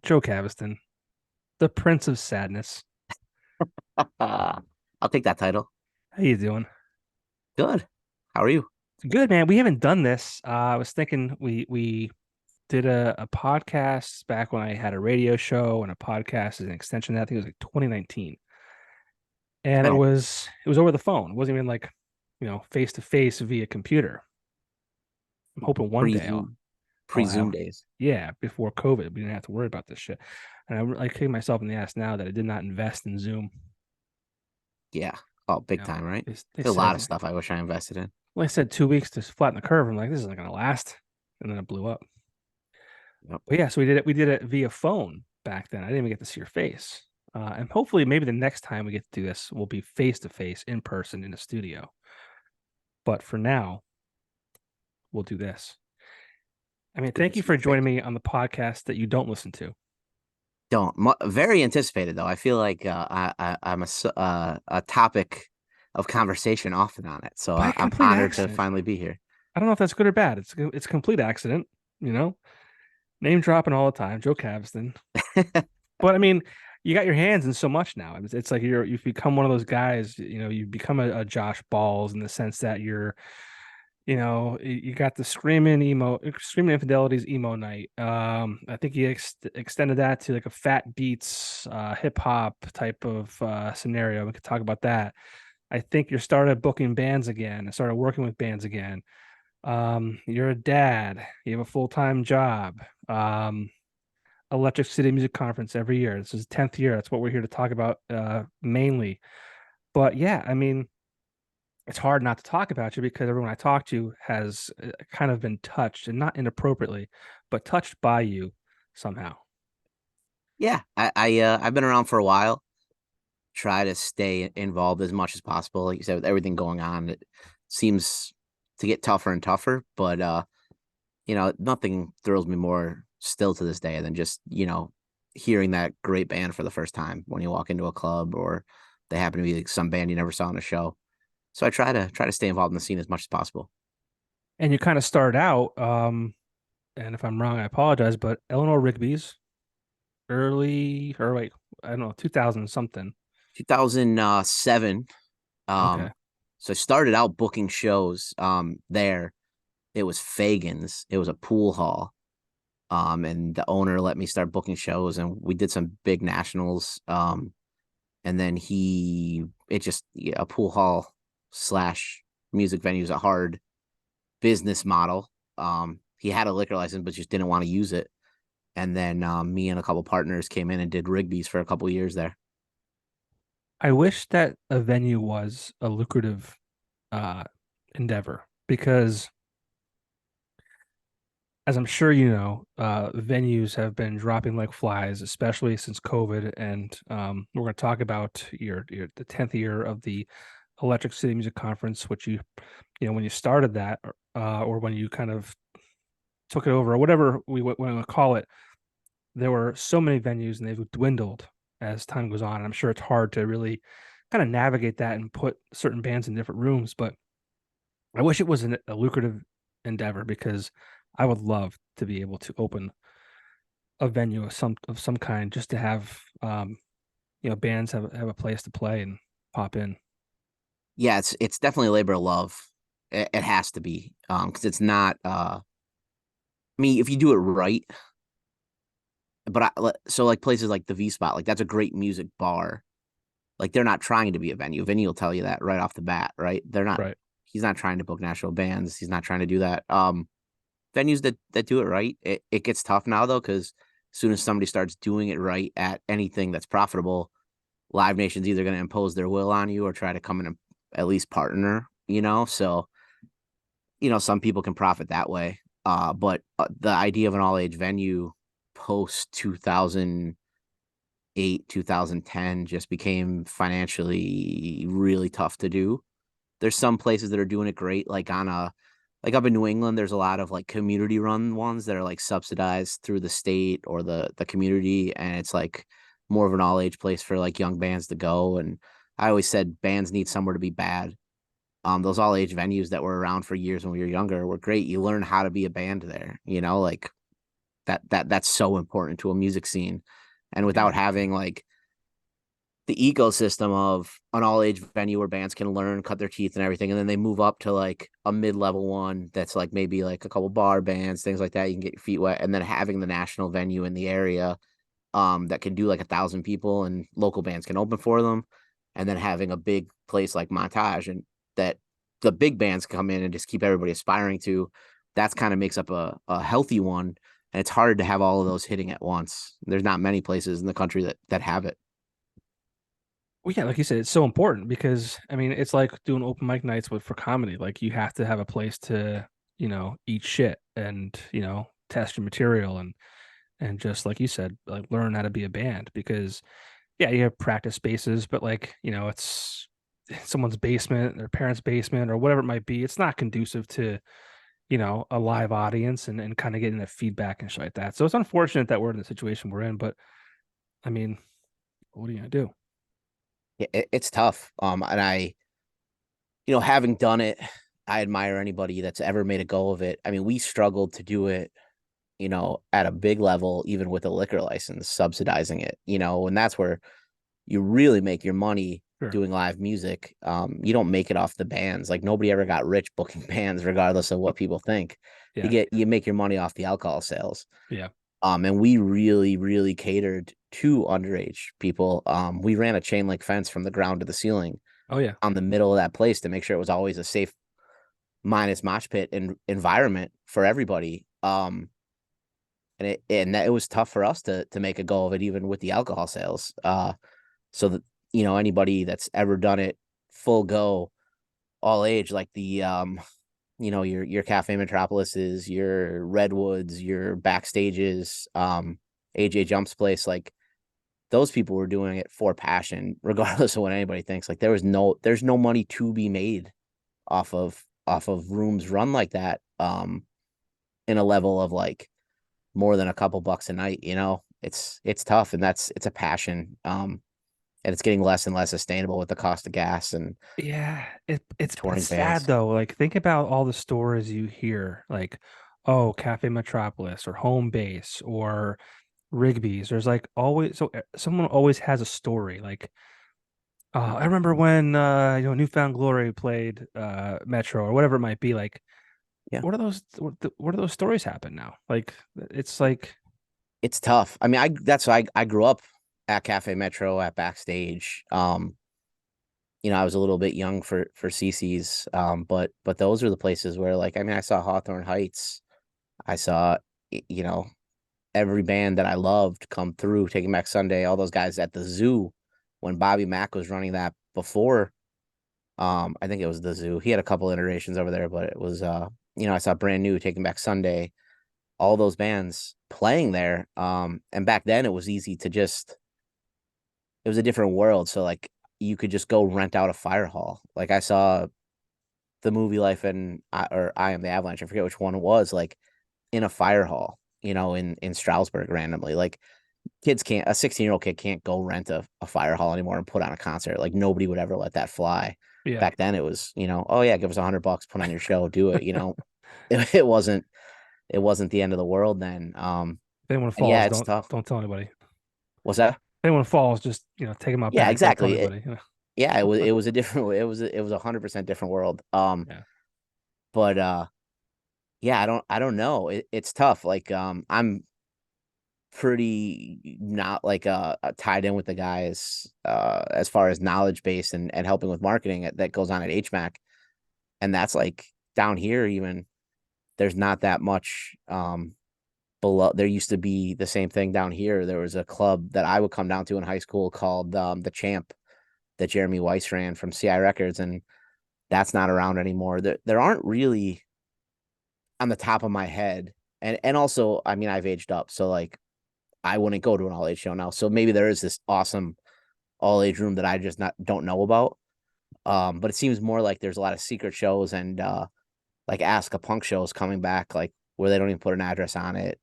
Joe Caviston, the Prince of Sadness. I'll take that title. How you doing? Good. How are you? Good, man. We haven't done this. I was thinking we did a podcast back when I had a radio show, and a podcast is an extension of that. I think it was like 2019. It's And it been was over the phone. It wasn't even like, face to face via computer. I'm hoping one day I'll pre-Zoom, I'll have pre-Zoom days. yeah, before COVID, we didn't have to worry about this shit. And I'm like kicking myself in the ass now that I did not invest in Zoom. Yeah. Oh, big time, right? They There's a lot of said stuff I wish I invested in. well, I said 2 weeks to flatten the curve. I'm like, this isn't gonna last. And then it blew up. Yep. But yeah, so we did it via phone back then. I didn't even get to see your face. And hopefully maybe the next time we get to do this will be face to face in person in a studio. But for now, we'll do this. I mean, Good to thank you see for your joining face. me on the podcast that you don't listen to. Don't. Very anticipated though. I feel like I'm a topic of conversation often on it. So By I'm complete honored to accident. finally be here. I don't know if that's good or bad. It's a complete accident, you know? Name dropping all the time, Joe Caviston. But I mean, you got your hands in so much now. It's like you've become one of those guys. You become a Josh Balls in the sense that you got the screaming infidelities emo night. I think you extended that to like a Phat Beatz, hip hop type of scenario. We could talk about that. I think you started booking bands again and started working with bands again. You're a dad. You have a full-time job. Electric City Music Conference every year. This is 10th year. That's what we're here to talk about mainly. But yeah, I mean, it's hard not to talk about you because everyone I talk to has kind of been touched, and not inappropriately, but touched by you somehow. Yeah. I've been around for a while. Try to stay involved as much as possible. Like you said, with everything going on, it seems to get tougher and tougher. But nothing thrills me more still to this day than just, hearing that great band for the first time when you walk into a club or they happen to be like some band you never saw on a show. So I try to stay involved in the scene as much as possible. And you kind of started out, and if I'm wrong, I apologize, but Eleanor Rigby's early, or wait, I don't know, 2000 something. 2007. Okay. Um, so I started out booking shows there. It was Fagan's. It was a pool hall. And the owner let me start booking shows, and we did some big nationals. And then a pool hall slash music venue is a hard business model. He had a liquor license, but just didn't want to use it. And then me and a couple partners came in and did Rigby's for a couple years there. I wish that a venue was a lucrative uh endeavor because as I'm sure you know, venues have been dropping like flies, especially since COVID. And we're going to talk about the 10th year of the Electric City Music Conference, which when you started that, or when you kind of took it over, or whatever we want to call it, there were so many venues and they've dwindled as time goes on. And I'm sure it's hard to really kind of navigate that and put certain bands in different rooms, but I wish it was a lucrative endeavor because I would love to be able to open a venue of some kind just to have bands have a place to play and pop in. Yeah, it's definitely a labor of love. It has to be, because it's not. I mean, if you do it right, so like places like the V Spot, like that's a great music bar. Like they're not trying to be a venue. Vinny will tell you that right off the bat, right? They're not. Right. He's not trying to book national bands. He's not trying to do that. Venues that do it right, it gets tough now though, because as soon as somebody starts doing it right at anything that's profitable, Live Nation's either going to impose their will on you or try to come in and at least partner. So some people can profit that way. But the idea of an all age venue post 2008, 2010 just became financially really tough to do. There's some places that are doing it great, like up in New England, there's a lot of like community run ones that are like subsidized through the state or the community, and it's like more of an all age place for like young bands to go. And I always said bands need somewhere to be bad. Those all age venues that were around for years when we were younger were great. You learn how to be a band there, like that's so important to a music scene. And Yeah. without having like the ecosystem of an all age venue where bands can learn, cut their teeth and everything, and then they move up to like a mid level one that's like maybe like a couple bar bands, things like that. You can get your feet wet, and then having the national venue in the area that can do like 1,000 people and local bands can open for them, and then having a big place like Montage and that the big bands come in and just keep everybody aspiring to. That's kind of makes up a healthy one, and it's hard to have all of those hitting at once. There's not many places in the country that have it. Well, yeah, like you said, it's so important because I mean, it's like doing open mic nights with for comedy. Like you have to have a place to, eat shit and, test your material and just like you said, like learn how to be a band because yeah, you have practice spaces, but like, it's someone's basement, their parents' basement, or whatever it might be. It's not conducive to, a live audience and kind of getting that feedback and shit like that. So it's unfortunate that we're in the situation we're in, but I mean, what are you gonna do? It's tough. And having done it, I admire anybody that's ever made a go of it. I mean, we struggled to do it, at a big level, even with a liquor license, subsidizing it, and that's where you really make your money Sure. doing live music. You don't make it off the bands. Like nobody ever got rich booking bands, regardless of what people think. Yeah. You make your money off the alcohol sales. Yeah. And we really, really catered to underage people. We ran a chain link fence from the ground to the ceiling Oh yeah. on the middle of that place to make sure it was always a safe minus mosh pit environment for everybody. And it was tough for us to make a go of it, even with the alcohol sales. So that anybody that's ever done it full go, all age, like the your Cafe Metropolises, your Redwoods, your Backstages, AJ Jump's place, like those people were doing it for passion, regardless of what anybody thinks. Like there's no money to be made off of rooms run like that, in a level of like more than a couple bucks a night. It's tough, and it's a passion. And it's getting less and less sustainable with the cost of gas and Yeah, it's touring sad bands. though. Like think about all the stories you hear, like, oh, Cafe Metropolis or Home Base or Rigby's. There's like always someone always has a story. Like, I remember when Newfound Glory played Metro or whatever it might be. Like, Yeah, where do those stories happen now? Like, it's like, it's tough. I mean, that's why I grew up at Cafe Metro at Backstage. I was a little bit young for CC's, but those are the places where, like, I mean, I saw Hawthorne Heights. I saw, you know, every band that I loved come through, Taking Back Sunday, all those guys at the Zoo when Bobby Mack was running that before. I think it was the Zoo. He had a couple iterations over there, but it was I saw Brand New, Taking Back Sunday, all those bands playing there. And back then it was easy to just it was a different world. So like you could just go rent out a fire hall. Like I saw the movie Life and or I Am the Avalanche. I forget which one it was, like in a fire hall, in Stroudsburg randomly. Like kids can't, a 16-year-old kid can't go rent a fire hall anymore and put on a concert. Like nobody would ever let that fly. yeah. Back then it was, oh yeah, give us $100, put on your show, do it. It wasn't the end of the world then. If anyone And yeah, falls, it's don't tough. don't tell anybody. If What's that? anyone falls, just take them out Yeah, back. Don't tell exactly. anybody. Yeah, it was a different, it was 100% different world. Yeah. But yeah, I don't know. It's tough. Like, I'm pretty not like tied in with the guys as far as knowledge base and helping with marketing that goes on at HMAC. And that's like down here, even there's not that much below. There used to be the same thing down here. There was a club that I would come down to in high school called the Champ, that Jeremy Weiss ran from CI Records, and that's not around anymore. There aren't really, on the top of my head, and also, I mean, I've aged up, so like I wouldn't go to an all age show now. So maybe there is this awesome all age room that I just not don't know about. But it seems more like there's a lot of secret shows and like Ask a Punk shows coming back, like where they don't even put an address on it.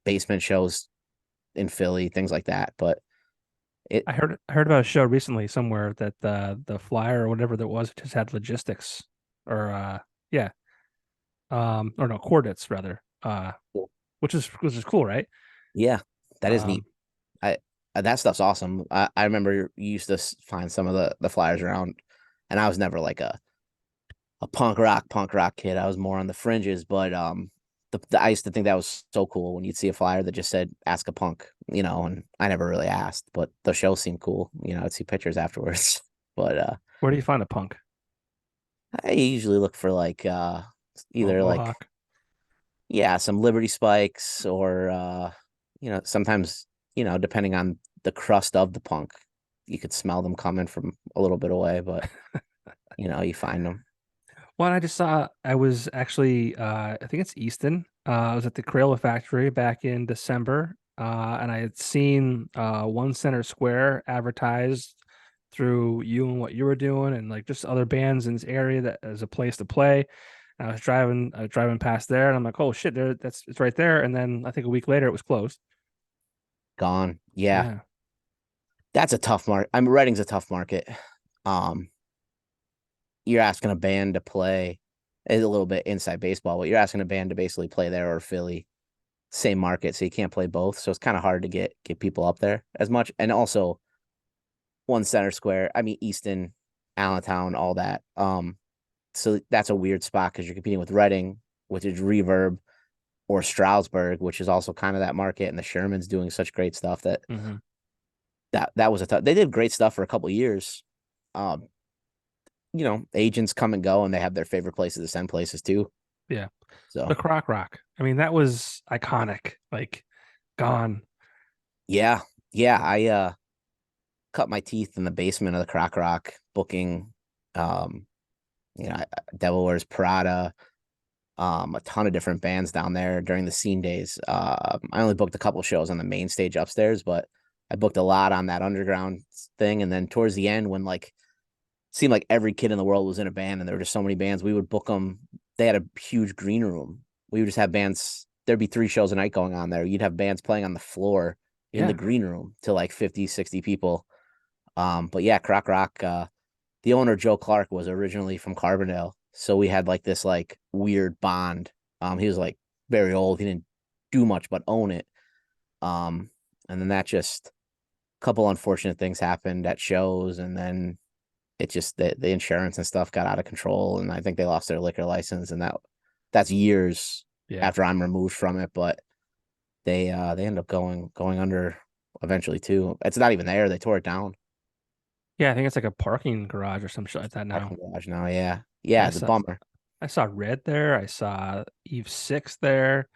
Basement shows in Philly, things like that. But it I heard about a show recently somewhere that the flyer or whatever that was just had logistics or yeah or no coordinates rather. which is cool, right? Yeah, that is neat. Um, I that stuff's awesome. I remember you used to find some of the flyers around, and I was never like a punk rock kid. I was more on the fringes, but I used to think that was so cool when you'd see a flyer that just said "Ask a Punk," and I never really asked, but the show seemed cool. I'd see pictures afterwards, but where do you find a punk? I usually look for like either like Mohawk. yeah, some Liberty Spikes or sometimes, depending on the crust of the punk, you could smell them coming from a little bit away, but you find them. One I just saw, I was actually, I think it's Easton. I was at the Crayola factory back in December, and I had seen One Center Square advertised through you and what you were doing, and like just other bands in this area that as a place to play. And I was driving past there, and I'm like, oh shit, it's right there. And then I think a week later it was closed. Gone. Yeah. Yeah. That's a tough market. I mean, Reading's a tough market. Um, you're asking a band to play is a little bit inside baseball, but you're asking a band to basically play there or Philly, same market, so you can't play both. So it's kind of hard to get people up there as much. And also One Center Square, I mean Easton, Allentown, all that. So that's a weird spot because you're competing with Reading, which is Reverb, or Stroudsburg, which is also kind of that market, and the Sherman's doing such great stuff that Hmm. that was a tough. They did great stuff for a couple of years. Um, agents come and go, and they have their favorite places to send places too. Yeah. The So Croc Rock. I mean, that was iconic. Like, gone. yeah, yeah, I cut my teeth in the basement of the Croc Rock booking. Um, Devil Wears Prada. A ton of different bands down there during the scene days. I only booked a couple shows on the main stage upstairs, but I booked a lot on that underground thing. And then towards the end, when like seemed like every kid in the world was in a band and there were just so many bands, we would book them. They had a huge green room. We would just have bands. There'd be 3 shows a night going on there. You'd have bands playing on the floor in the Yeah. green room to like 50, 60 people. But yeah, Croc Rock, the owner, Joe Clark, was originally from Carbondale. So we had like this like weird bond. He was like very old. He didn't do much but own it. Um, and then that just a couple unfortunate things happened at shows, and then it just the insurance and stuff got out of control, and I think they lost their liquor license, and that's years Yeah. after I'm removed from it. But they end up going under eventually too. It's not even there. They tore it down. Yeah, I think it's like a parking garage or some shit like that now. Parking garage now. Yeah. Yeah, Yeah, it's a bummer. I saw Red there. I saw Eve Six there.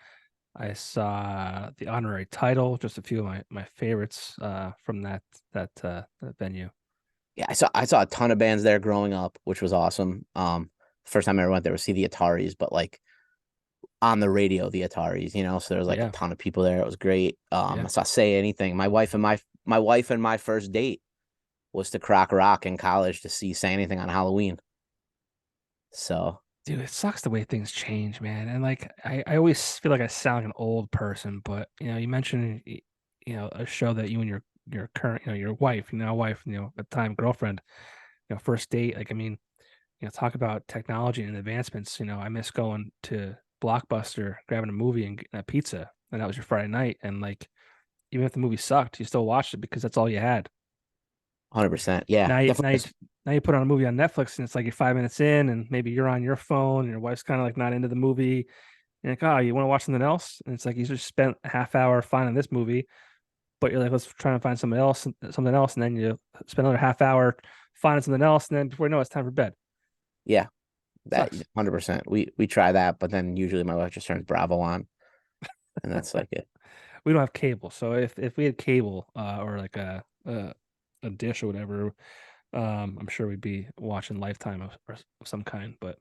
I saw the honorary title, just a few of my favorites from that venue. Yeah, I saw a ton of bands there growing up, which was awesome. First time I ever went there was see the Ataris, but like on the radio, the Ataris, so there was like a Yeah, ton of people there. It was great. yeah. I saw Say Anything. My wife and my first date was to Croc Rock in college to see Say Anything on Halloween. So Dude, it sucks the way things change, man. And like I always feel like I sound like an old person, but you mentioned a show that you and your current, your wife, now wife, at the time girlfriend, first date. Like, I mean, talk about technology and advancements. I miss going to Blockbuster, grabbing a movie and getting a pizza, and that was your Friday night. And like, even if the movie sucked, you still watched it because that's all you had. 100%. Yeah, Now you now you definitely. now you put on a movie on Netflix and it's like you're 5 minutes in, and maybe you're on your phone and your wife's kind of like not into the movie. And like, oh, you want to watch something else? And it's like you just spent a half hour finding this movie, but you're like, let's try and find something else, and then you spend another half hour finding something else, and then before you know it, it's time for bed. Yeah, that Sucks. 100%. We try that, but then usually my wife just turns Bravo on, and that's like it. We don't have cable, so if we had cable or like a dish or whatever, I'm sure we'd be watching Lifetime of some kind. But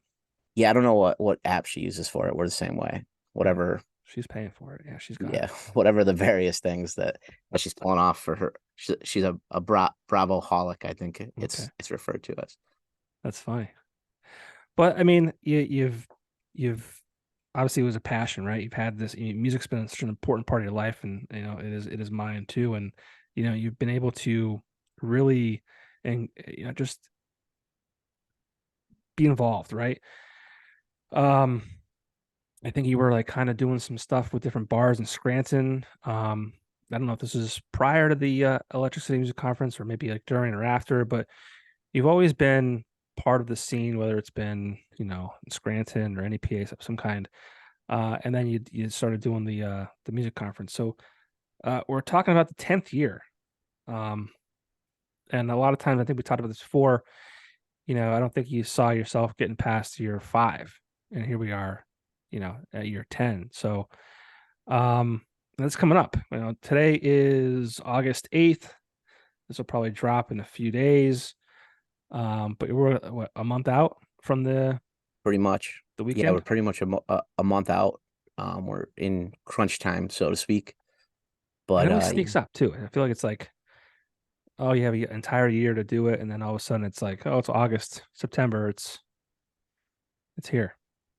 Yeah, I don't know what app she uses for it. We're the same way. yeah, Whatever. she's paying for it. Yeah, she's got it. Yeah, whatever the various things that she's pulling off for her. She's a Bravo holic, I think Okay, it's referred to as. that's funny. But I mean, you've obviously it was a passion, right? You've had this music's been such an important part of your life, and it is mine too. And you've been able to really and just be involved, right? Um, I think you were like kind of doing some stuff with different bars in Scranton. I don't know if this is prior to the Electric City Music Conference or maybe like during or after, but you've always been part of the scene, whether it's been, in Scranton or any PA of some kind. And then you started doing the music conference. So we're talking about the 10th year. Um, and a lot of times I think we talked about this before, I don't think you saw yourself getting past year 5. And here we are, at year 10. So that's coming up. Today is August 8th. This will probably drop in a few days. But we're what, a month out from Pretty much. the Yeah, we're weekend. pretty much a month out. We're in crunch time, so to speak. It But always sneaks up too. I feel like it's like, oh, you have an entire year to do it, and then all of a sudden it's like, oh, it's August, September, it's here.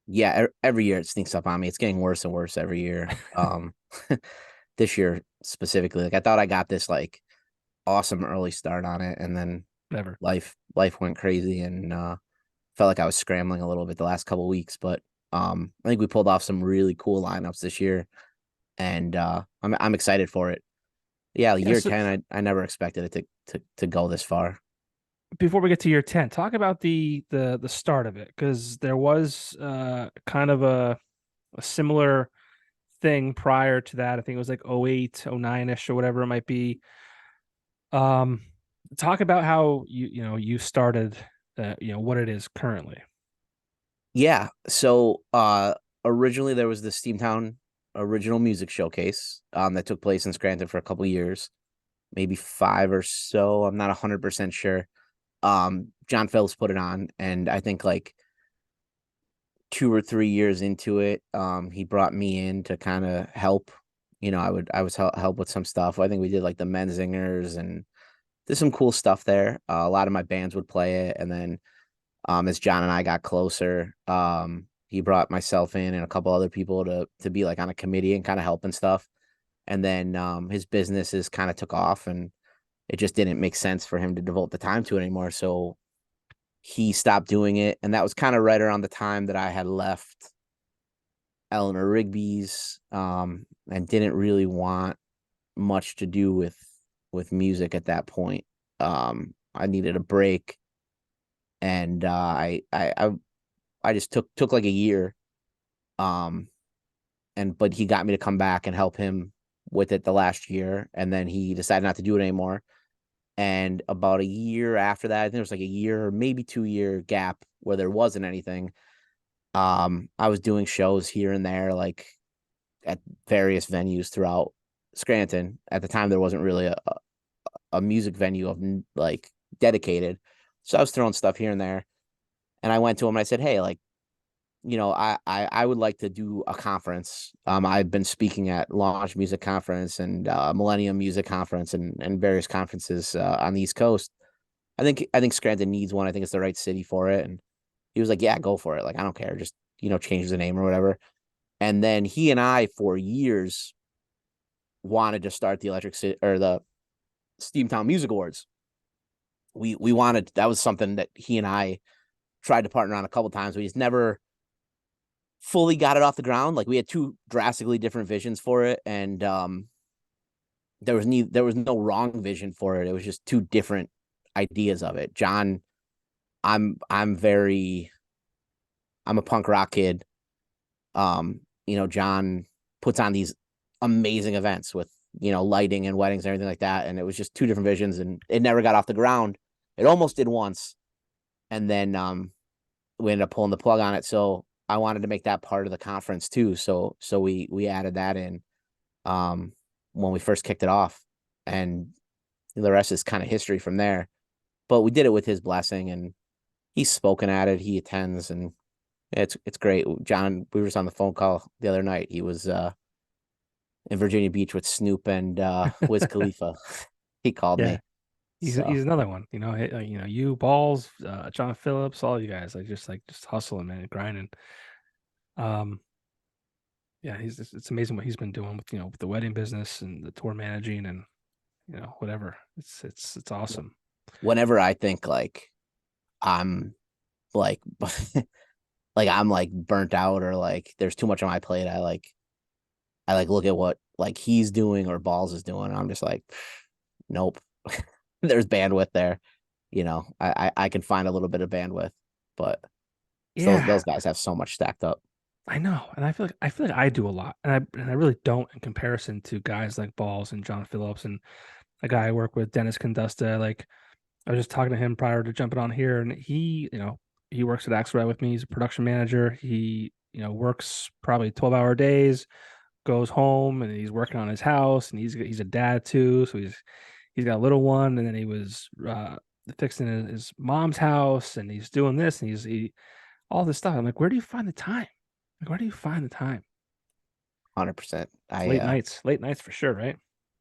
yeah, every year it sneaks up on me. It's getting worse and worse every year. This year specifically, like I thought I got this like awesome early start on it, and then Never. life went crazy, and felt like I was scrambling a little bit the last couple of weeks. But I think we pulled off some really cool lineups this year, and I'm excited for it. Yeah, Yeah. year So 10, I never expected it to go this far. before we get to year 10, talk about the start of it, because there was kind of a similar thing prior to that. I think it was like 08, 09ish or whatever it might be. Um, talk about how you started, what it is currently. Yeah. So originally there was the Steamtown original music showcase that took place in Scranton for a couple years, maybe 5 or so. I'm not 100% sure. John Phillips put it on, and I think like 2 or 3 years into it, he brought me in to kind of help. I was help with some stuff. I think we did like the Menzingers and there's some cool stuff there. A lot of my bands would play it, and then as John and I got closer, he brought myself in and a couple other people to be like on a committee and kind of help and stuff. And then his businesses kind of took off, and it just didn't make sense for him to devote the time to it anymore. So he stopped doing it, and that was kind of right around the time that I had left Eleanor Rigby's, and didn't really want much to do with music at that point. I needed a break, and I just took like a year, um, and but he got me to come back and help him with it the last year, and then he decided not to do it anymore. And about a year after that, I think it was like a year, maybe 2 year gap where there wasn't anything. I was doing shows here and there, like at various venues throughout Scranton. At the time, there wasn't really a music venue of like dedicated. So I was throwing stuff here and there. And I went to him and I said, hey, like, I would like to do a conference. I've been speaking at Launch Music Conference and Millennium Music Conference and various conferences on the East Coast. I think Scranton needs one. I think it's the right city for it. And he was like, yeah, go for it. Like, I don't care. Just, change the name or whatever. And then he and I, for years, wanted to start the Electric City or the Steamtown Music Awards. We wanted, that was something that he and I tried to partner on a couple times. We just never fully got it off the ground. Like we had two drastically different visions for it, and there was no wrong vision for it. It was just two different ideas of it. John, I'm very I'm a punk rock kid. John puts on these amazing events with lighting and weddings and everything like that, and it was just two different visions, and it never got off the ground. It almost did once, and then we ended up pulling the plug on it. So I wanted to make that part of the conference too. So we added that in um when we first kicked it off, and the rest is kind of history from there. But we did it with his blessing, and he's spoken at it. He attends, and it's great. John, we were just on the phone call the other night. He was in Virginia Beach with Snoop and Wiz Khalifa. He called Yeah, me. So he's another one. You balls, John Phillips, all you guys like just hustling, man, and grinding. Um, yeah, it's amazing what he's been doing with the wedding business and the tour managing and whatever. It's awesome. whenever I think like I'm like like I'm like burnt out or like there's too much on my plate, I like look at what like he's doing or Balls is doing, and I'm just like, nope. There's bandwidth there. I can find a little bit of bandwidth, but those Yeah, guys have so much stacked up. I know, and I feel like I do a lot, and I really don't in comparison to guys like Balls and John Phillips and a guy I work with, Dennis Condusta. Like I was just talking to him prior to jumping on here, and he works at Axelrad with me. He's a production manager. He works probably 12-hour days, goes home, and he's working on his house, and he's a dad too, so he's got a little one, and then he was fixing his mom's house, and he's doing this, and he all this stuff. I'm like, where do you find the time? Like, where do you find the time? 100%. It's I late nights for sure, right?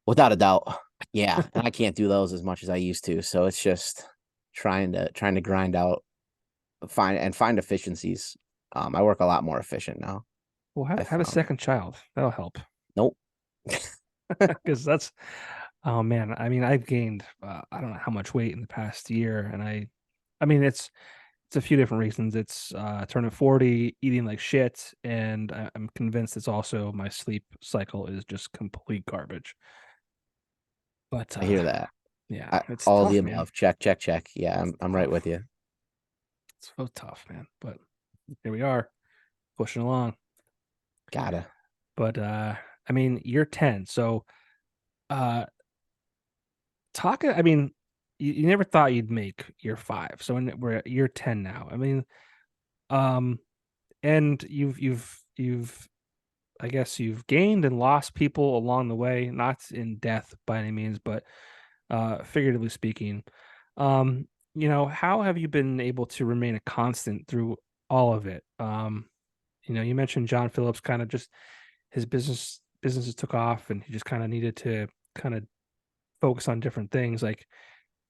Without a doubt. Yeah, and I can't do those as much as I used to, so it's just trying to grind out, find efficiencies. I work a lot more efficient now. Well, I have a found. second child. That'll help. Nope. Because that's oh man, I mean, I've gained I don't know how much weight in the past year, and I mean, it's a few different reasons. It's turning 40, eating like shit, and I'm convinced it's also my sleep cycle is just complete garbage. But I hear that. yeah, it's All of the tough, man. above. Check, check, check. Yeah, It's I'm right with tough. you. It's so tough, man. But here we are, pushing along. Gotta. But I mean, you're 10, so uh I mean, you never thought you'd make year 5. So we're at year 10 now. I mean, um and you've I guess you've gained and lost people along the way, not in death by any means, but figuratively speaking. How have you been able to remain a constant through all of it? You mentioned John Phillips kind of just his businesses took off and he just kind of needed to kind of focus on different things. Like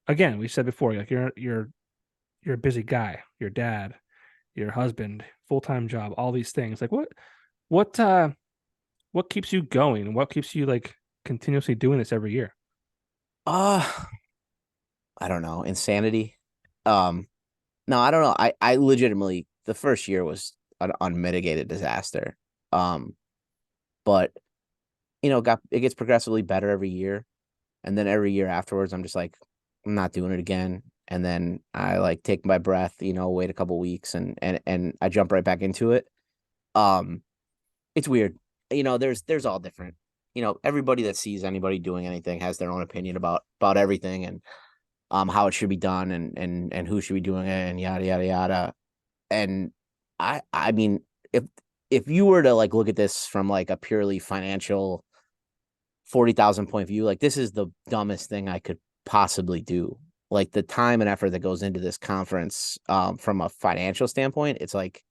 again, we said before, like you're a busy guy, your dad, your husband, full-time job, all these things. Like what what keeps you going? What keeps you like continuously doing this every year? Uh, I don't know. Insanity. Um, no, I don't know. I legitimately the first year was an unmitigated disaster. Um, but got it gets progressively better every year. And then every year afterwards, I'm just like, I'm not doing it again. And then I like take my breath, wait a couple weeks and I jump right back into it. Um, it's weird. There's all different. Everybody that sees anybody doing anything has their own opinion about everything and how it should be done and who should be doing it and yada yada yada. And I mean, if you were to like look at this from like a purely financial 40,000 point view, like this is the dumbest thing I could possibly do. Like the time and effort that goes into this conference, from a financial standpoint, it's like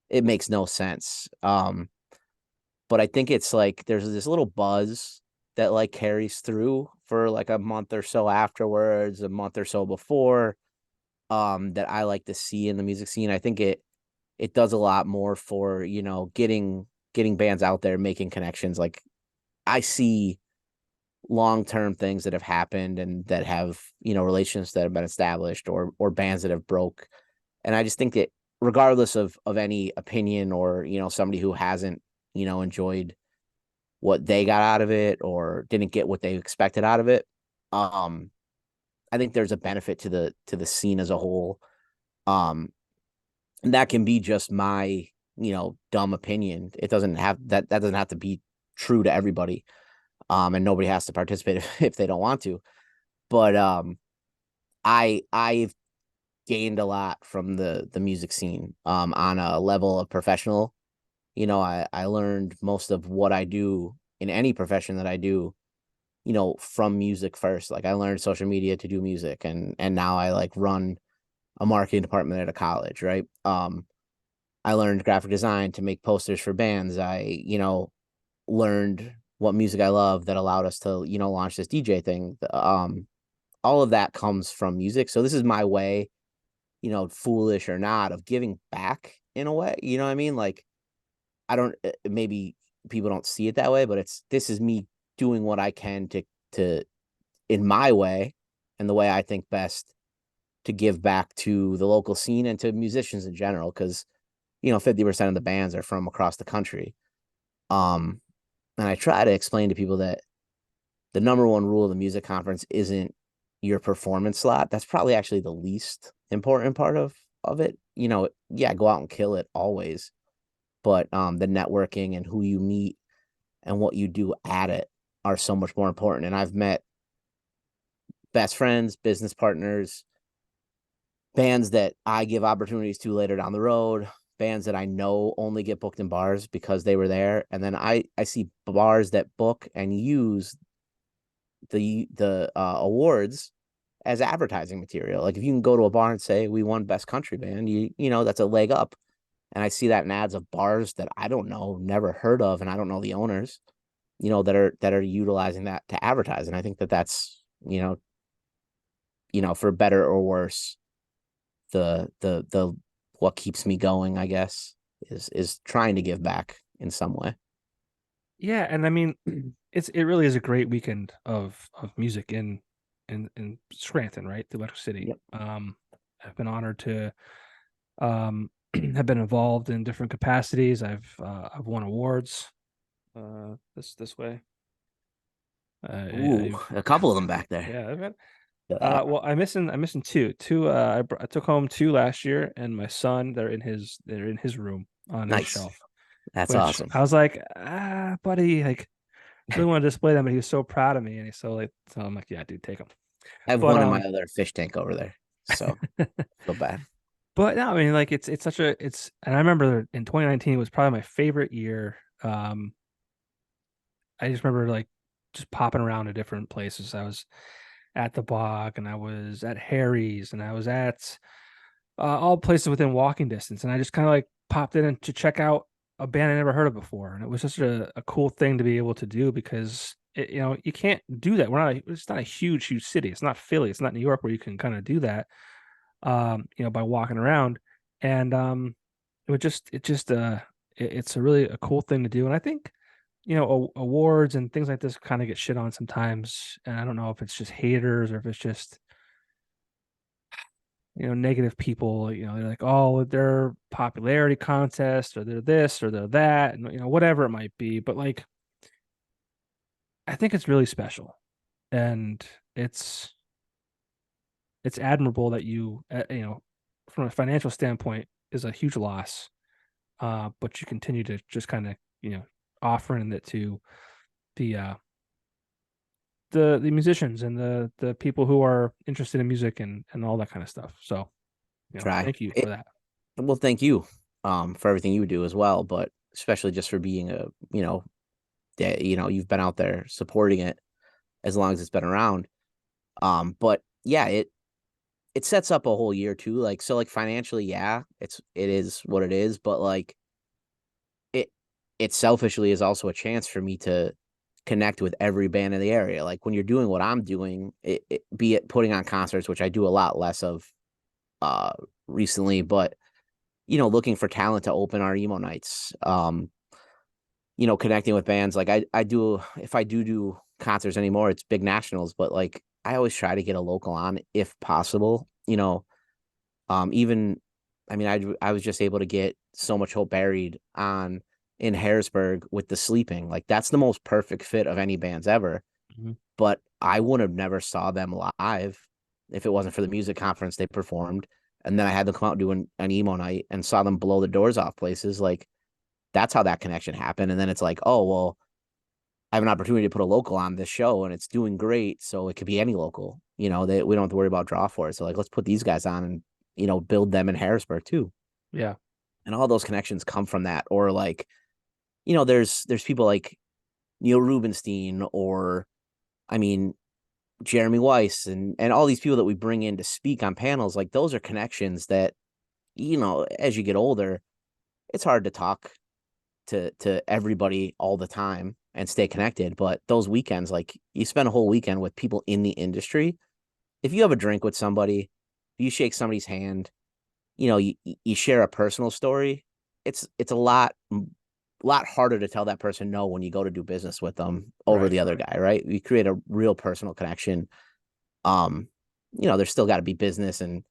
it makes no sense. But I think it's like there's this little buzz that like carries through for like a month or so afterwards, a month or so before, that I like to see in the music scene. I think it does a lot more for, getting bands out there, making connections. Like I see long-term things that have happened and that have, relations that have been established or bands that have broke. And I just think that regardless of any opinion or, somebody who hasn't, enjoyed what they got out of it or didn't get what they expected out of it, I think there's a benefit to the scene as a whole. And that can be just my, dumb opinion. It doesn't have that doesn't have to be true to everybody. And nobody has to participate if they don't want to. But I've gained a lot from the music scene, on a level of professional. I learned most of what I do in any profession that I do, from music first. Like I learned social media to do music, and now I like run a marketing department at a college, right? I learned graphic design to make posters for bands. I, learned what music I love that allowed us to, launch this DJ thing. All of that comes from music. So this is my way, foolish or not, of giving back in a way. You know what I mean? Like I don't maybe people don't see it that way, but this is me doing what I can to in my way and the way I think best to give back to the local scene and to musicians in general. Because 50% of the bands are from across the country. Um, and I try to explain to people that the number one rule of the music conference isn't your performance slot. That's probably actually the least important part of it. Yeah, go out and kill it always, but the networking and who you meet and what you do at it are so much more important. And I've met best friends, business partners, bands that I give opportunities to later down the road, bands that I know only get booked in bars because they were there. And then I see bars that book and use the awards as advertising material. Like if you can go to a bar and say we won best country band, that's a leg up. And I see that in ads of bars that I don't know, never heard of, and I don't know the owners, that are utilizing that to advertise. And I think that that's for better or worse, the what keeps me going, I guess, is trying to give back in some way. Yeah, and I mean, it really is a great weekend of music in Scranton, right? The Electric City. Yep. I've been honored to have been involved in different capacities. I've won awards this way. Ooh, I've a couple of them back there. yeah, I've been That. well, I'm missing two. Two I took home two last year, and my son, they're in his room on his Nice. shelf, That's which awesome. I was like, buddy, like really want to display them, but he was so proud of me, and he's so like, so I'm like, yeah, dude, take them. I have But one in my other fish tank over there, so feel bad. but no, I mean, like it's such a it's, and I remember in 2019 was probably my favorite year. I just remember like just popping around to different places. I was at the Bog, and I was at Harry's, and I was at all places within walking distance, and I just kind of like popped in to check out a band I never heard of before, and it was just a cool thing to be able to do because you can't do that. It's not a huge city. It's not Philly. It's not New York where you can kind of do that. By walking around, and it's a really a cool thing to do, and I think awards and things like this kind of get shit on sometimes, and I don't know if it's just haters or if it's just negative people. They're like, oh, they're popularity contest, or they're this or they're that, and whatever it might be. But like, I think it's really special, and it's it's admirable that from a financial standpoint, is a huge loss. But you continue to just kind of offering it to the the musicians and the people who are interested in music and all that kind of stuff. So Try thank you for it. that. Well, thank you for everything you do as well, but especially just for being that you've been out there supporting it as long as it's been around. But yeah, it sets up a whole year too. Like so, like financially, yeah, it is what it is, but like it it selfishly is also a chance for me to connect with every band in the area. Like when you're doing what I'm doing, be it putting on concerts, which I do a lot less of uh recently, but looking for talent to open our emo nights. Connecting with bands. Like I do, if I do concerts anymore, it's big nationals, but like I always try to get a local on if possible. Even I mean, I was just able to get So Much Hope Buried on in Harrisburg with the Sleeping. Like that's the most perfect fit of any bands ever. Mhm. But I would have never saw them live if it wasn't for the music conference they performed. And then I had them come out and do an emo night and saw them blow the doors off places. Like that's how that connection happened. And then it's like, oh, well, I have an opportunity to put a local on this show and it's doing great. So it could be any local, we don't have to worry about draw for it. So like, let's put these guys on and, build them in Harrisburg too. Yeah. And all those connections come from that. Or like, there's people like Neil Rubenstein or, I mean, Jeremy Weiss and all these people that we bring in to speak on panels. Like those are connections that, as you get older, it's hard to talk to everybody all the time and stay connected. But those weekends, like you spend a whole weekend with people in the industry. If you have a drink with somebody, you shake somebody's hand, you share a personal story. It's a lot harder to tell that person no when you go to do business with them over Right. the other guy, right? You create a real personal connection. There's still got to be business and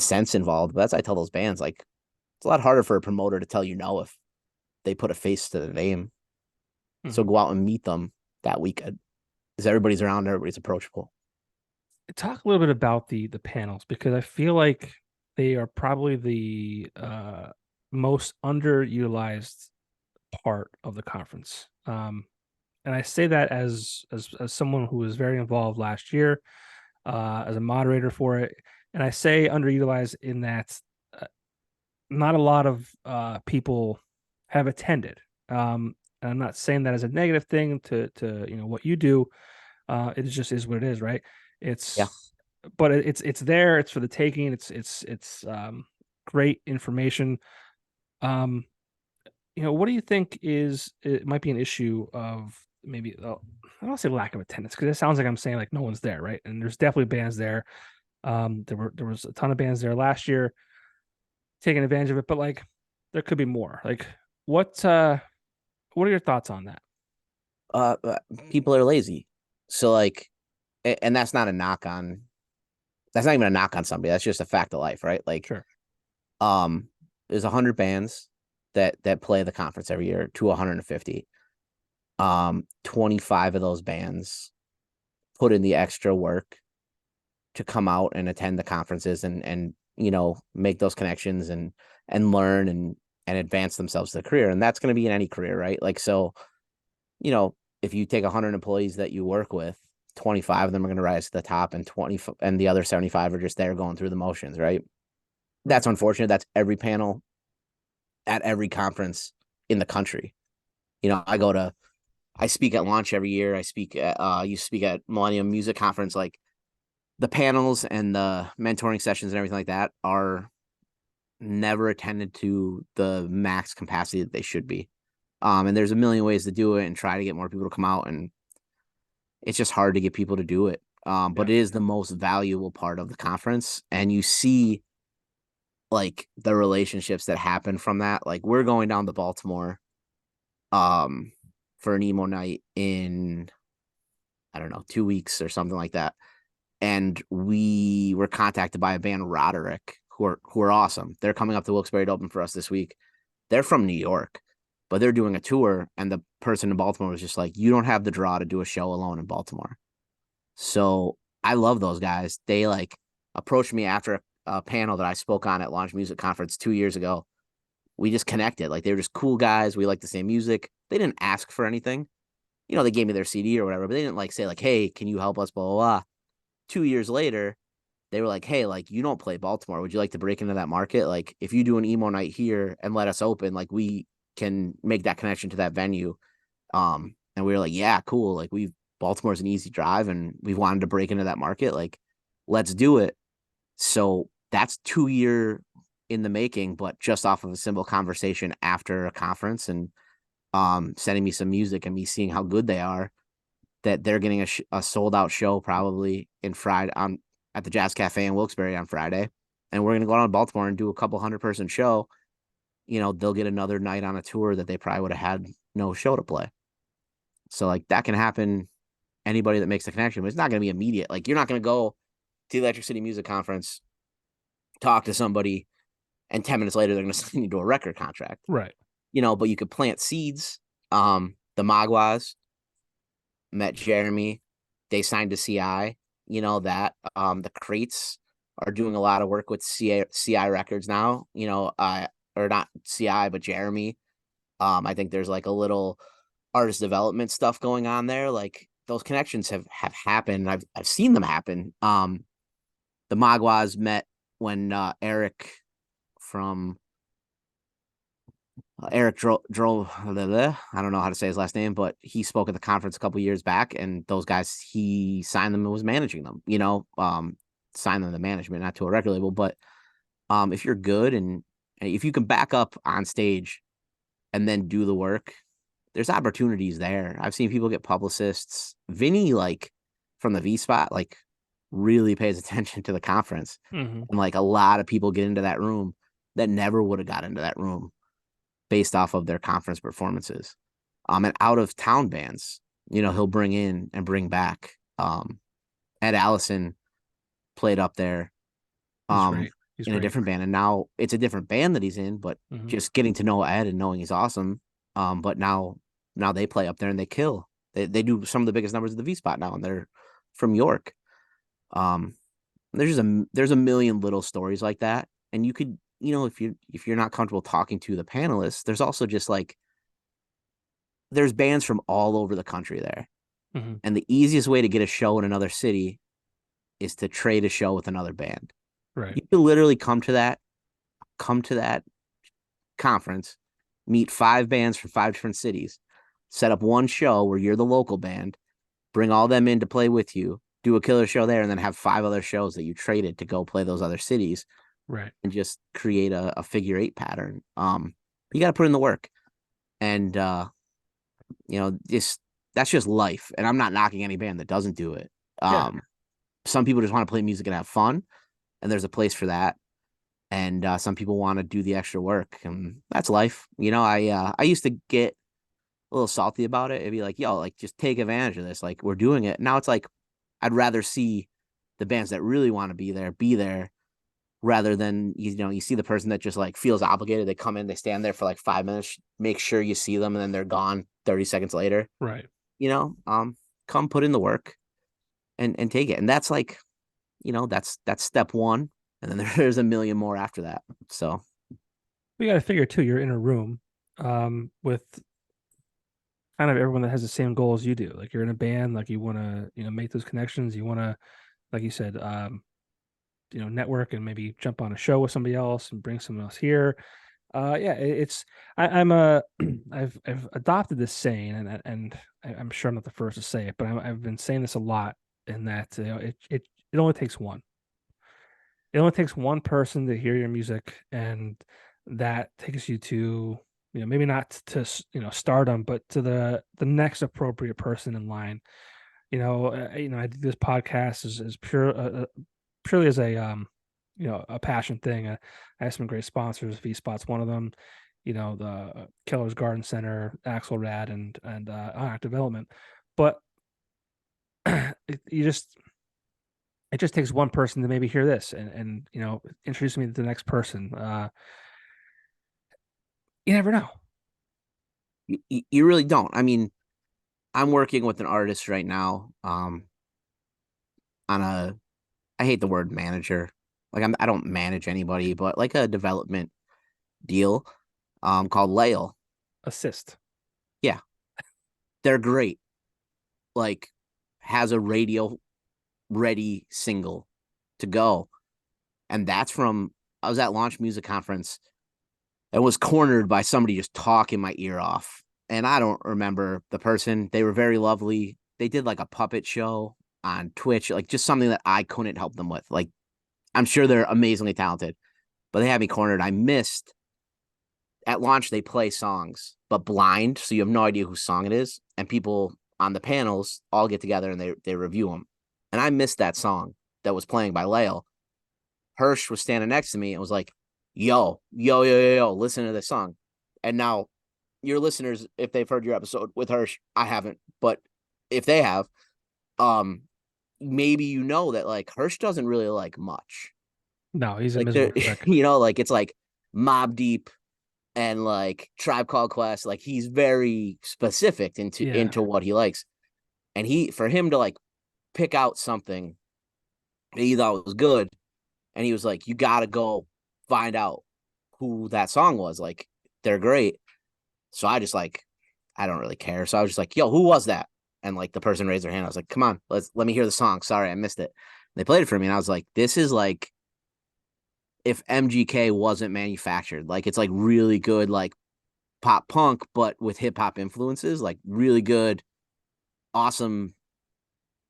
sense involved. But that's I tell those bands like It's a lot harder for a promoter to tell you no if they put a face to the name. So Mhm. go out and meet them that weekend because everybody's around, everybody's approachable. Talk a little bit about the panels because I feel like they are probably the most underutilized part of the conference. And I say that as someone who was very involved last year as a moderator for it, and I say underutilized in that uh, not a lot of people have attended. And I'm not saying that as a negative thing to what you do. It just is what it is, right? Yeah. It's but it's there. It's for the taking. It's great information. Um, what do you think is it might be an issue of maybe I don't say lack of attendance because it sounds like I'm saying like no one's there, right? And there's definitely bands there. There was a ton of bands there last year taking advantage of it, but like there could be more. Like what uh what are your thoughts on that? Uh, uh, People are lazy. So like, and that's not even a knock on somebody. That's just a fact of life, right? Like, Sure. um, there's 100 bands that play the conference every year to 150. 25 of those bands put in the extra work to come out and attend the conferences and make those connections and learn and advance themselves to the career. And that's going to be in any career, right? Like, so, you know, if you take 100 employees that you work with, 25 of them are going to rise to the top, and 20 and the other 75 are just there going through the motions, right? That's Right. unfortunate. That's every panel at every conference in the country. I speak at launch every year. You speak at Millennium Music Conference. Like, the panels and the mentoring sessions and everything like that are never attended to the max capacity that they should be. And there's a million ways to do it and try to get more people to come out, and it's just hard to get people to do it. Yeah. But it is the most valuable part of the conference, and you see like the relationships that happen from that. Like, we're going down to Baltimore, um, for an emo night in, I don't know, 2 weeks or something like that, and we were contacted by a band, Roderick, who are awesome. They're coming up to Wilkes-Barre to open for us this week. They're from New York, but they're doing a tour, and the person in Baltimore was just like, "You don't have the draw to do a show alone in Baltimore." So I love those guys. They like approached me after a panel that I spoke on at Launch Music Conference 2 years ago. We just connected. Like, they were just cool guys. We like the same music. They didn't ask for anything. They gave me their CD or whatever, but they didn't like say like, "Hey, can you help us?" Blah blah blah. 2 years later, they were like, "Hey, like, you don't play Baltimore. Would you like to break into that market? Like, if you do an emo night here and let us open, like, we can make that connection to that venue." And we were like, "Yeah, cool. Like, Baltimore's an easy drive, and we've wanted to break into that market. Like, let's do it." So that's 2 year in the making, but just off of a simple conversation after a conference, and sending me some music and me seeing how good they are, that they're getting a sold out show probably in Friday on at the Jazz Cafe in Wilkes-Barre on Friday, and we're gonna go down to Baltimore and do a couple 100-person show. They'll get another night on a tour that they probably would have had no show to play. So like, that can happen. Anybody that makes the connection, but it's not gonna be immediate. Like, you're not gonna go to the Electric City Music Conference, talk to somebody, and 10 minutes later they're gonna sign you to a record contract. Right. But you could plant seeds. The Magwas met Jeremy. They signed to CI. That the Crates are doing a lot of work with CI Records now. Or not CI, but Jeremy. I think there's like a little artist development stuff going on there. Like, those connections have happened. I've seen them happen. The Magwas met when Eric from Eric drove. I don't know how to say his last name, but he spoke at the conference a couple years back, and those guys, he signed them and was managing them. Signed them to management, not to a record label. But if you're good and if you can back up on stage and then do the work, there's opportunities there. I've seen people get publicists. Vinny, like, from the V Spot, like, really pays attention to the conference, Hmm. and like, a lot of people get into that room that never would have got into that room based off of their conference performances. And out of town bands, he'll bring in and bring back. Ed Allison played up there. He's Um, great. He's in a great. different band, and now it's a different band that he's in, but Hmm. just getting to know Ed and knowing he's awesome. But now they play up there and they kill. They do some of the biggest numbers of the V spot now, and they're from York. Um, there's a million little stories like that, and you could, if you're not comfortable talking to the panelists, there's also just like there's bands from all over the country there, Hmm. and the easiest way to get a show in another city is to trade a show with another band. Right. You can literally come to that conference, meet 5 bands from 5 different cities, set up one show where you're the local band, bring all them in to play with you, do a killer show there, and then have 5 other shows that you traded to go play those other cities Right. and just create a figure eight pattern. You got to put in the work, and just that's just life. And I'm not knocking any band that doesn't do it. Yeah. Some people just want to play music and have fun, and there's a place for that. And some people want to do the extra work, and that's life. I used to get a little salty about it. It'd be like, yo, like just take advantage of this. Like we're doing it. Now it's like I'd rather see the bands that really want to be there rather than you see the person that just like feels obligated. They come in, they stand there for like 5 minutes, make sure you see them, and then they're gone 30 seconds later. Right. You know, come put in the work and take it. And that's like, that's step one. And then there's a million more after that. So We got to figure too. You're in a room, with kind of everyone that has the same goal as you do. Like you're in a band, like you want to, make those connections. You want to, like you said, network and maybe jump on a show with somebody else and bring someone else here. Yeah, it's I'm a I've adopted this saying, I'm sure I'm not the first to say it, but I've been saying this a lot. In that it only takes one. It only takes one person to hear your music, and that takes you to, maybe not to stardom, but to the next appropriate person in line. I do this podcast is purely as a passion thing. I have some great sponsors. V Spot's one of them. The Keller's Garden Center, Axelrad, and Ionic Development. But it just takes one person to maybe hear this and introduce me to the next person. You never know. you really don't. I mean, I'm working with an artist right now, on I hate the word manager. Like I don't manage anybody, but like a development deal, called Lael. Assist. Yeah, they're great. Like has a radio ready single to go. And that's from I was at Launch Music Conference and was cornered by somebody just talking my ear off. And I don't remember the person. They were very lovely. They did like a puppet show on Twitch, like just something that I couldn't help them with. Like I'm sure they're amazingly talented, but they had me cornered. I missed at launch. They play songs, but blind, so you have no idea whose song it is. And people on the panels all get together and they review them. And I missed that song that was playing by Lael. Hirsch was standing next to me and was like, yo, yo, yo, yo, yo, listen to this song. And now your listeners, if they've heard your episode with Hirsch, I haven't, but if they have, um, maybe that like Hirsch doesn't really like much. No, he's a Like miserable prick. like it's like Mob Deep and like Tribe Called Quest. Like he's very specific Yeah. into what he likes. And for him to like pick out something that he thought was good, and he was like, you gotta go find out who that song was. Like, they're great. So I just like, I don't really care. So I was just like, yo, who was that? And like the person raised their hand. I was like, come on, let me hear the song. Sorry, I missed it. They played it for me, and I was like, this is like if MGK wasn't manufactured. Like it's like really good, like pop punk, but with hip hop influences, like really good, awesome,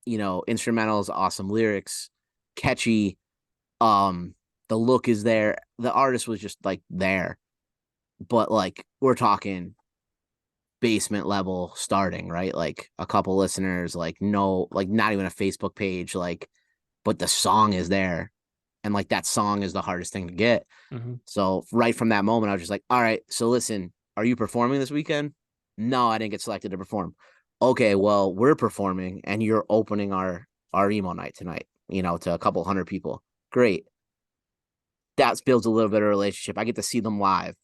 instrumentals, awesome lyrics, catchy. Um, the look is there. The artist was just like there, but like we're talking basement level starting, right? Like a couple listeners, like no, like not even a Facebook page, like, but the song is there. And like that song is the hardest thing to get. Hmm. So right from that moment, I was just like, all right, so listen, are you performing this weekend? No, I didn't get selected to perform. Okay, well, we're performing and you're opening our emo night tonight, to a couple hundred people. Great. that builds a little bit of a relationship. I get to see them live.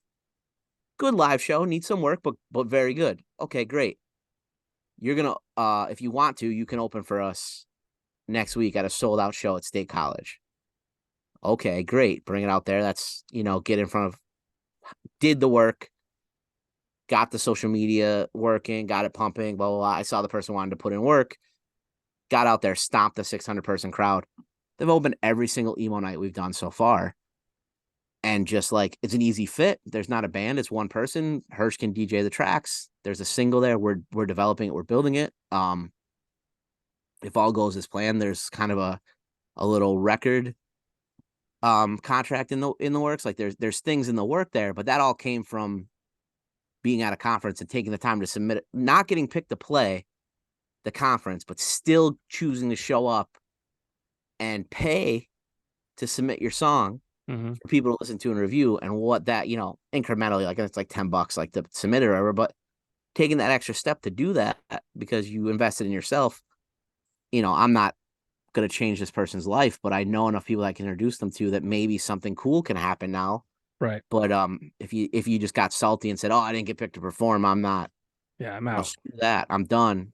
Good live show, needs some work, but very good. Okay, great. You're gonna if you want to, you can open for us next week at a sold out show at State College. Okay, great. Bring it out there. That's, get in front of, did the work, got the social media working, got it pumping, blah, blah, blah. I saw the person wanted to put in work, got out there, stomped the 600-person crowd. They've opened every single emo night we've done so far. And just like, it's an easy fit. There's not a band. It's one person. Hirsch can DJ the tracks. There's a single there. We're developing it. We're building it. If all goes as planned, there's kind of a little record contract in the works. Like there's things in the work there, but that all came from being at a conference and taking the time to submit it, not getting picked to play the conference, but still choosing to show up and pay to submit your song for people to listen to and review. And what that, incrementally, like it's like $10, like to submit it or whatever, but taking that extra step to do that because you invested in yourself, I'm not going to change this person's life, but I know enough people I can introduce them to that maybe something cool can happen now. Right. But if you just got salty and said, "Oh, I didn't get picked to perform," I'm not. Yeah, I'm out. Screw that. I'm done.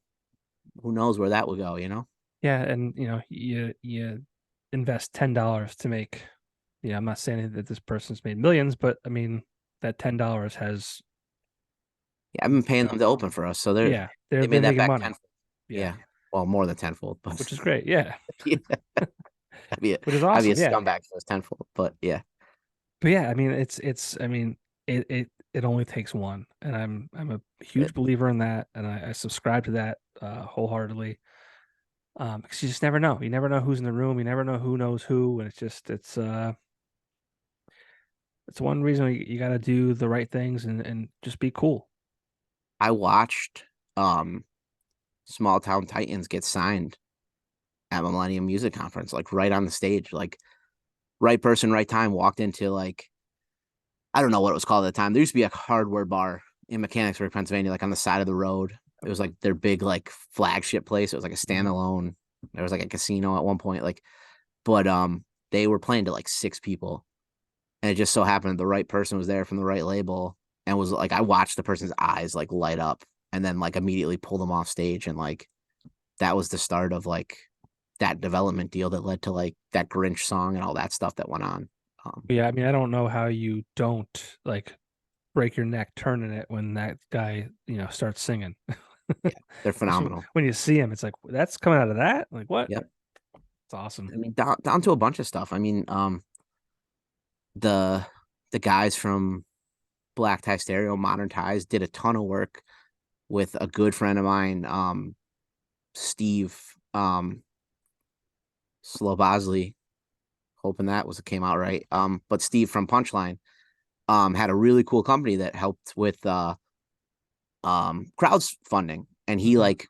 Who knows where that would go? Yeah, and you invest $10 to make. I'm not saying that this person's made millions, but I mean that $10 has. Yeah, I've been paying them to open for us, so Yeah, they they're made that making back money. tenfold. Yeah, Yeah, well, more than tenfold, but which is great. Yeah, yeah, which is I'd be a awesome. Yeah, scumbag if it was tenfold, but yeah, but yeah, I mean I mean it only takes one, and I'm a good. huge believer in that, and I subscribe to that wholeheartedly. Because you just never know. You never know who's in the room. You never know who knows who, and it's one reason you got to do the right things and just be cool. I watched Small Town Titans get signed at Millennium Music Conference, like right on the stage, like right person, right time. Walked into like I don't know what it was called at the time. There used to be a hardware bar in Mechanicsburg, Pennsylvania, like on the side of the road. It was like their big like flagship place. It was like a Mhm. standalone. There was like a casino at one point, like, but they were playing to like six people, and it just so happened the right person was there from the right label, and was like I watched the person's eyes like light up, and then like immediately pull them off stage, and like that was the start of like that development deal that led to like that Grinch song and all that stuff that went on. Yeah, I mean, I don't know how you don't like break your neck turning it when that guy, starts singing. Yeah, they're Especially phenomenal. when you see him, it's like that's coming out of that. Like what? Yep. It's awesome. I mean, down to a bunch of stuff. I mean, the the guys from Black Tie Stereo, Modern Ties, did a ton of work with a good friend of mine, Steve Slobosley. Hoping that was came out right. But Steve from Punchline had a really cool company that helped with crowdfunding, and he Mhm. like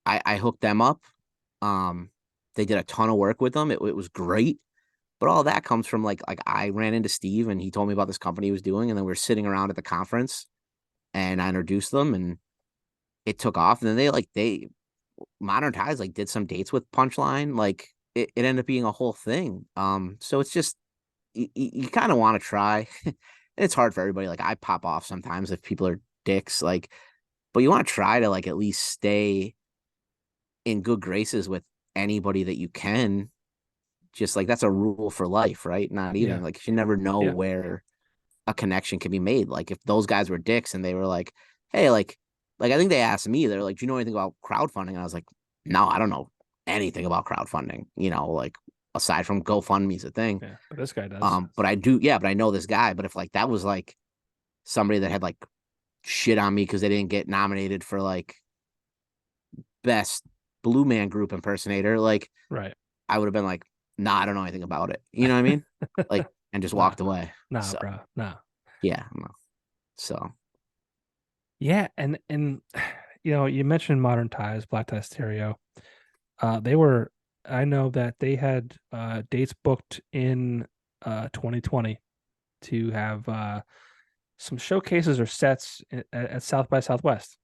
I hooked them up. Um, they did a ton of work with them. It was great. But all that comes from like I ran into Steve and he told me about this company he was doing, and then we were sitting around at the conference and I introduced them and it took off. And then they Modern Ties like did some dates with Punchline. Like it ended up being a whole thing. So it's just you kind of want to try. It's hard for everybody. Like I pop off sometimes if people are dicks, like, but you want to try to like at least stay in good graces with anybody that you can. Just like that's a rule for life, right? Not Yeah. even like you never know Yeah. where a connection can be made. Like if those guys were dicks and they were like, hey, like I think they asked me, they're like, do you know anything about crowdfunding? And I was like, no, I don't know anything about crowdfunding, like aside from GoFundMe's a thing. Yeah. But this guy does. But I do, yeah, but I know this guy. But if like that was like somebody that had like shit on me because they didn't get nominated for like best Blue Man Group impersonator, like Right. I would have been like, nah, I don't know anything about it. You know what I mean? Like, and just Nah. walked away. Nah, So bro. Nah. yeah, no. So Yeah, and you mentioned Modern Ties, Black Tie Stereo. They were I know that they had dates booked in 2020 to have some showcases or sets at South by Southwest.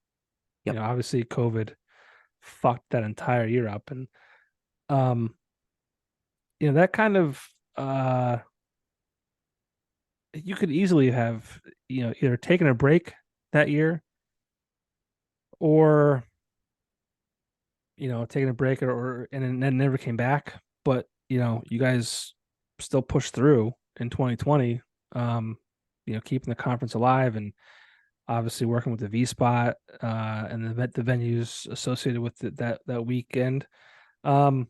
yep. Obviously COVID fucked that entire year up, and um, that kind of you could easily have, either taken a break that year or, taken a break or and then never came back. But, you guys still pushed through in 2020, keeping the conference alive and obviously working with the V Spot and the venues associated with that weekend. Um,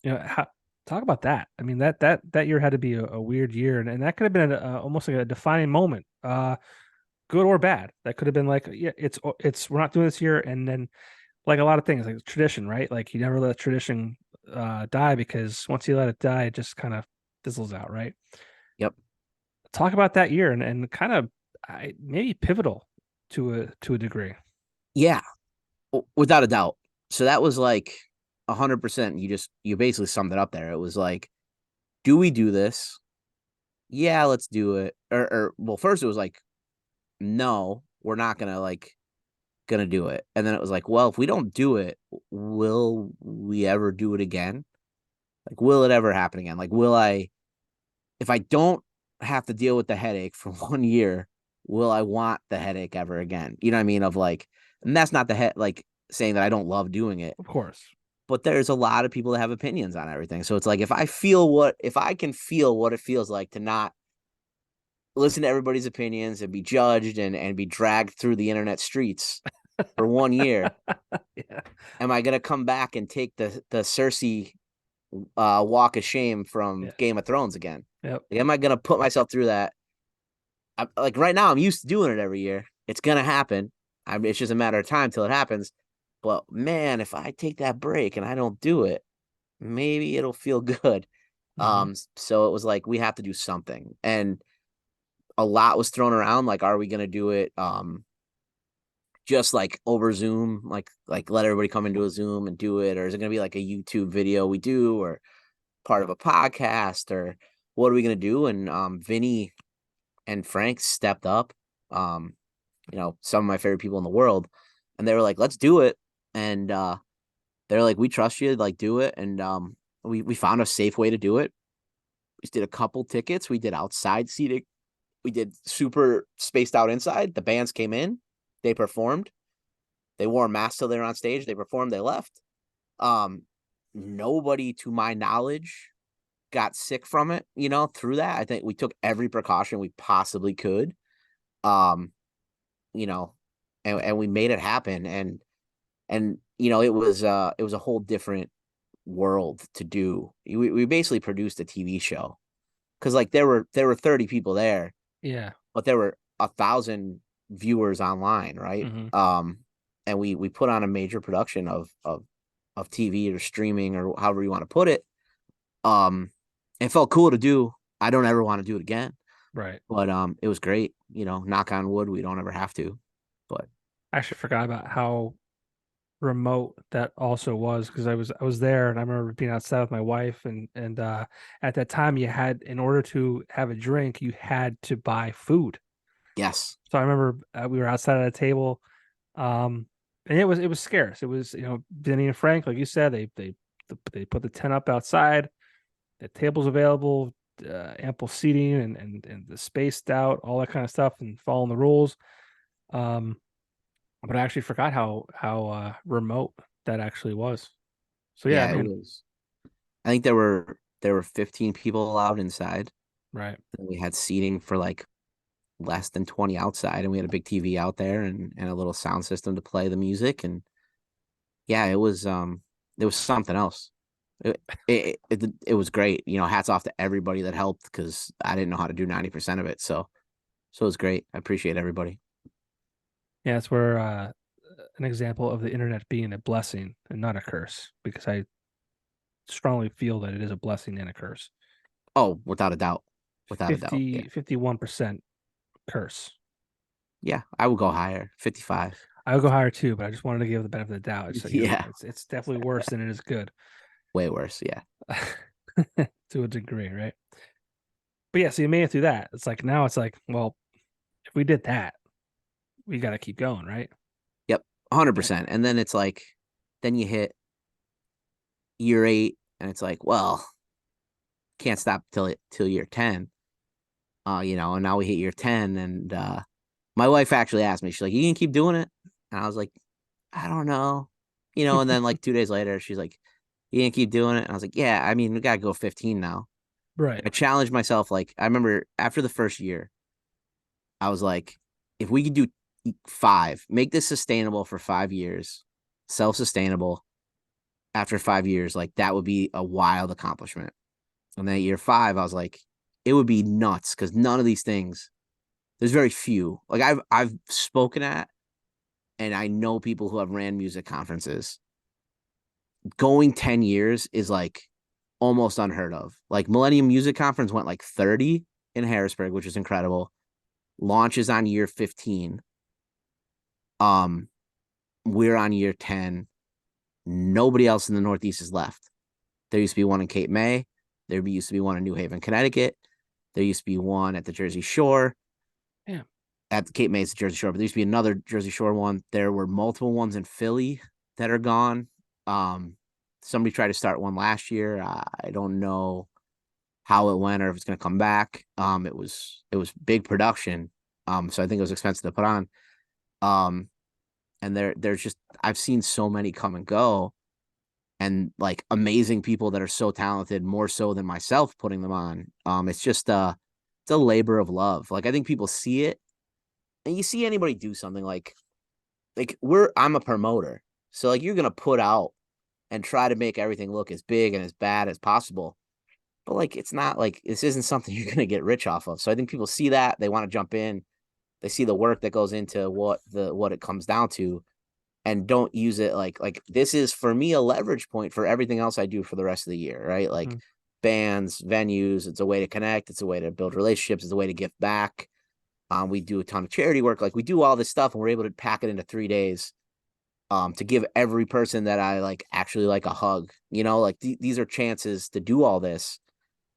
how, talk about that. I mean, that year had to be a weird year, and that could have been almost like a defining moment, good or bad. That could have been like, yeah, it's we're not doing this year, and then like a lot of things, like tradition, right? Like you never let tradition die because once you let it die, it just kind of fizzles out, right? Yep. Talk about that year and kind of maybe pivotal to a degree. Yeah, without a doubt. So that was like 100%. You basically summed it up there. It was like, do we do this? Yeah, let's do it. Or well, first it was like, no, we're not gonna do it. And then it was like, well, if we don't do it, will we ever do it again? Like, will it ever happen again? Like, if I don't have to deal with the headache for 1 year, will I want the headache ever again? You know what I mean? Of like, and that's not the head, like saying that I don't love doing it, Of course. but there's a lot of people that have opinions on everything. So it's like, if I can feel what it feels like to not listen to everybody's opinions and be judged and be dragged through the internet streets for 1 year, Yeah. am I going to come back and take the Cersei walk of shame from Yeah. Game of Thrones again? Yep. Like, am I going to put myself through that? Like right now, I'm used to doing it every year. It's going to happen. It's just a matter of time till it happens. But man, if I take that break and I don't do it, maybe it'll feel good. Hmm. So it was like, we have to do something. And a lot was thrown around. Like, are we going to do it? Just like over Zoom, like let everybody come into a Zoom and do it, or is it going to be like a YouTube video we do, or part of a podcast, or what are we going to do? And Vinny and Frank stepped up. Um, some of my favorite people in the world, and they were like, "Let's do it." And they're like, "We trust you, like do it." And we found a safe way to do it. We just did a couple tickets. We did outside seating. We did super spaced out inside. The bands came in, they performed. They wore masks till they were on stage. They performed. They left. Um, Nobody, to my knowledge, got sick from it. Through that, I think we took every precaution we possibly could. Um, you know, and we made it happen. And it was a whole different world to do. We basically produced a TV show because like there were 30 people there, Yeah. but there were 1,000 viewers online, right? Hmm. And we put on a major production of TV or streaming or however you want to put it. Um, it felt cool to do. I don't ever want to do it again, Right. but it was great. Knock on wood, we don't ever have to. But I actually forgot about how remote that also was because I was there and I remember being outside with my wife and at that time you had in order to have a drink you had to buy food. yes, So I remember we were outside at a table, and it was scarce. It was Vinny and Frank, like you said, they put the tent up outside. The tables available, ample seating and the spaced out, all that kind of stuff, and following the rules. Um, but I actually forgot how remote that actually was. So yeah, yeah, it man, was. I think there were 15 people allowed inside, right. and we had seating for like less than 20 outside, and we had a big TV out there and a little sound system to play the music. And yeah, it was something else. It was great. Hats off to everybody that helped because I didn't know how to do 90% of it. So it was great. I appreciate everybody. Yeah, it's where an example of the internet being a blessing and not a curse, because I strongly feel that it is a blessing and a curse. Oh, without a doubt. Without a doubt. Yeah. 51% curse. Yeah. I would go higher. 55. I would go higher too, but I just wanted to give the benefit of the doubt. It's Yeah. it's definitely worse than it is good Way worse. Yeah. to a degree, right? But yeah, so you made it through that. It's like now it's like, well, if we did that, we got to keep going, right? Yep. Yeah. 100%. And then it's like, then you hit year 8 and it's like, well, can't stop till year 10. And now we hit year 10. And my wife actually asked me, she's like, you can keep doing it? And I was like, I don't know. And then like 2 days later, she's like, you can keep doing it? And I was like, yeah, I mean, we gotta go 15 now. Right. I challenged myself. Like, I remember after the first year, I was like, if we could do five, make this sustainable for 5 years, self-sustainable after 5 years, like that would be a wild accomplishment. And then at year five, I was like, it would be nuts because none of these things, there's very few. Like I've spoken at, and I know people who have ran music conferences. Going 10 years is like almost unheard of. Like Millennium Music Conference went like 30 in Harrisburg, which is incredible. Launches on year 15. Um, we're on year 10. Nobody else in the Northeast is left. There used to be one in Cape May. There used to be one in New Haven, Connecticut. There used to be one at the Jersey Shore. Yeah. At Cape May, it's the Jersey Shore, but there used to be another Jersey Shore one. There were multiple ones in Philly that are gone. Somebody tried to start one last year. I don't know how it went or if it's going to come back. It was big production. So I think it was expensive to put on. And there's just I've seen so many come and go, and like amazing people that are so talented, more so than myself putting them on. It's just it's a labor of love. Like I think people see it, and you see anybody do something like I'm a promoter, so like you're gonna put out and try to make everything look as big and as bad as possible. But like it's not like this isn't something you're gonna get rich off of. So I think people see that, they want to jump in, they see the work that goes into what it comes down to, and don't use it like this is for me a leverage point for everything else I do for the rest of the year, right? Like Mm. bands, venues, it's a way to connect, it's a way to build relationships, it's a way to give back. We do a ton of charity work, like we do all this stuff, and we're able to pack it into 3 days. To give every person that I like actually like a hug, like these are chances to do all this.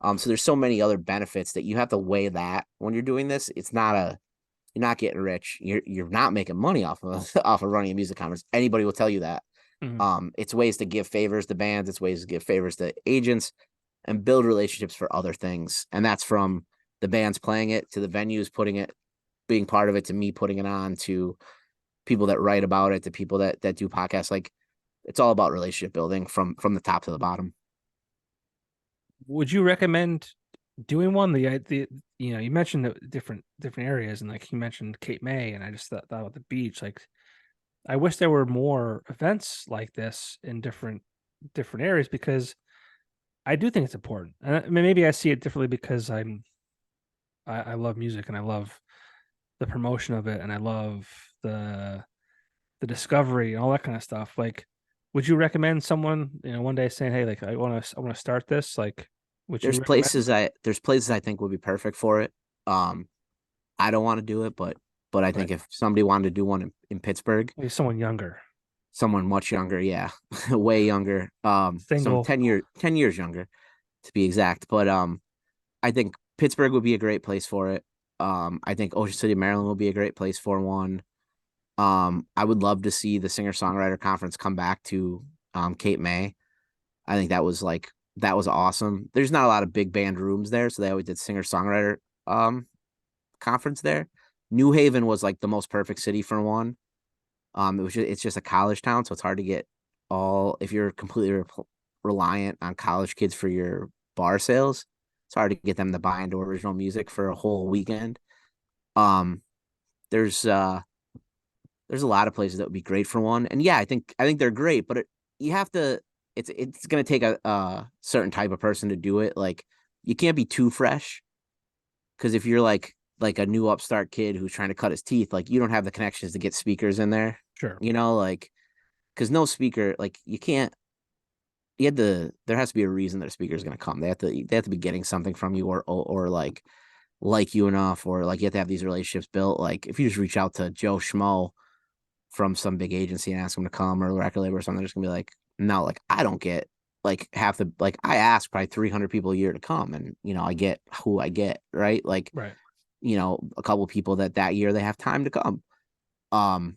So there's so many other benefits that you have to weigh that when you're doing this. You're not getting rich. You're not making money off of off of running a music conference. Anybody will tell you that. Mhm. It's ways to give favors to bands. It's ways to give favors to agents and build relationships for other things. And that's from the bands playing it to the venues putting it, being part of it, to me putting it on, to people that write about it, to people that do podcasts. Like it's all about relationship building from the top to the bottom. Would you recommend doing one? The you mentioned the different areas, and like you mentioned Cape May, and I just thought about the beach. Like I wish there were more events like this in different areas because I do think it's important. And I mean, maybe I see it differently because I love music and I love the promotion of it and I love the the discovery and all that kind of stuff. Like, would you recommend someone, one day saying, "Hey, like I want to start this"? Like, would you recommend? There's places I think would be perfect for it. Um, I don't want to do it, but I Right. think if somebody wanted to do one in Pittsburgh, Maybe someone younger, someone much younger, yeah, way younger, some single. 10 years younger to be exact. But I think Pittsburgh would be a great place for it. I think Ocean City, Maryland would be a great place for one. I would love to see the singer songwriter conference come back to Cape May. I think that was awesome. There's not a lot of big band rooms there, so they always did singer songwriter um conference there. New Haven was like the most perfect city for one. It's just a college town, so it's hard to get all if you're completely reliant on college kids for your bar sales. It's hard to get them to buy into original music for a whole weekend. Um, there's uh there's a lot of places that would be great for one, and yeah, I think they're great, but you have to. It's gonna take a certain type of person to do it. Like you can't be too fresh, because if you're like a new upstart kid who's trying to cut his teeth, like you don't have the connections to get speakers in there, Sure. like because no speaker, like you can't. There has to be a reason that a speaker is going to come. They have to be getting something from you, or like you enough, or like you have to have these relationships built. Like if you just reach out to Joe Schmo from some big agency and ask him to come, or a record label or something, they're just gonna be like, no, like I don't get like half the like I ask probably 300 people a year to come, and I get who I get, right? Like Right. a couple of people that year they have time to come. Um,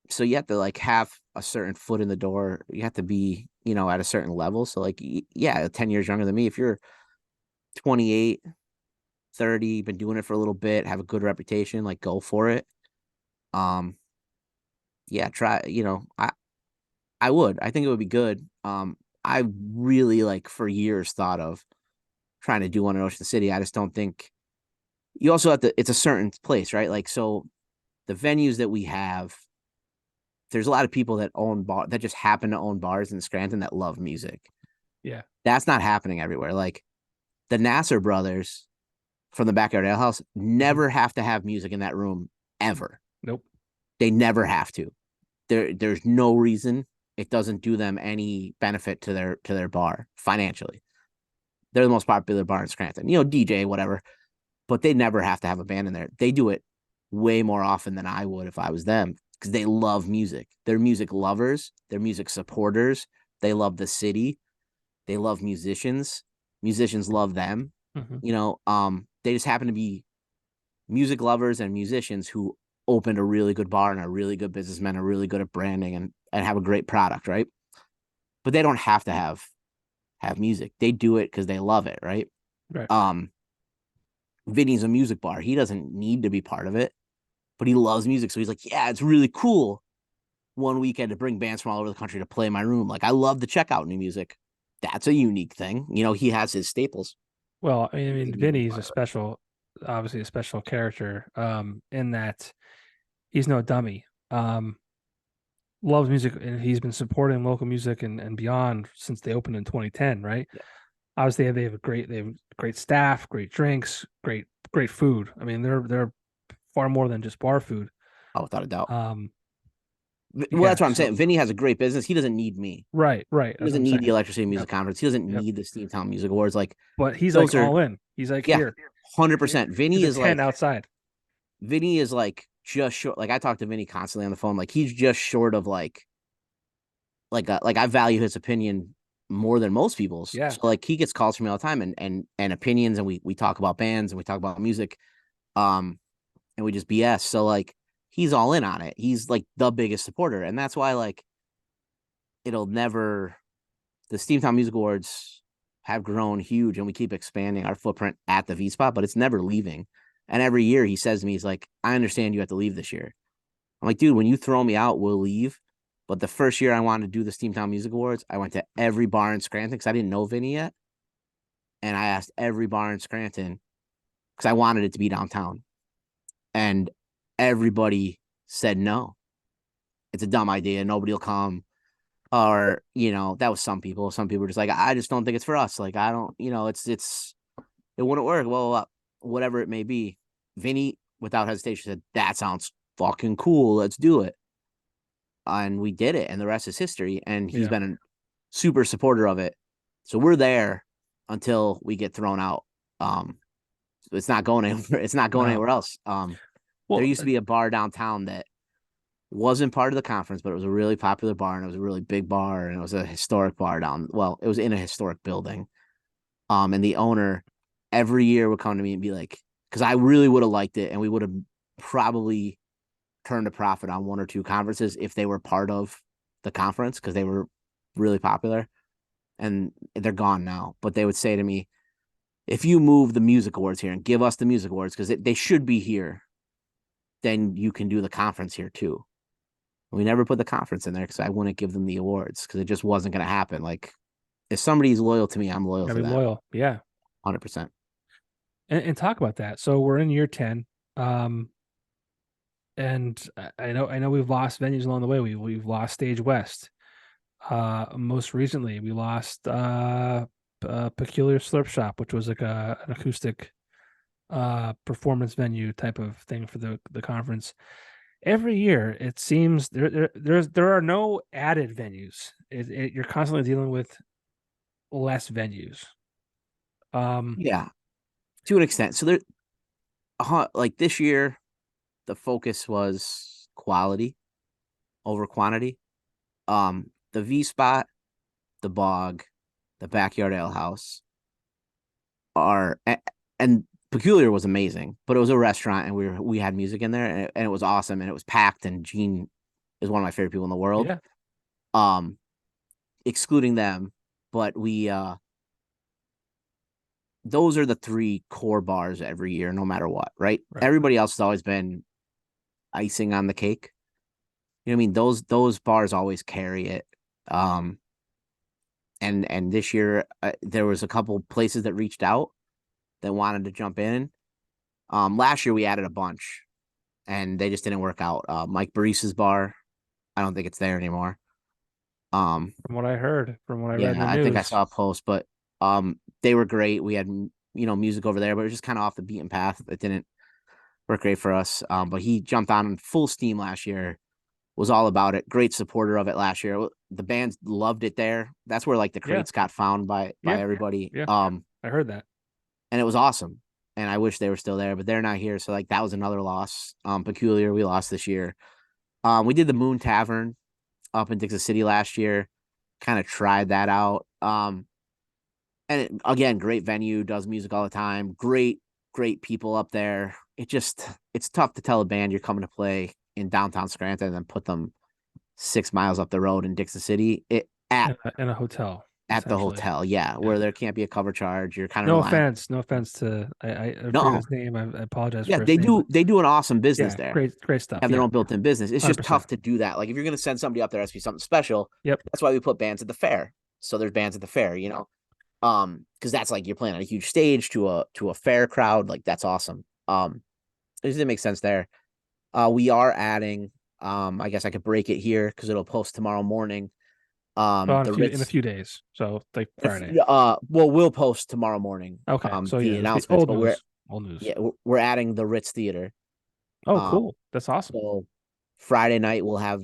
so you have to like have a certain foot in the door. You have to be, at a certain level. So like, yeah, 10 years younger than me. If you're 28, 30, been doing it for a little bit, have a good reputation, like go for it. Um, yeah, try, I would. I think it would be good. I really like for years thought of trying to do one in Ocean City. I just don't think you also have to, it's a certain place, right? Like, so the venues that we have, there's a lot of people that own bar that just happen to own bars in Scranton that love music. Yeah. That's not happening everywhere. Like the Nasser brothers from the Backyard Ale House Mhm. never have to have music in that room ever. Nope. They never have to. There's no reason it doesn't do them any benefit to their bar financially. They're the most popular bar in Scranton. DJ, whatever, but they never have to have a band in there. They do it way more often than I would if I was them because they love music. They're music lovers, they're music supporters. They love the city. They love musicians. Musicians love them. Mhm. They just happen to be music lovers and musicians who opened a really good bar and are really good businessmen, are really good at branding and have a great product, right? But they don't have to have music. They do it because they love it, right? Right. Um, Vinny's a music bar. He doesn't need to be part of it, but he loves music. So he's like, yeah, it's really cool one weekend to bring bands from all over the country to play my room. Like, I love to check out new music. That's a unique thing. He has his staples. Well, I He mean, doesn't need to be Vinny's part a of it. special, obviously a special character, in that he's no dummy. Loves music, and he's been supporting local music and beyond since they opened in 2010, right? Yeah. Obviously, they have great staff, great drinks, great food. I mean, they're far more than just bar food. Oh, without a doubt. Um, Well, yeah. that's what I'm So saying. Vinny has a great business. He doesn't need me. right. He That's what doesn't I'm need the saying. Electric Music Yep. Conference. He doesn't Yep. need the Steamtown Music Awards. Like But he's like those are, all in. He's like, yeah, here, 100%. here's a tent outside. Vinny is like just short. Like I talk to Vinny constantly on the phone. Like he's just short of like I value his opinion more than most people's. Yeah. So like he gets calls from me all the time and opinions, and we talk about bands and we talk about music, um, and we just BS. So like he's all in on it. He's like the biggest supporter, and that's why like it'll never the Steamtown Music Awards have grown huge, and we keep expanding our footprint at the V spot, but it's never leaving. And every year he says to me, he's like, I understand you have to leave this year. I'm like, dude, when you throw me out, we'll leave. But the first year I wanted to do the Steamtown Music Awards, I went to every bar in Scranton because I didn't know Vinny yet. And I asked every bar in Scranton because I wanted it to be downtown. And everybody said no. It's a dumb idea. Nobody will come. Or, that was some people. Some people were just like, I just don't think it's for us. Like, I don't, it wouldn't work. Well, whatever it may be. Vinny, without hesitation, said, that sounds fucking cool. Let's do it. And we did it, and the rest is history. And he's Yeah. been a super supporter of it. So we're there until we get thrown out. It's not going anywhere. It's not going No. anywhere else. There Well, used to be a bar downtown that wasn't part of the conference, but it was a really popular bar, and it was a really big bar, and it was a historic bar down. Well, it was in a historic building. And the owner every year would come to me and be like, because I really would have liked it, and we would have probably turned a profit on one or two conferences if they were part of the conference because they were really popular. And they're gone now. But they would say to me, if you move the music awards here and give us the music awards because they should be here, then you can do the conference here too. We never put the conference in there because I wouldn't give them the awards because it just wasn't going to happen. Like if somebody's loyal to me, I'm loyal gotta to be them, loyal. Yeah. 100%. And talk about that. So we're in year 10. Um, and I know we've lost venues along the way. We've lost Stage West. Most recently we lost Peculiar Slurp Shop, which was like an acoustic performance venue type of thing for the conference. Every year it seems there are no added venues. You're constantly dealing with less venues. Um, Yeah, to an extent. So like this year, the focus was quality over quantity. The V spot, the bog, the backyard ale house are and Peculiar was amazing, but it was a restaurant and we had music in there and it was awesome and it was packed and Gene is one of my favorite people in the world. yeah, Um, excluding them, but those are the three core bars every year, no matter what, right? Right. Everybody else has always been icing on the cake. You know what I mean? Those bars always carry it. Um, and this year there was a couple places that reached out that wanted to jump in. Last year we added a bunch, and they just didn't work out. Mike Barisa's bar, I don't think it's there anymore. From what I heard, from what I read in Yeah, the I think I news. saw a post, but they were great. We had music over there, but it was just kind of off the beaten path. It didn't work great for us. But he jumped on full steam last year. Was all about it. Great supporter of it last year. The band loved it there. That's where like the Yeah. crates got found by Yeah. everybody. Yeah. I heard that. And it was awesome. And I wish they were still there, but they're not here. So like that was another loss. Peculiar, we lost this year. We did the Moon Tavern up in Dixon City last year. Kind of tried that out. And again, great venue, does music all the time. Great people up there. It's tough to tell a band you're coming to play in downtown Scranton and then put them 6 miles up the road in Dixon City. It In a hotel, at the essentially. hotel, yeah, Yeah. where there can't be a cover charge. You're kind of No relying. offense. No offense to I forget No, his name. I apologize yeah, for his they name, but do an awesome business yeah, there. great They stuff. have their Yeah. own built-in business. It's just 100%. tough to do that. Like if you're gonna send somebody up there, it has to be something special. Yep. That's why we put bands at the fair. So there's bands at the fair, because that's like you're playing on a huge stage to a fair crowd. Like that's awesome. It just didn't make sense there. We are adding. I guess I could break it here because it'll post tomorrow morning. Well, The in a Ritz. few days. So like Friday. Well, we'll post tomorrow morning. Okay. So yeah, The this be announcements, old but we're news. Old news. yeah we're adding the Ritz Theater. Oh, Um, cool. That's awesome. so Friday night we'll have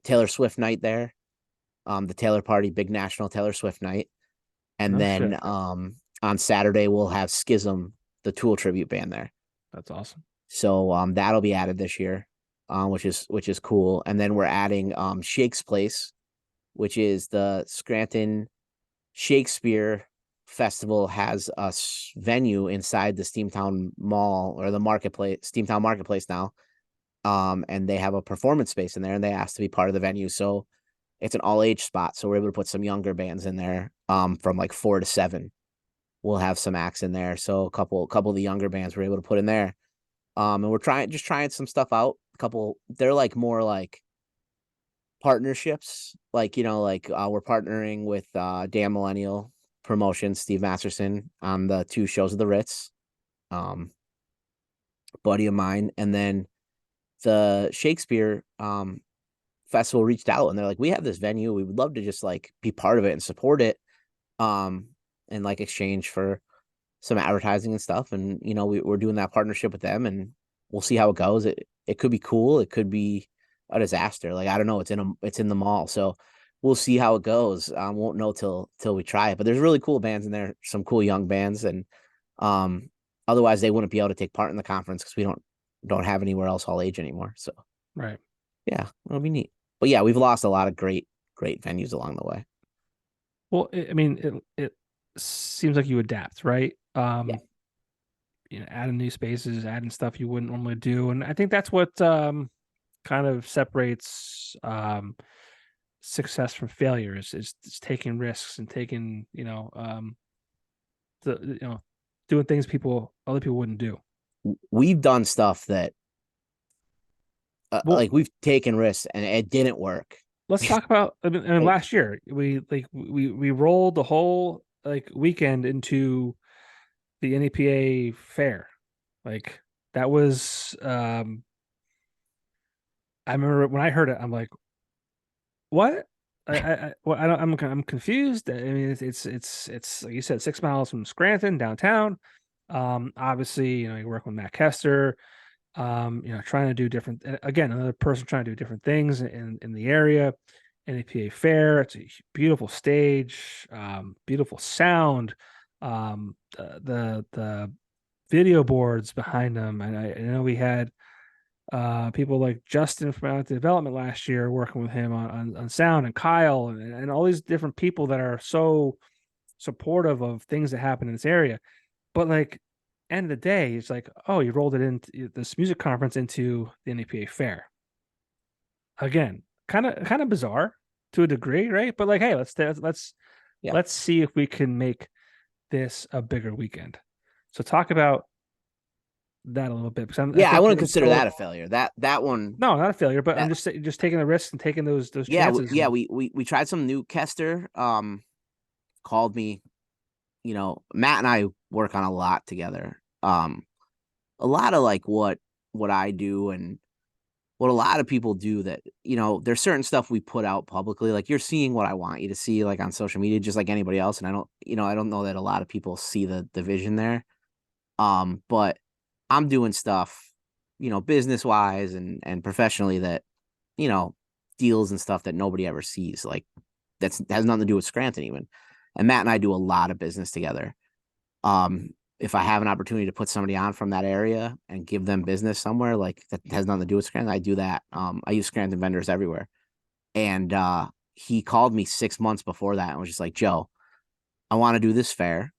Taylor Swift night there. The Taylor Party, big national Taylor Swift night, and No shit. then on Saturday we'll have Schism, the Tool tribute band there. That's awesome. So that'll be added this year, which is cool. And then we're adding Shake's Place, which is the Scranton Shakespeare Festival has a venue inside the Steamtown Mall or the marketplace, Steamtown Marketplace now. And they have a performance space in there, and they asked to be part of the venue. So it's an all age spot. So we're able to put some younger bands in there, from like 4 to 7. We'll have some acts in there. So a couple of the younger bands we're able to put in there. And we're trying some stuff out. They're like more like partnerships, like we're partnering with Dan Millennial Promotions, Steve Masterson on the 2 shows of the Ritz, um, buddy of mine, and then the Shakespeare festival reached out and they're like, we have this venue, we would love to just like be part of it and support it, um, and like exchange for some advertising and stuff, and we're doing that partnership with them, and we'll see how it goes. It could be cool, it could be a disaster. Like I don't know, it's in the mall, so we'll see how it goes. Won't know till we try it, but there's really cool bands in there, some cool young bands, and um otherwise they wouldn't be able to take part in the conference because we don't have anywhere else all age anymore. So Right. yeah, it'll be neat. But yeah, we've lost a lot of great venues along the way. Well, I mean, it seems like you adapt, right? Yeah. Adding new spaces, adding stuff you wouldn't normally do, and I think that's what kind of separates success from failure is taking risks and taking the doing things other people wouldn't do. We've done stuff that Well, like we've taken risks and it didn't work. let's talk about. I mean, Like, last year we rolled the whole like weekend into the NEPA fair. Like that was I remember when I heard it, I'm like, what? I'm confused. I mean, it's like you said, 6 miles from Scranton downtown. Obviously, you work with Matt Kester. Trying to do different. Again, another person trying to do different things in the area. NEPA fair. It's a beautiful stage, beautiful sound. The video boards behind them, and I know we had people like Justin from Out Development last year working with him on sound, and Kyle and all these different people that are so supportive of things that happen in this area. But like end of the day, it's like, oh, you rolled it into this music conference into the NEPA fair. Again, kind of bizarre to a degree, right? But like, hey, let's yeah, let's see if we can make this a bigger weekend. So talk about that a little bit because I Yeah, I think wouldn't there's consider still that a failure. That one, no, not a failure, but I'm that just just taking the risks and taking those yeah, chances. yeah, And we tried some new. Kester called me. Matt and I work on a lot together. A lot of like what I do and what a lot of people do that, there's certain stuff we put out publicly. Like you're seeing what I want you to see, like on social media, just like anybody else. And I don't know that a lot of people see the vision there. But I'm doing stuff, business wise and professionally that, you know, deals and stuff that nobody ever sees. Like that has nothing to do with Scranton even. And Matt and I do a lot of business together. Um, if I have an opportunity to put somebody on from that area and give them business somewhere, like that has nothing to do with Scranton, I do that. I use Scranton vendors everywhere. And he called me 6 months before that and was just like, Joe, I want to do this fair.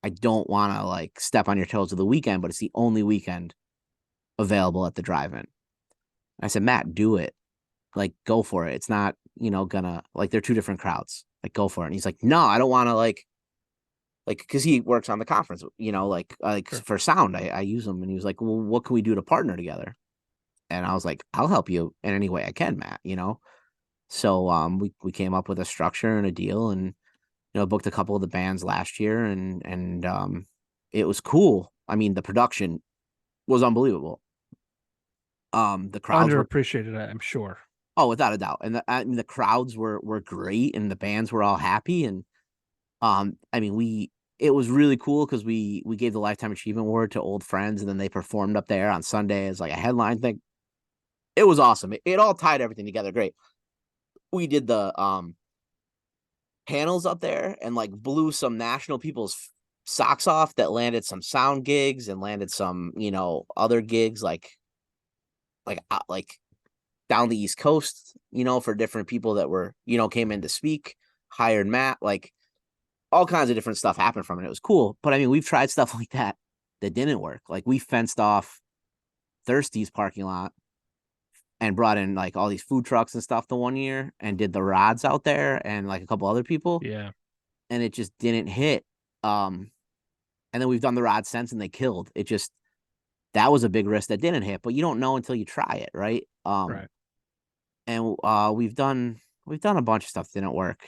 I don't want to like step on your toes of the weekend, but it's the only weekend available at the drive-in. I said, Matt, do it. Like, go for it. It's not, gonna like they're two different crowds. Like, go for it. And he's like, no, I don't want to like because he works on the conference, like sure. for sound. I use him, and he was like, well, what can we do to partner together? And I was like, I'll help you in any way I can, Matt. So we came up with a structure and a deal, and booked a couple of the bands last year, and it was cool. I mean, the production was unbelievable. The crowds were, Underappreciated, I'm sure. oh, without a doubt, and I mean the crowds were great, and the bands were all happy, and I mean it was really cool because we gave the Lifetime Achievement Award to old friends, and then they performed up there on Sunday as like a headline thing. It was awesome. It all tied everything together great. We did the panels up there and like blew some national people's socks off that landed some sound gigs and landed some other gigs like down the East Coast, for different people that were, came in to speak, hired Matt, like all kinds of different stuff happened from it. It was cool. But I mean, we've tried stuff like that didn't work. Like we fenced off Thirsty's parking lot and brought in like all these food trucks and stuff the one year and did the rods out there and like a couple other people. Yeah, And it just didn't hit. And then we've done the rods since and they killed. That was a big risk that didn't hit, but you don't know until you try it, right? right. And we've done a bunch of stuff that didn't work.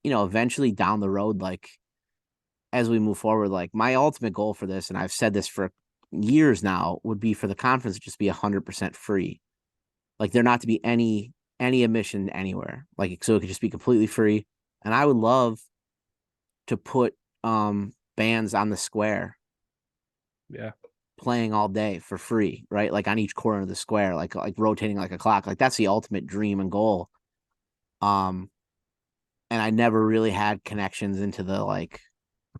Eventually down the road, like as we move forward, like my ultimate goal for this, and I've said this for years now, would be for the conference to just be 100% free. Like there not to be any admission anywhere. Like so it could just be completely free. And I would love to put bands on the square Yeah. playing all day for free, right? Like on each corner of the square, like rotating like a clock. Like that's the ultimate dream and goal. Um, and I never really had connections into the like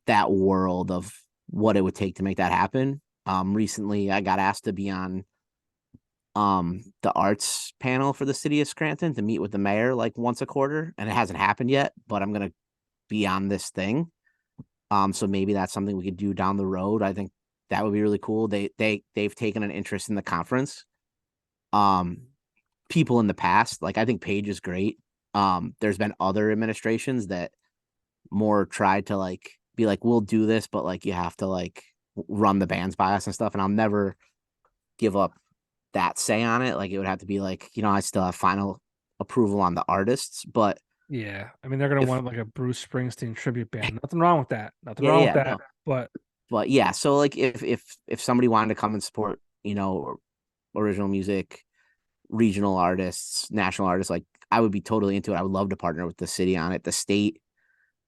that world of what it would take to make that happen. Recently I got asked to be on the arts panel for the city of Scranton to meet with the mayor like once a quarter, and it hasn't happened yet, but I'm gonna be on this thing. So maybe that's something we could do down the road. I think that would be really cool. They've taken an interest in the conference. Um, People in the past, like I think Page is great. There's been other administrations that more tried to like be like, we'll do this, but like you have to like run the bands by us and stuff. And I'll never give up that say on it. Like it would have to be like, I still have final approval on the artists, but Yeah. I mean, they're gonna if want like a Bruce Springsteen tribute band. Nothing wrong with that. Nothing yeah, wrong with yeah, that. no, But but yeah, so like if somebody wanted to come and support, original music, regional artists, national artists, like I would be totally into it. I would love to partner with the city on it, the state.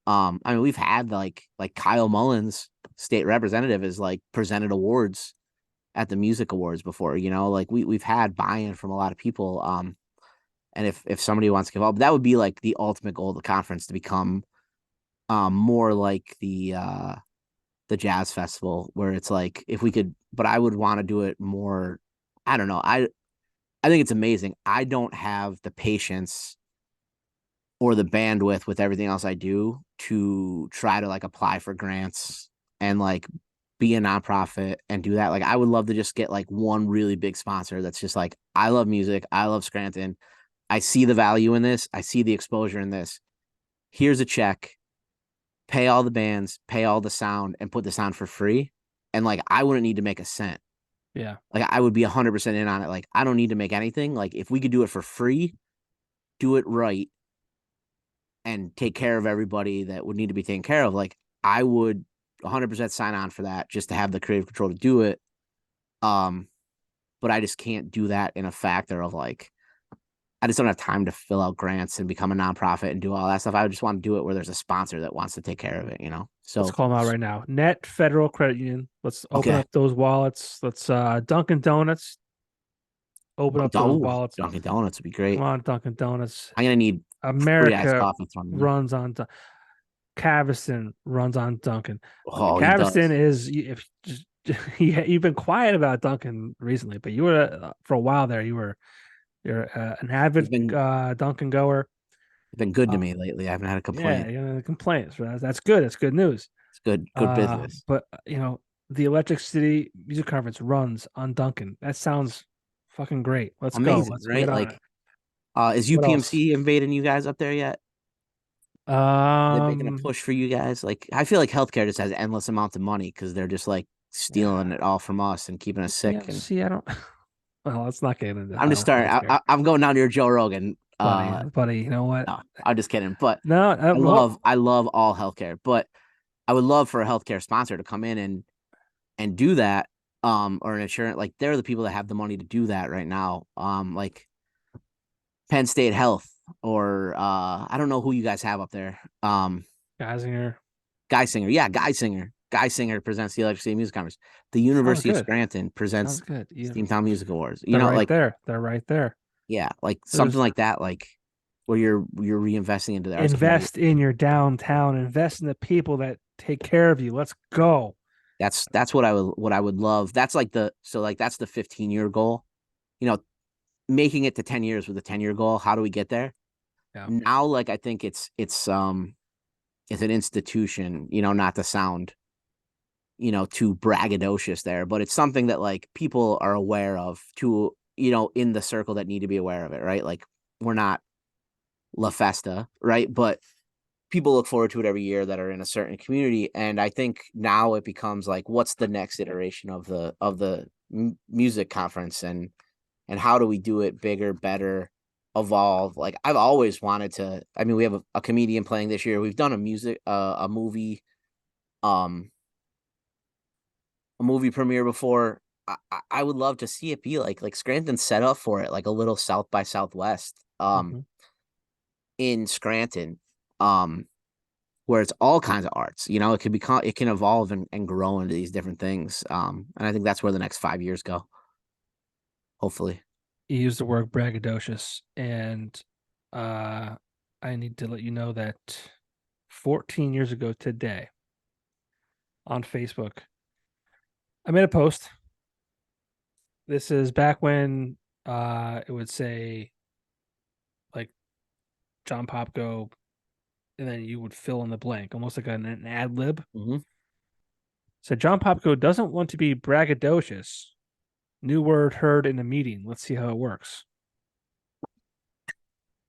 I mean, we've had like Kyle Mullins, state representative, is like presented awards at the music awards before, like we've had buy-in from a lot of people. And if somebody wants to give up, that would be like the ultimate goal of the conference, to become more like the jazz festival, where it's like if we could, but I would want to do it more. I don't know. I think it's amazing. I don't have the patience or the bandwidth with everything else I do to try to like apply for grants and like be a nonprofit and do that. Like I would love to just get like one really big sponsor that's just like, I love music, I love Scranton, I see the value in this, I see the exposure in this. Here's a check. pay all the bands, pay all the sound, and put the sound for free. And like I wouldn't need to make a cent. Yeah. Like I would be 100% in on it. Like I don't need to make anything. Like if we could do it for free, do it right, and take care of everybody that would need to be taken care of, like I would 100% sign on for that just to have the creative control to do it. Um, but I just can't do that in a factor of like I just don't have time to fill out grants and become a nonprofit and do all that stuff. I just want to do it where there's a sponsor that wants to take care of it, you know? Let's So, call them out right now. Net Federal Credit Union. Let's open okay. up those wallets. Let's Dunkin' Donuts. Open up those Oh, wallets. Dunkin' Donuts would be Come great. on, Dunkin' Donuts. I'm going to need free iced America coffee from you. runs on Caviston runs on Dunkin'. Oh, he Caviston does. is if just you've been quiet about Dunkin' recently, but you were for a while there. You're an He's avid Dunkin' goer. been good to Uh, me lately. I haven't had a yeah, complaint. you know, complaints. Right? That's good. That's good news. It's good business. But the Electric City Music Conference runs on Dunkin'. That sounds fucking great. Let's go. Amazing, Let's get right? on it. Like, is What else? UPMC invading you guys up there yet? Are they making a Um, push for you guys? Like, I feel like healthcare just has endless amounts of money because they're just like stealing it all from us and keeping us sick. And UPMC. I don't. Well, let's not get into I'm just starting. healthcare, I'm going down to your Joe Rogan. buddy. You know what? No, I'm just kidding. But No, well, I love all healthcare. But I would love for a healthcare sponsor to come in and do that. Or an insurance, like they're the people that have the money to do that right now. Like Penn State Health or I don't know who you guys have up there. Geisinger. Guy Singer, yeah, Guy Singer. Guy Singer presents the Electric City Music Conference. The Sounds University of good. Scranton Sounds presents good. Steamtown Music Awards. You They're know, right like there. They're right there. yeah, like something There's like that, like where you're reinvesting into the arts community. invest in your downtown. Invest in the people that take care of you. Let's go. That's what I would love. That's like that's the 15-year goal. You know, making it to 10 years with a 10-year goal. How do we get there? Yeah. Now, like I think it's an institution, you know, not to sound, you know, too braggadocious there, but it's something that like people are aware of to, you know, in the circle that need to be aware of it, right? Like we're not La Festa, right? But people look forward to it every year that are in a certain community. And I think now it becomes like, what's the next iteration of the music conference and how do we do it bigger, better, evolve? Like I've always wanted to, I mean, we have a comedian playing this year. We've done a movie, um, a movie premiere before. I would love to see it be like Scranton set up for it, like a little South by Southwest, Mm-hmm. in Scranton, um, where it's all kinds of arts. You know, it can evolve and grow into these different things. And I think that's where the next 5 years go. Hopefully. You used the word braggadocious, and uh, I need to let you know that 14 years ago today on Facebook, I made a post. This is back when it would say like John Popko, and then you would fill in the blank, almost like an ad lib. Mm-hmm. Said John Popko doesn't want to be braggadocious. New word heard in a meeting. Let's see how it works.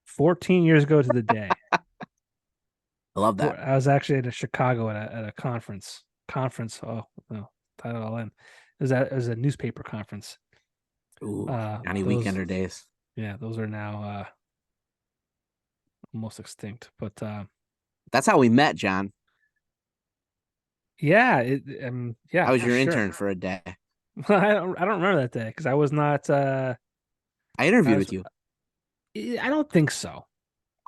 14 years ago to the day. I love that. I was actually in Chicago at a conference. Oh no, tie it all in. It was a newspaper conference. Ooh, Johnny Those Weekender days. yeah, those are now almost extinct. But That's how we met, John. yeah, yeah, I was for your sure. intern for a day. I don't remember that day because I was not. I interviewed I was. with you. I don't think so.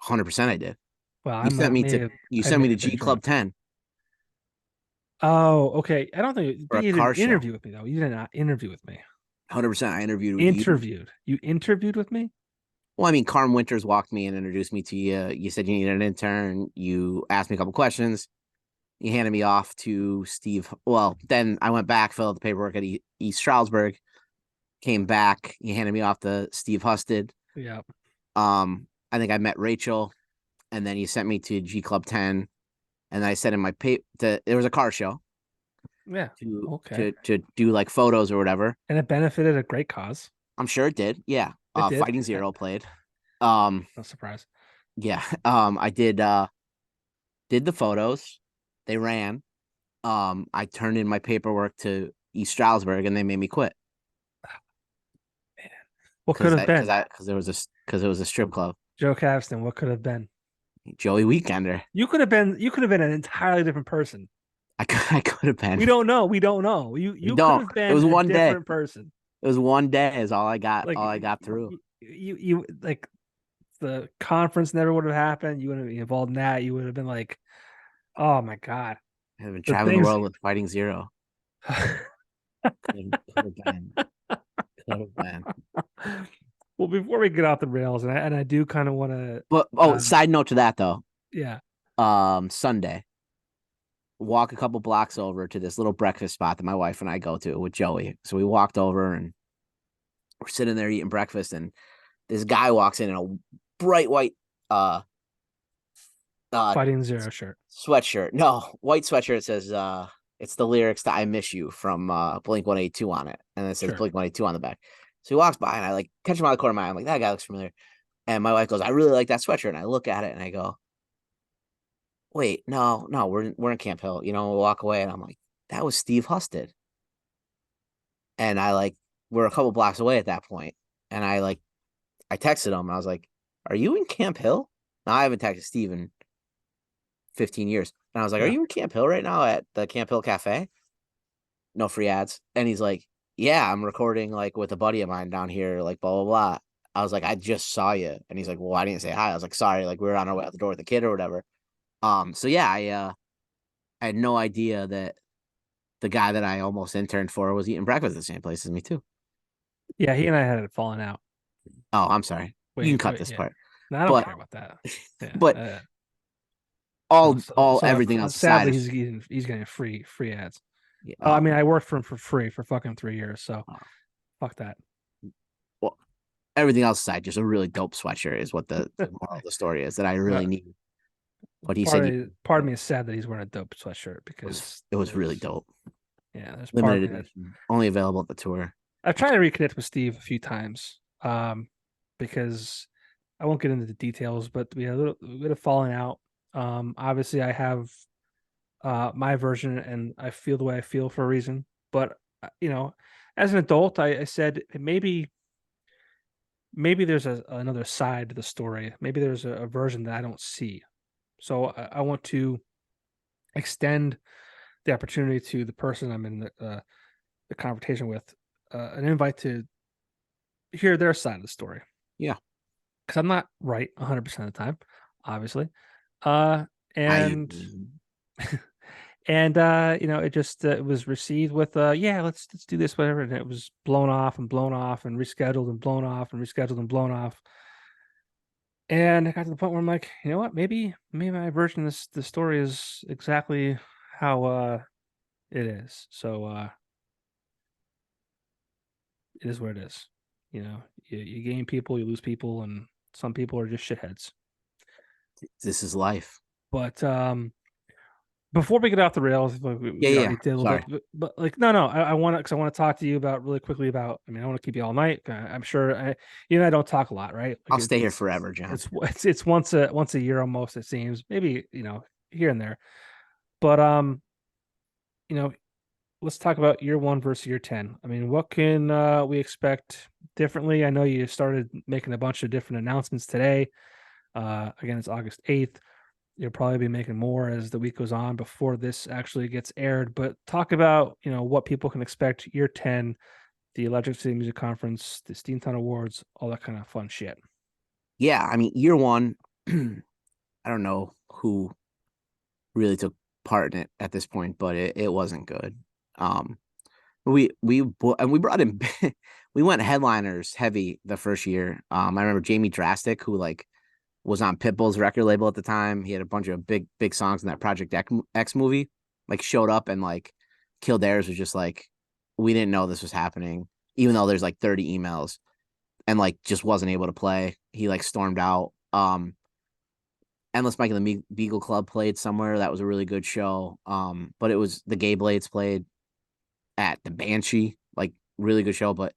100% I did. Well, You I sent me made to a G picture Club of. 10 Oh, okay. I don't think for a you didn't car show. interview with me though. You did not interview with me. 100% I interviewed with you. Interviewed. You interviewed with me? Well, I mean, Carm Winters walked me and introduced me to you. You said you needed an intern. You asked me a couple questions. You handed me off to Steve. Well, then I went back, filled out the paperwork at East Stroudsburg, came back. You handed me off to Steve Husted. Yeah. I think I met Rachel, and then you sent me to G Club 10. And I said in my paper, there was a car show Yeah. to Okay. to do like photos or whatever. And it benefited a great cause. I'm sure it did. Yeah. It did. Fighting Zero played. Um, No surprise. yeah. I did the photos. They ran. I turned in my paperwork to East Stroudsburg, and they made me quit What could have been? because it was a strip club. Joe Caviston, what could have been? Joey Weekender. You could have been an entirely different person. I could have been. We don't know. We don't know. We You could don't. have It been was a one day. different person. It was one day is all I got. Like All I got through. you like the conference never would have happened. You wouldn't be involved in that. You would have been like, oh my God. I've been The traveling the things world with Fighting Zero. Could have been. Could have been. well, before we get off the rails, and I do kind of want to But side note to that though. yeah. Sunday, walk a couple blocks over to this little breakfast spot that my wife and I go to with Joey. So we walked over and we're sitting there eating breakfast, and this guy walks in a bright white Fighting Zero shirt. sweatshirt. No, white sweatshirt. It says it's the lyrics to I Miss You from Blink 182 on it. And it says Sure. Blink 182 on the back. So he walks by and I like catch him out of the corner of my eye. I'm like, that guy looks familiar. And my wife goes, I really like that sweatshirt. And I look at it and I go, wait, no, we're in Camp Hill. We'll walk away. And I'm like, that was Steve Husted. And we're a couple blocks away at that point. And I texted him and I was like, are you in Camp Hill? Now I haven't texted Steve in 15 years. And I was like, are Yeah. you in Camp Hill right now at the Camp Hill Cafe? No free ads. And he's like, yeah, I'm recording with a buddy of mine down here, blah, blah, blah. I was like, I just saw you. And he's like, well, I didn't say hi. I was like, sorry, we were on our way out the door with the kid or whatever. So yeah, I had no idea that the guy that I almost interned for was eating breakfast at the same place as me too. Yeah, he and I had it falling out. Oh, I'm sorry. You can cut this part. No, I don't care about that. Yeah, but everything else sadly, aside, he's getting free ads. yeah, I mean, I worked for him for free for fucking 3 years, so fuck that. Well, everything else aside, just a really dope sweatshirt is what the moral of the story is that I really need. But he said, part of me is sad that he's wearing a dope sweatshirt because it was really dope. Yeah, there's limited edition, only available at the tour. I've tried to reconnect with Steve a few times, because I won't get into the details, but we had a little bit of falling out. Obviously, I have my version, and I feel the way I feel for a reason. But as an adult, I said maybe there's another side to the story. Maybe there's a version that I don't see. So I want to extend the opportunity to the person I'm in the conversation with, an invite to hear their side of the story. Yeah, because I'm not right 100% of the time, obviously. And it just it was received with yeah, let's do this, whatever, and it was blown off and rescheduled and blown off and rescheduled and blown off. And I got to the point where I'm like, you know what, maybe my version of the story is exactly how it is. So it is what it is. You gain people, you lose people, and some people are just shitheads. This is life. But before we get off the rails, we already did a little bit, but I want to talk to you about really quickly about. I mean, I want to keep you all night. I'm sure you and I don't talk a lot, right? I'll stay here forever, John. It's once a year almost. It seems maybe here and there, but let's talk about year 1 versus year 10. I mean, what can we expect differently? I know you started making a bunch of different announcements today. Again, it's August 8th. You'll probably be making more as the week goes on before this actually gets aired. But talk about, what people can expect year 10, the Electric City Music Conference, the Steamtown Awards, all that kind of fun shit. Yeah, I mean, year 1, I don't know who really took part in it at this point, but it wasn't good. We brought in we went headliners heavy the first year. I remember Jamie Drastic, who was on Pitbull's record label at the time. He had a bunch of big songs in that Project X movie, showed up, and Kildare's was just we didn't know this was happening, even though there's 30 emails, and just wasn't able to play. He stormed out. Endless Mike and the Beagle Club played somewhere. That was a really good show. But it was the Gay Blades played at the Banshee, really good show, but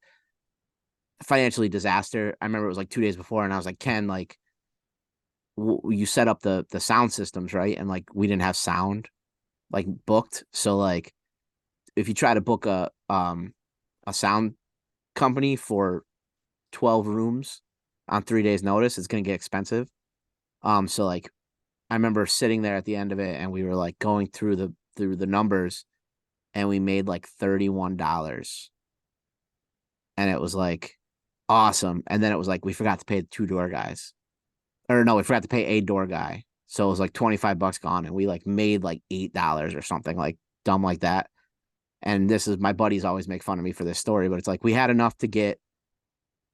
financially disaster. I remember it was 2 days before, and I was like, Ken, you set up the sound systems, right? And we didn't have sound. like booked. So like if you try to book a sound company for 12 rooms on 3 days notice, it's gonna get expensive. So like I remember sitting there at the end of it and we were like going through the numbers and we made like $31. And it was like awesome. And then it was like we forgot to pay the two door guys. Or no, we forgot to pay a door guy. So it was like $25 gone and we like made like $8 or something like dumb like that. And this is my buddies always make fun of me for this story, but it's like we had enough to get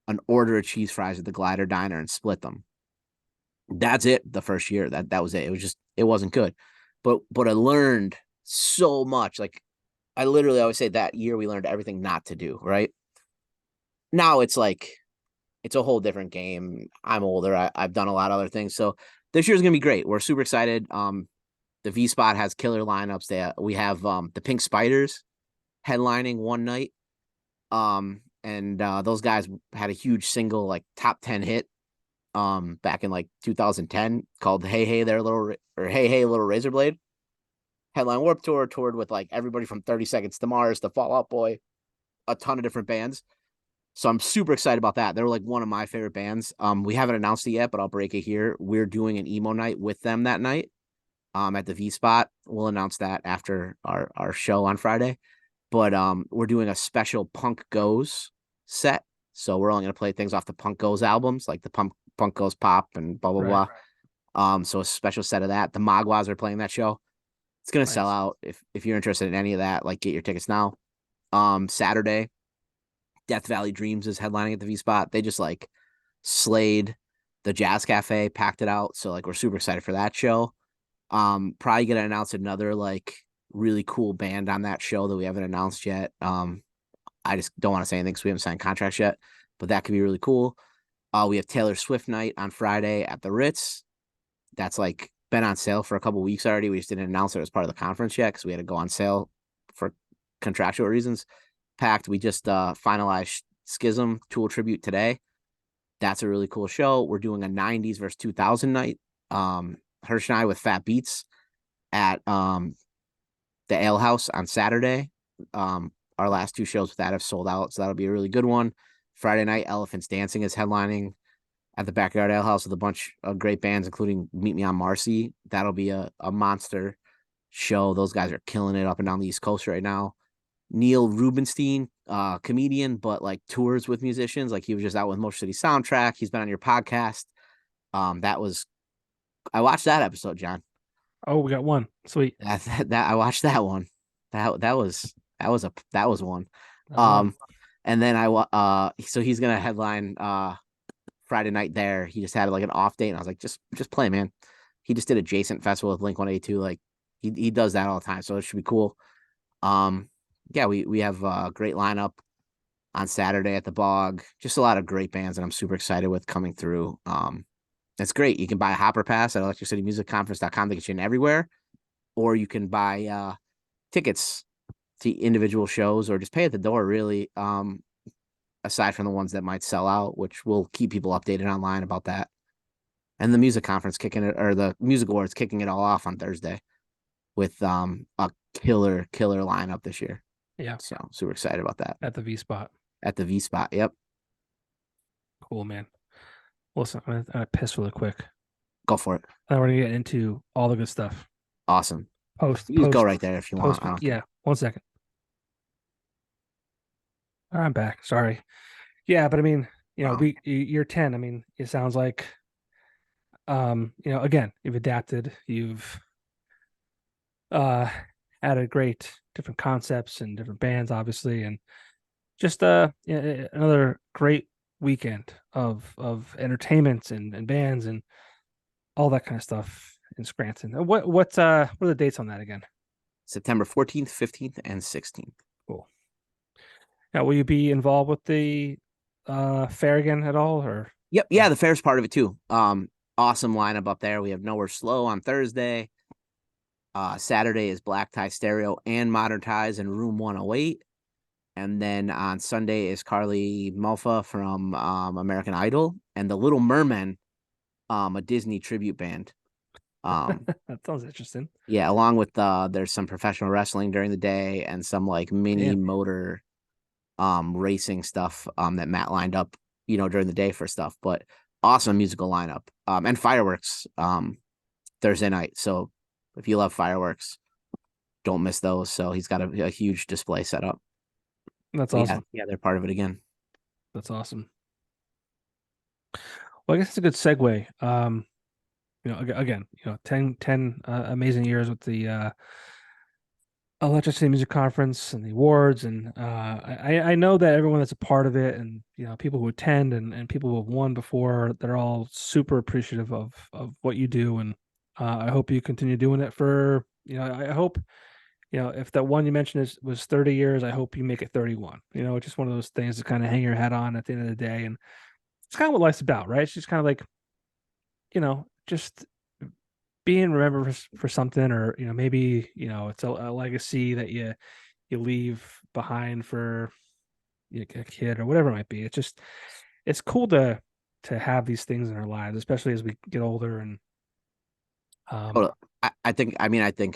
an order of cheese fries at the Glider Diner and split them. That's it. The first year, that was it. It was just it wasn't good, but I learned so much. Like I literally always say that year we learned everything not to do. Right now, it's like it's a whole different game. I'm older. I've done a lot of other things, so this year's gonna be great. We're super excited. The V Spot has killer lineups. We have the Pink Spiders headlining one night. And those guys had a huge single like top 10 hit back in like 2010 called Hey Hey There Little or Hey Hey Little Razor Blade. Headline Warped Tour, toured with like everybody from 30 Seconds to Mars to Fall Out Boy, a ton of different bands. So I'm super excited about that. They're like one of my favorite bands. We haven't announced it yet, but I'll break it here. We're doing an emo night with them that night at the V Spot. We'll announce that after our show on Friday. But we're doing a special Punk Goes set. So we're only going to play things off the Punk Goes albums, like the Punk Goes Pop and blah, blah, Right. blah. So a special set of that. The Mogwais are playing that show. It's going to sell Nice. out. If you're interested in any of that, like get your tickets now. Saturday, Death Valley Dreams is headlining at the V Spot. They just like slayed the Jazz Cafe, packed it out. So like we're super excited for that show. Probably gonna announce another like really cool band on that show that we haven't announced yet. I just don't want to say anything because we haven't signed contracts yet, but that could be really cool. We have Taylor Swift night on Friday at the Ritz. That's like been on sale for a couple weeks already. We just didn't announce it as part of the conference yet because we had to go on sale for contractual reasons. Packed. We just finalized Schism Tool tribute today. That's a really cool show. We're doing a 90s versus 2000 night. Hirsch and I with Phat Beatz at the Ale House on Saturday. Our last two shows with that have sold out, so that'll be a really good one. Friday night, Elephants Dancing is headlining at the Backyard Ale House with a bunch of great bands, including Meet Me on Marcy. That'll be a monster show. Those guys are killing it up and down the East Coast right now. Neil Rubenstein, comedian, but like tours with musicians. Like he was just out with Motion City Soundtrack. He's been on your podcast. I watched that episode, John. Oh, we got one. Sweet. That I watched that one. That was one. Oh, And then so he's gonna headline Friday night there. He just had like an off date, and I was like, just play, man. He just did a Adjacent Festival with Blink 182. Like he does that all the time, so it should be cool. Yeah, we have a great lineup on Saturday at the Bog. Just a lot of great bands that I'm super excited with coming through. It's great. You can buy a Hopper Pass at electricitymusicconference.com to get you in everywhere, or you can buy tickets to individual shows or just pay at the door, really. Aside from the ones that might sell out, which we'll keep people updated online about that. And the music conference kicking it, or the music awards kicking it all off on Thursday with a killer lineup this year. yeah. So super excited about that. At the V Spot. At the V Spot. Yep. Cool, man. Listen, I'm gonna piss really quick. Go for it. Then we're gonna get into all the good stuff. Awesome. Post. You just go right there if you want. Yeah. 1 second. All right, I'm back. Sorry. Yeah, but I mean, year 10. I mean, it sounds like, again, you've adapted. You've added great different concepts and different bands, obviously, and just another great weekend of entertainment and bands and all that kind of stuff in Scranton. What are the dates on that again? September 14th, 15th, and 16th. Cool. Now, will you be involved with the fair again at all? Or Yep, yeah, the fair's part of it too. Awesome lineup up there. We have Nowhere Slow on Thursday. Saturday is Black Tie Stereo and Modern Ties in Room 108. And then on Sunday is Carly Malfa from American Idol and the Little Mermen, a Disney tribute band. Um, That sounds interesting. yeah, along with there's some professional wrestling during the day and some like mini Damn. motor racing stuff that Matt lined up, during the day for stuff. But awesome musical lineup. And fireworks Thursday night. So if you love fireworks, don't miss those. So he's got a huge display set up. That's But yeah, awesome. yeah, they're part of it again. That's awesome. Well, I guess it's a good segue. Again, 10 amazing years with the Electric City Music Conference and the awards, and I know that everyone that's a part of it, and people who attend and people who have won before, they're all super appreciative of what you do, and I hope you continue doing it for I hope if that one you mentioned was 30 years, I hope you make it 31. It's just one of those things to kind of hang your hat on at the end of the day, and it's kind of what life's about, right? It's just kind of like just being remembered for something, or maybe it's a legacy that you leave behind for a kid or whatever it might be. It's cool to have these things in our lives, especially as we get older. And Oh, I think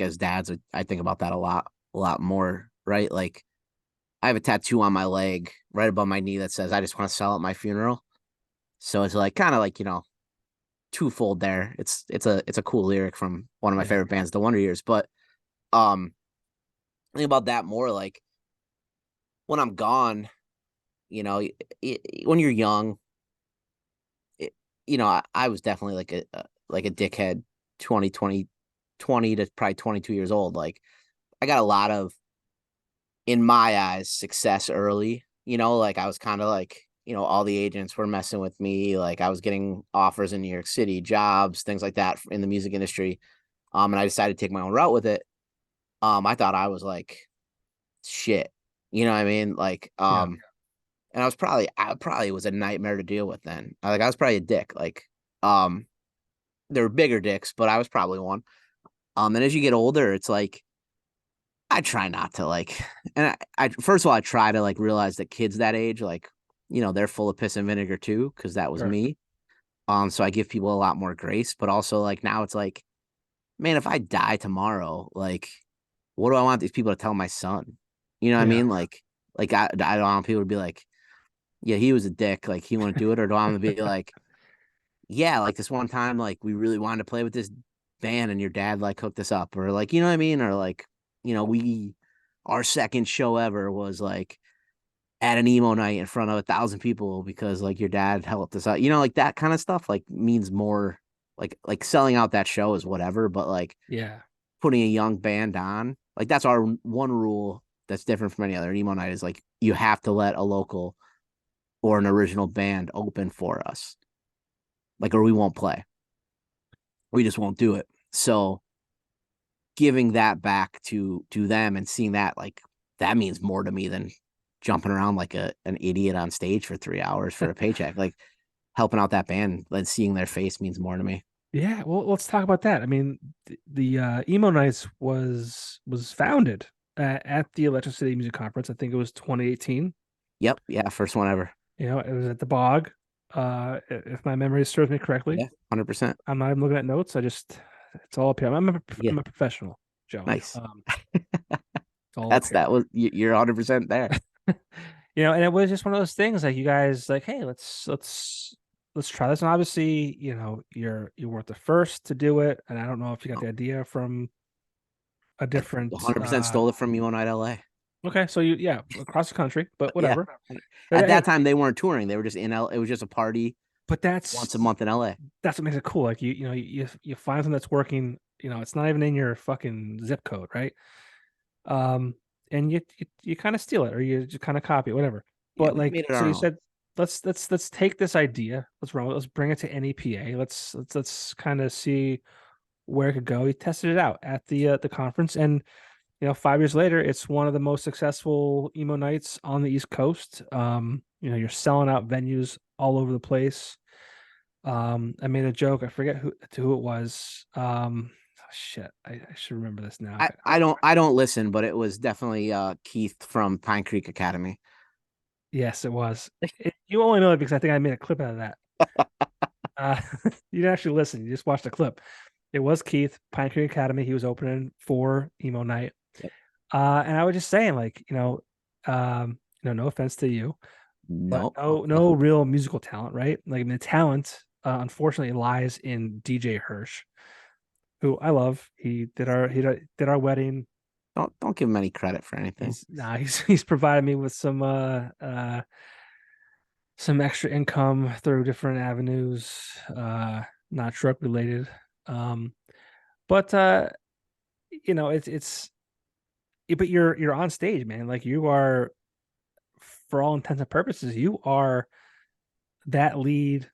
as dads, I think about that a lot more, right? Like I have a tattoo on my leg right above my knee that says, "I just want to sell at my funeral." So it's like kind of like, twofold there. It's a cool lyric from one of my yeah, favorite bands, The Wonder Years. But um, think about that more like when I'm gone, when you're young, it, I was definitely like a dickhead 20 to probably 22 years old. Like I got a lot of, in my eyes, success early. Like I was kind of like, all the agents were messing with me. Like I was getting offers in New York City, jobs, things like that in the music industry. And I decided to take my own route with it. I thought I was like shit. You know what I mean? Like, yeah, and I probably was a nightmare to deal with then. I was probably a dick. Like, um, there were bigger dicks, but I was probably one. And as you get older, it's like I try not to like, and I first of all, I try to like realize that kids that age, like, they're full of piss and vinegar too, because that was sure, me. So I give people a lot more grace, but also like now it's like, man, if I die tomorrow, like, what do I want these people to tell my son? You know what I yeah, mean? Like I don't want people to be like, yeah, he was a dick, like he wouldn't do it, or do I want to be like, yeah, like this one time, like we really wanted to play with this band and your dad like hooked us up, or like, you know what I mean? Or like, we our second show ever was like at an emo night in front of 1,000 people because like your dad helped us out. Like that kind of stuff like means more like selling out that show is whatever, but like yeah, putting a young band on, like that's our one rule that's different from any other emo night is like you have to let a local or an original band open for us. Like or we won't play. We just won't do it. So giving that back to them and seeing that like that means more to me than jumping around like an idiot on stage for 3 hours for a paycheck. Like helping out that band and seeing their face means more to me. yeah. Well, let's talk about that. I mean, the Emo Nights was founded at the Electric City Music Conference. I think it was 2018. Yep. Yeah. First one ever. It was at the Bog. If my memory serves me correctly. Yeah. 100%. I'm not even looking at notes. It's all up here. Yeah. I'm a professional, Joe. Nice. It's all up here. That was, you're 100% there. And it was just one of those things like you guys like, hey, let's try this. And obviously, you weren't the first to do it, and I don't know if you got the idea from a I different 100% stole it from you on Night LA. okay, so yeah, across the country, but Yeah. whatever. But At that hey, time, they weren't touring. They were just in L. It was just a party but once a month in LA. that's what makes it cool. Like you find something that's working, it's not even in your fucking zip code, right? Um, and you kind of steal it or you just kind of copy it, whatever. Yeah. But We like, made it so our you own. said, let's take this idea, let's run with it, let's bring it to NEPA. Let's kind of see where it could go. He tested it out at the conference, and 5 years later, it's one of the most successful emo nights on the East Coast. You're selling out venues all over the place. I made a joke. I forget who it was. Shit, I should remember this now. I don't listen, but it was definitely Keith from Pine Creek Academy. Yes, it was. You only know it because I think I made a clip out of that. Uh, you didn't actually listen. You just watched the clip. It was Keith, Pine Creek Academy. He was opening for Emo Night. Yep. And I was just saying, like, no offense to you, but No. no real musical talent, right? Like, I mean, the talent, unfortunately, lies in DJ Hirsch, who I love. Did our wedding. Don't give him any credit for anything. He's provided me with some extra income through different avenues, not truck related. Um, but it's but you're on stage, man. Like you are, for all intents and purposes, you are that lead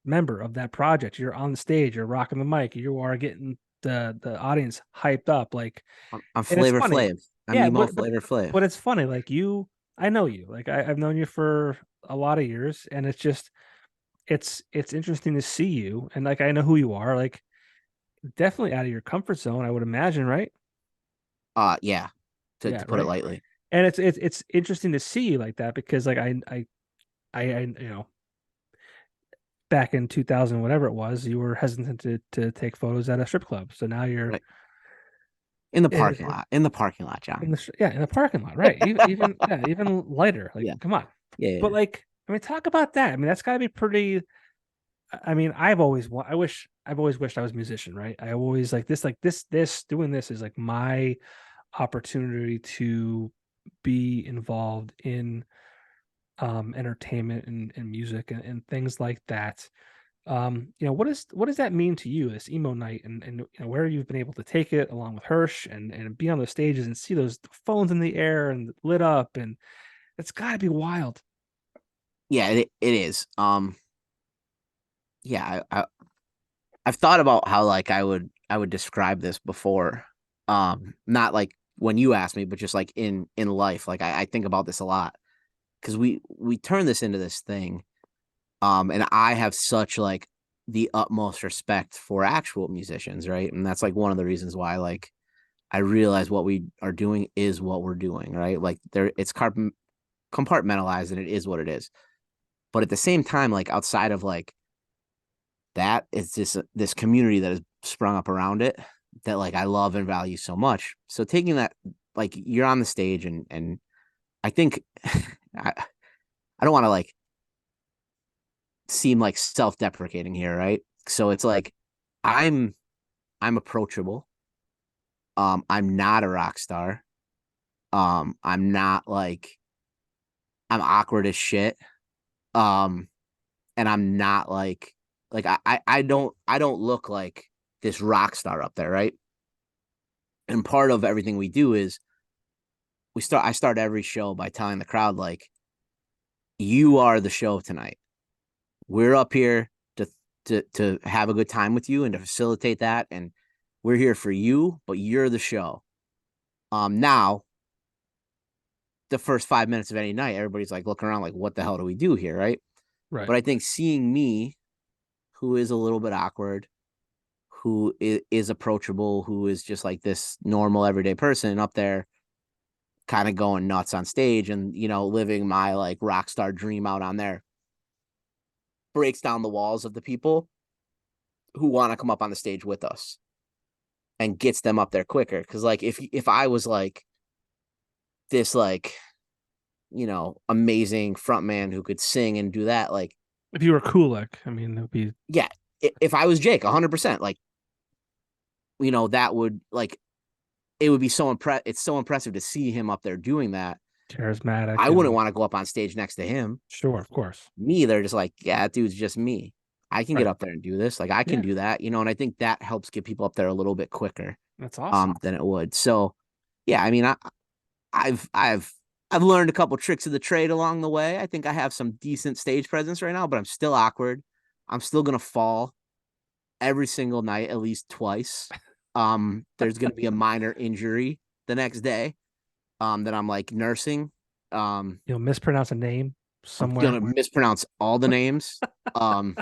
member of that project. You're on the stage, you're rocking the mic, you are getting the audience hyped up. Like, I'm and it's Flavor funny. Flav. I'm Yeah, emo Flavor Flav. but it's funny. Like I know you. Like I've known you for a lot of years, and it's just it's interesting to see you, and like I know who you are. Like definitely out of your comfort zone, I would imagine, right? Yeah, Yeah, to put it right. lightly. And it's interesting to see you like that because like I back in 2000 whatever it was, you were hesitant to take photos at a strip club. So now you're Right. In the in, parking lot. In the parking lot, John. in the parking lot, right? Even lighter. Like Yeah. come on. Yeah. But Yeah. like I mean, talk about that. I mean, that's got to be pretty. I mean, I've always wished I was a musician, right? I always like this doing this is like my opportunity to be involved in entertainment and music and things like that. What does that mean to you, this emo night, and where you've been able to take it along with Hirsch and be on those stages and see those phones in the air and lit up, and it's got to be wild. Yeah, it is. Yeah, I've thought about how like I would describe this before. Not like when you asked me, but just like in life. Like I think about this a lot because we turn this into this thing. And I have such like the utmost respect for actual musicians, right? And that's like one of the reasons why like I realize what we are doing is what we're doing, right? Like there it's compartmentalized and it is what it is. But at the same time, like outside of like that, it's just this community that has sprung up around it that like I love and value so much. So taking that, like you're on the stage and I think I, I don't want to like seem like self-deprecating here, right? So it's like I'm I'm approachable. I'm not a rock star. I'm not like I'm awkward as shit. Um, and I'm not like I don't look like this rock star up there, right? And part of everything we do is I start every show by telling the crowd like you are the show tonight. We're up here to have a good time with you and to facilitate that, and we're here for you, but you're the show. Now the first 5 minutes of any night, everybody's like looking around like, what the hell do we do here, right? Right. But I think seeing me, who is a little bit awkward, who is approachable, who is just like this normal everyday person up there, kind of going nuts on stage and living my like rock star dream out on there, breaks down the walls of the people who want to come up on the stage with us and gets them up there quicker. Because like if I was like this like amazing frontman who could sing and do that, like If you were Kulik, I mean, it would be yeah, if I was Jake 100%, like that would like it would be it's so impressive to see him up there doing that. charismatic I wouldn't and want to go up on stage next to him. sure, of course. Me, they're just like, yeah, that dude's just me. I can get Right. up there and do this. Like I can Yeah, do that, and I think that helps get people up there a little bit quicker that's awesome. than it would. So yeah, I mean I've I've I've learned a couple tricks of the trade along the way. I think I have some decent stage presence right now, but I'm still awkward. I'm still gonna fall every single night at least twice. There's gonna be a minor injury the next day that I'm like nursing. You'll mispronounce a name I'm somewhere. gonna mispronounce all the names. Um,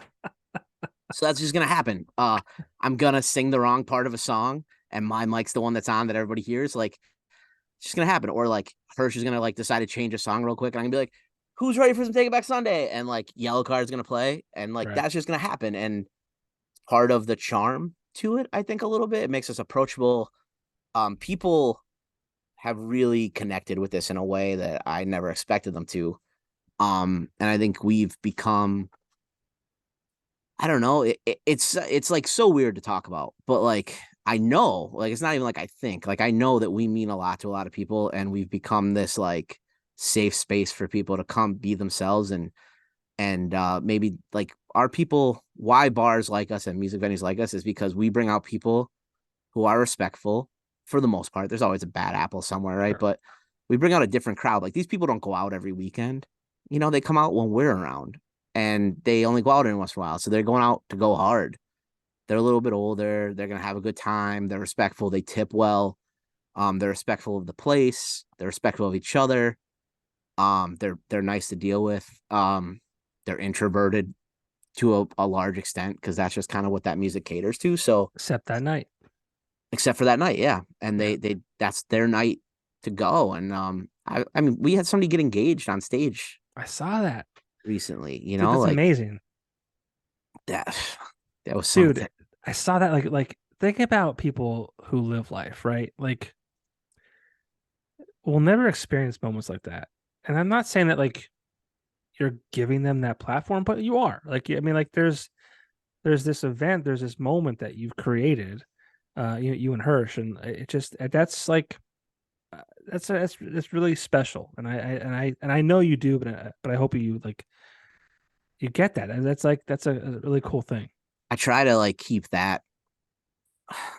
so that's just gonna happen. I'm gonna sing the wrong part of a song, and my mic's the one that's on that everybody hears. Like, it's just gonna happen. Or like Hirsch is gonna like decide to change a song real quick, and I'm gonna be like, "Who's ready for some Take It Back Sunday?" And like Yellow Card's gonna play, and like Right. that's just gonna happen. And part of the charm to it, I think, a little bit. It makes us approachable. People have really connected with this in a way that I never expected them to. And I think we've become, I don't know, it's like so weird to talk about, but like I know, like it's not even like I think, like I know that we mean a lot to a lot of people, and we've become this like safe space for people to come be themselves. And maybe like our people, why bars like us and music venues like us is because we bring out people who are respectful for the most part. There's always a bad apple somewhere, right? Sure. But we bring out a different crowd. Like these people don't go out every weekend. They come out when we're around, and they only go out every once in a while. So they're going out to go hard. They're a little bit older. They're going to have a good time. They're respectful. They tip well. They're respectful of the place. They're respectful of each other. They're nice to deal with. They're introverted to a large extent because that's just kind of what that music caters to. So Except that night. except for that night, yeah. And Yeah. they that's their night to go. And I mean we had somebody get engaged on stage I saw that. recently, Dude, that's like amazing. that that was Dude, something. I saw that like think about people who live life, right? Like we'll never experience moments like that. And I'm not saying that like you're giving them that platform, but you are. Like I mean like there's this event, there's this moment that you've created, you and Hirsch, and it just that's like that's really special, and I know you do, but I hope you like you get that, and that's like that's a really cool thing. I try to like keep that.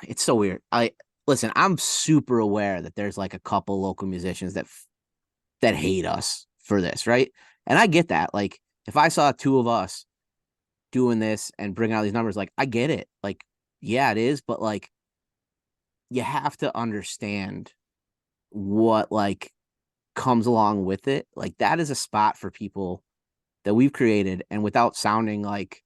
It's so weird. I listen, I'm super aware that there's like a couple local musicians that hate us for this, right? And I get that. Like if I saw two of us doing this and bring out these numbers, like I get it. Like, yeah, it is, but like you have to understand what like comes along with it. Like that is a spot for people that we've created, and without sounding like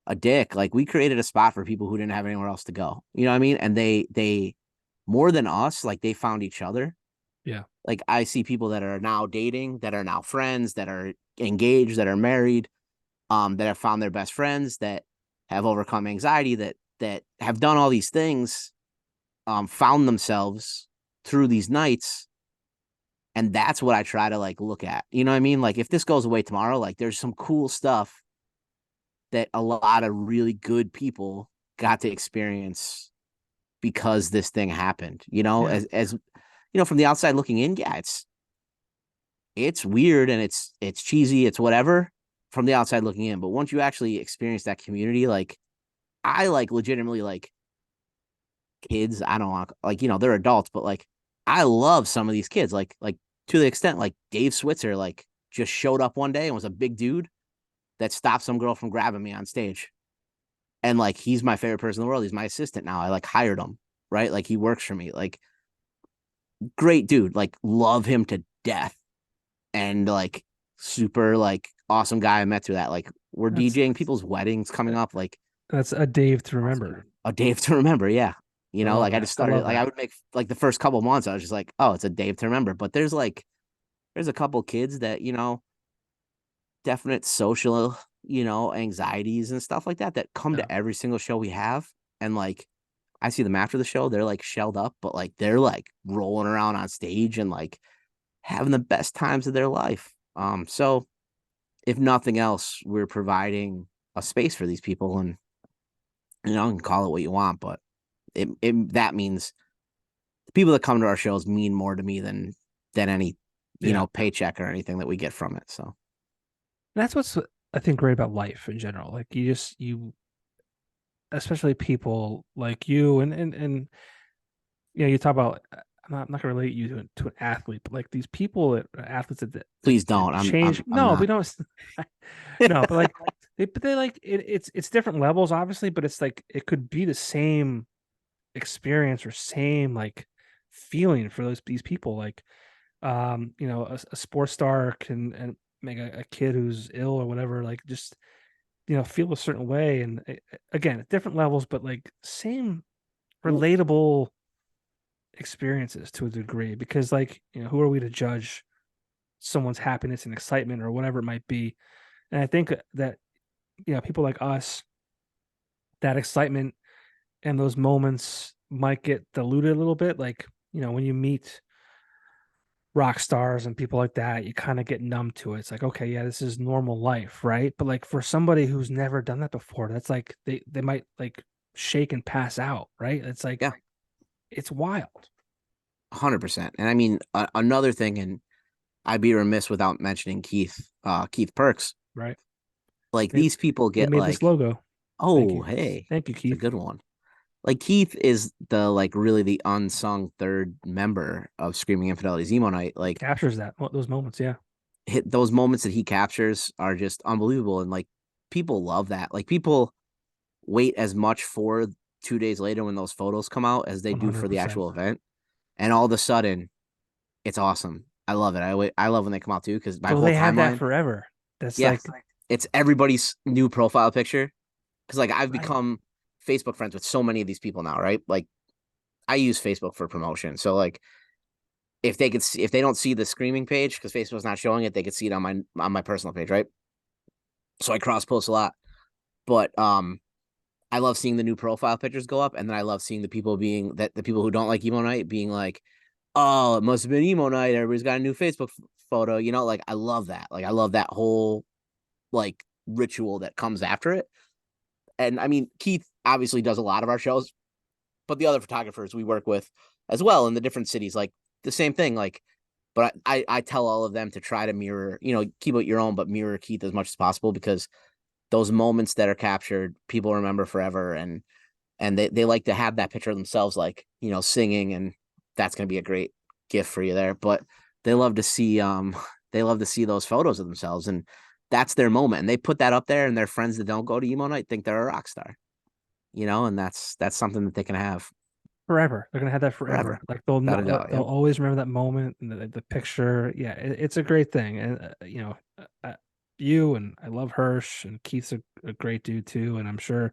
a dick, like we created a spot for people who didn't have anywhere else to go. You know what I mean? And they more than us, like they found each other. Yeah, Like I see people that are now dating, that are now friends, that are engaged, that are married, that have found their best friends, that have overcome anxiety, that have done all these things, found themselves through these nights. And that's what I try to like look at. You know what I mean? Like if this goes away tomorrow, like there's some cool stuff that a lot of really good people got to experience because this thing happened. yeah, As from the outside looking in, yeah, it's weird and it's cheesy, it's whatever from the outside looking in. But once you actually experience that community, like I like legitimately like kids. I don't want like they're adults, but like I love some of these kids, like to the extent like Dave Switzer like just showed up one day and was a big dude that stopped some girl from grabbing me on stage. And like he's my favorite person in the world. He's my assistant now. I like hired him, right? Like he works for me. Like great dude. Like love him to death. And like super like awesome guy I met through that. Like we're that's DJing people's weddings coming up. Like that's a Dave to remember. a Dave to remember. Yeah. I love Like I that. just I started love like I that. would make like the first couple months, I was just like, oh, it's a Dave to remember. But there's a couple kids that, definite social, anxieties and stuff like that come Yeah, to every single show we have. And like I see them after the show, they're like shelled up, but like they're like rolling around on stage and like having the best times of their life. So if nothing else, we're providing a space for these people, and you can call it what you want, but it that means the people that come to our shows mean more to me than any yeah. paycheck or anything that we get from it. So That's what's I think great about life in general. Like you especially people like you and you talk about I'm not gonna relate you to an athlete, but like these people that athletes please that don't. I'm change. I'm I'm No, we not. don't. No, but like they like it's different levels, obviously, but it's like it could be the same experience or same like feeling for these people. Like a sports star can and make a kid who's ill or whatever, like just feel a certain way, and again, different levels, but like same relatable experiences to a degree because like who are we to judge someone's happiness and excitement or whatever it might be. And I think that people like us, that excitement and those moments might get diluted a little bit. Like, when you meet rock stars and people like that, you kind of get numb to it. It's like, okay, yeah, this is normal life, right? But like for somebody who's never done that before, that's like they might like shake and pass out, right? It's like Yeah, it's wild, 100%. And I mean, another thing, and I'd be remiss without mentioning Keith Perks. right? Like They, these people they get made this like, logo. Thank oh, you. hey, Thank you, it's a Keith. good one. Like Keith is the like really the unsung third member of Screaming Infidelities Emo Night. Like Captures those moments, yeah. those moments that he captures are just unbelievable, and like people love that. Like people wait as much for 2 days later when those photos come out as they do for the 100%. actual event, and all of a sudden it's awesome. I love it. I love when they come out too because my Well, whole they have that timeline, forever. That's yeah, like it's everybody's new profile picture. Because like I've right. become Facebook friends with so many of these people now, right? Like I use Facebook for promotion, so like if they don't see the screaming page because Facebook's not showing it, they could see it on my personal page, right? So I cross post a lot, but I love seeing the new profile pictures go up, and then I love seeing the people who don't like emo night being like, oh, it must have been emo night. Everybody's got a new Facebook photo, Like I love that. Like I love that whole like ritual that comes after it. And I mean, Keith obviously does a lot of our shows, but the other photographers we work with as well in the different cities, like the same thing. Like, but I tell all of them to try to mirror, keep it your own, but mirror Keith as much as possible because those moments that are captured, people remember forever, and they like to have that picture of themselves, like singing, and that's going to be a great gift for you there. But they love to see they love to see those photos of themselves, and that's their moment, and they put that up there, and their friends that don't go to emo night think they're a rock star, and that's something that they can have Forever. They're gonna have that forever, forever. Like they'll without a not, doubt. they'll Yep. always remember that moment and the picture. Yeah, it's a great thing. And you and I love Hirsch and Keith's a great dude too. And I'm sure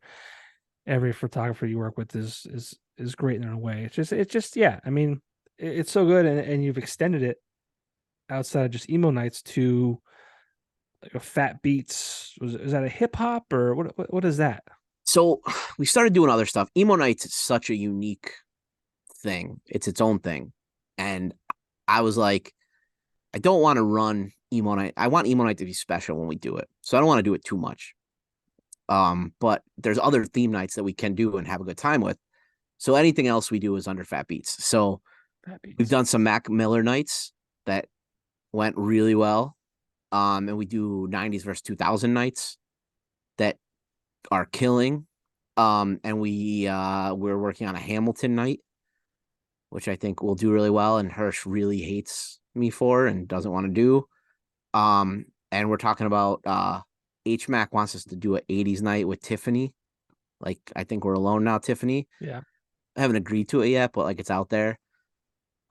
every photographer you work with is great in their own way. It's just yeah. I mean, it's so good, and you've extended it outside of just emo nights to like a Phat Beatz. Is that a hip hop or what is that? So we started doing other stuff. Emo nights is such a unique thing. It's its own thing, and I was like, I don't want to run emo night. I want emo night to be special when we do it, so I don't want to do it too much. But there's other theme nights that we can do and have a good time with. So anything else we do is under Phat Beatz. So Phat we've Beatz. done some Mac Miller nights that went really well. And we do 90s versus 2000 nights that are killing. And we're working on a Hamilton night, which I think will do really well. And Hirsch really hates me for and doesn't want to do. And we're talking about HMAC wants us to do an 80s night with Tiffany. Like I think we're alone now, Tiffany. Yeah. I haven't agreed to it yet, but like it's out there.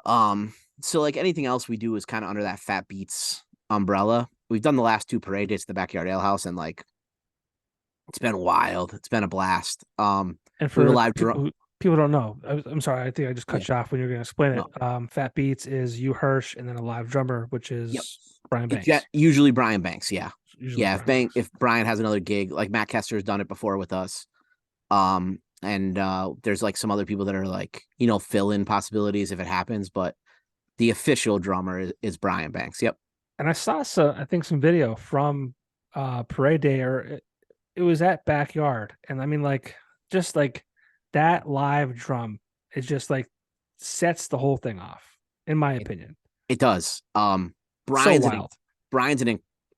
So like anything else we do is kind of under that Phat Beatz umbrella. We've done the last two parade dates at the Backyard Ale House, and like it's been wild. It's been a blast. And We have a for live people drum. who people don't know, I'm sorry, I think I just Yeah. cut you off when you were going to explain it. No. Phat Beats is you Hirsch and then a live drummer, which Yep. is Brian It's Banks. usually Brian Banks. Yeah. Usually Yeah. Brian Banks. If Brian has another gig, like Matt Kester has done it before with us. And there's like some other people that are like, fill in possibilities if it happens, but the official drummer is Brian Banks. Yep. And I saw I think some video from Parade Day, or it was at Backyard, and I mean like just like that live drum is just like sets the whole thing off, in my It, opinion. it does. So Brian's wild. Brian's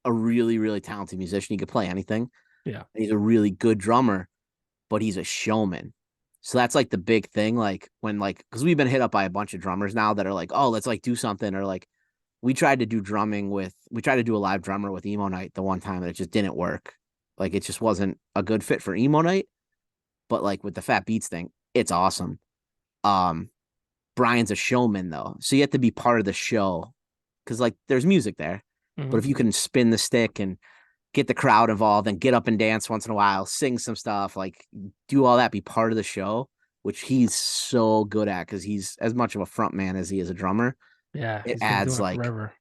a really, really talented musician. He could play anything. Yeah. And he's a really good drummer, but he's a showman. So that's like the big thing. Like when like because we've been hit up by a bunch of drummers now that are like, oh, let's like do something, or like we tried to do a live drummer with emo night the one time and it just didn't work. Like it just wasn't a good fit for emo night. But like with the Phat Beatz thing, it's awesome. Um, Brian's a showman though, so you have to be part of the show because like there's music there. But Mhm. if you can spin the stick and get the crowd involved and get up and dance once in a while, sing some stuff, like do all that, be part of the show, which he's so good at because he's as much of a front man as he is a drummer. Yeah, It he's been adds doing it like forever.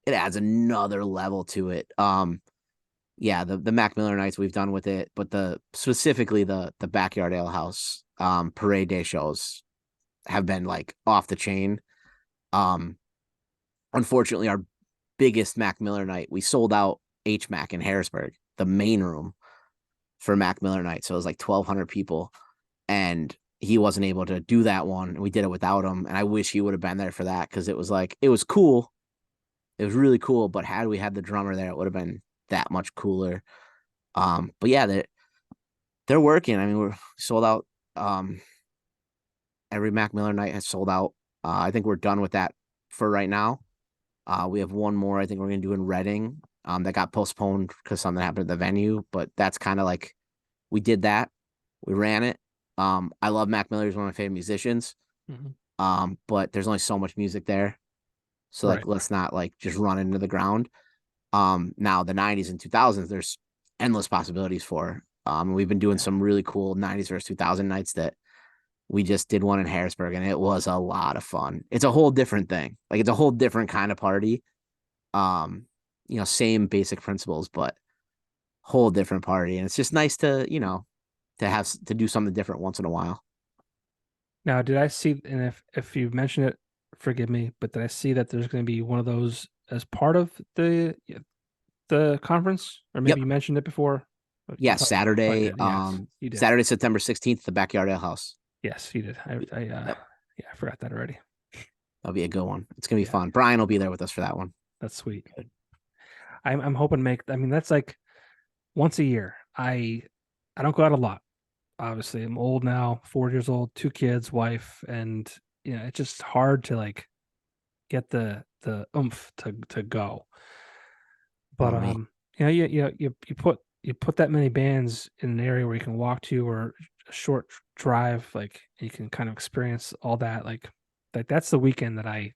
it adds another level to it. Yeah, the Mac Miller nights we've done with it, but the specifically the Backyard Ale House parade day shows have been like off the chain. Um, Unfortunately, our biggest Mac Miller night, we sold out HMAC in Harrisburg, the main room for Mac Miller night. So it was like 1,200 people, and he wasn't able to do that one. And we did it without him. And I wish he would have been there for that, because it was like, it was cool. It was really cool. But had we had the drummer there, it would have been that much cooler. But yeah, they're working. I mean, we're sold out. Every Mac Miller night has sold out. I think we're done with that for right now. We have one more I think we're gonna do in Reading. That got postponed because something happened at the venue, but that's kind of like, we did that. We ran it. I love Mac Miller. He's one of my favorite musicians. Mhm. But there's only so much music there. So like, Right. let's not like just run into the ground. Now the 90s and 2000s, there's endless possibilities for. We've been doing Yeah. some really cool 90s versus 2000 nights that we just did one in Harrisburg, and it was a lot of fun. It's a whole different thing. Like, it's a whole different kind of party. Um, same basic principles, but whole different party. And it's just nice to, to do something different once in a while. Now, did I see, and if you mentioned it, forgive me, but did I see that there's going to be one of those as part of the conference, or maybe Yep. you mentioned it before? But you Yeah. probably Saturday, did. Yes, you did. Saturday, September 16th, the Backyard Ale House. Yes, you did. I Yep. yeah, I forgot that already. That'll be a good one. It's gonna be Yeah, fun. Brian will be there with us for that one. that's sweet. I'm hoping to make. I mean, that's like once a year. I don't go out a lot. Obviously, I'm old now, 4 years old, two kids, wife, and it's just hard to like get the oomph to go. But Oh, me. you put that many bands in an area where you can walk to, or a short drive, like you can kind of experience all that. Like that's the weekend that I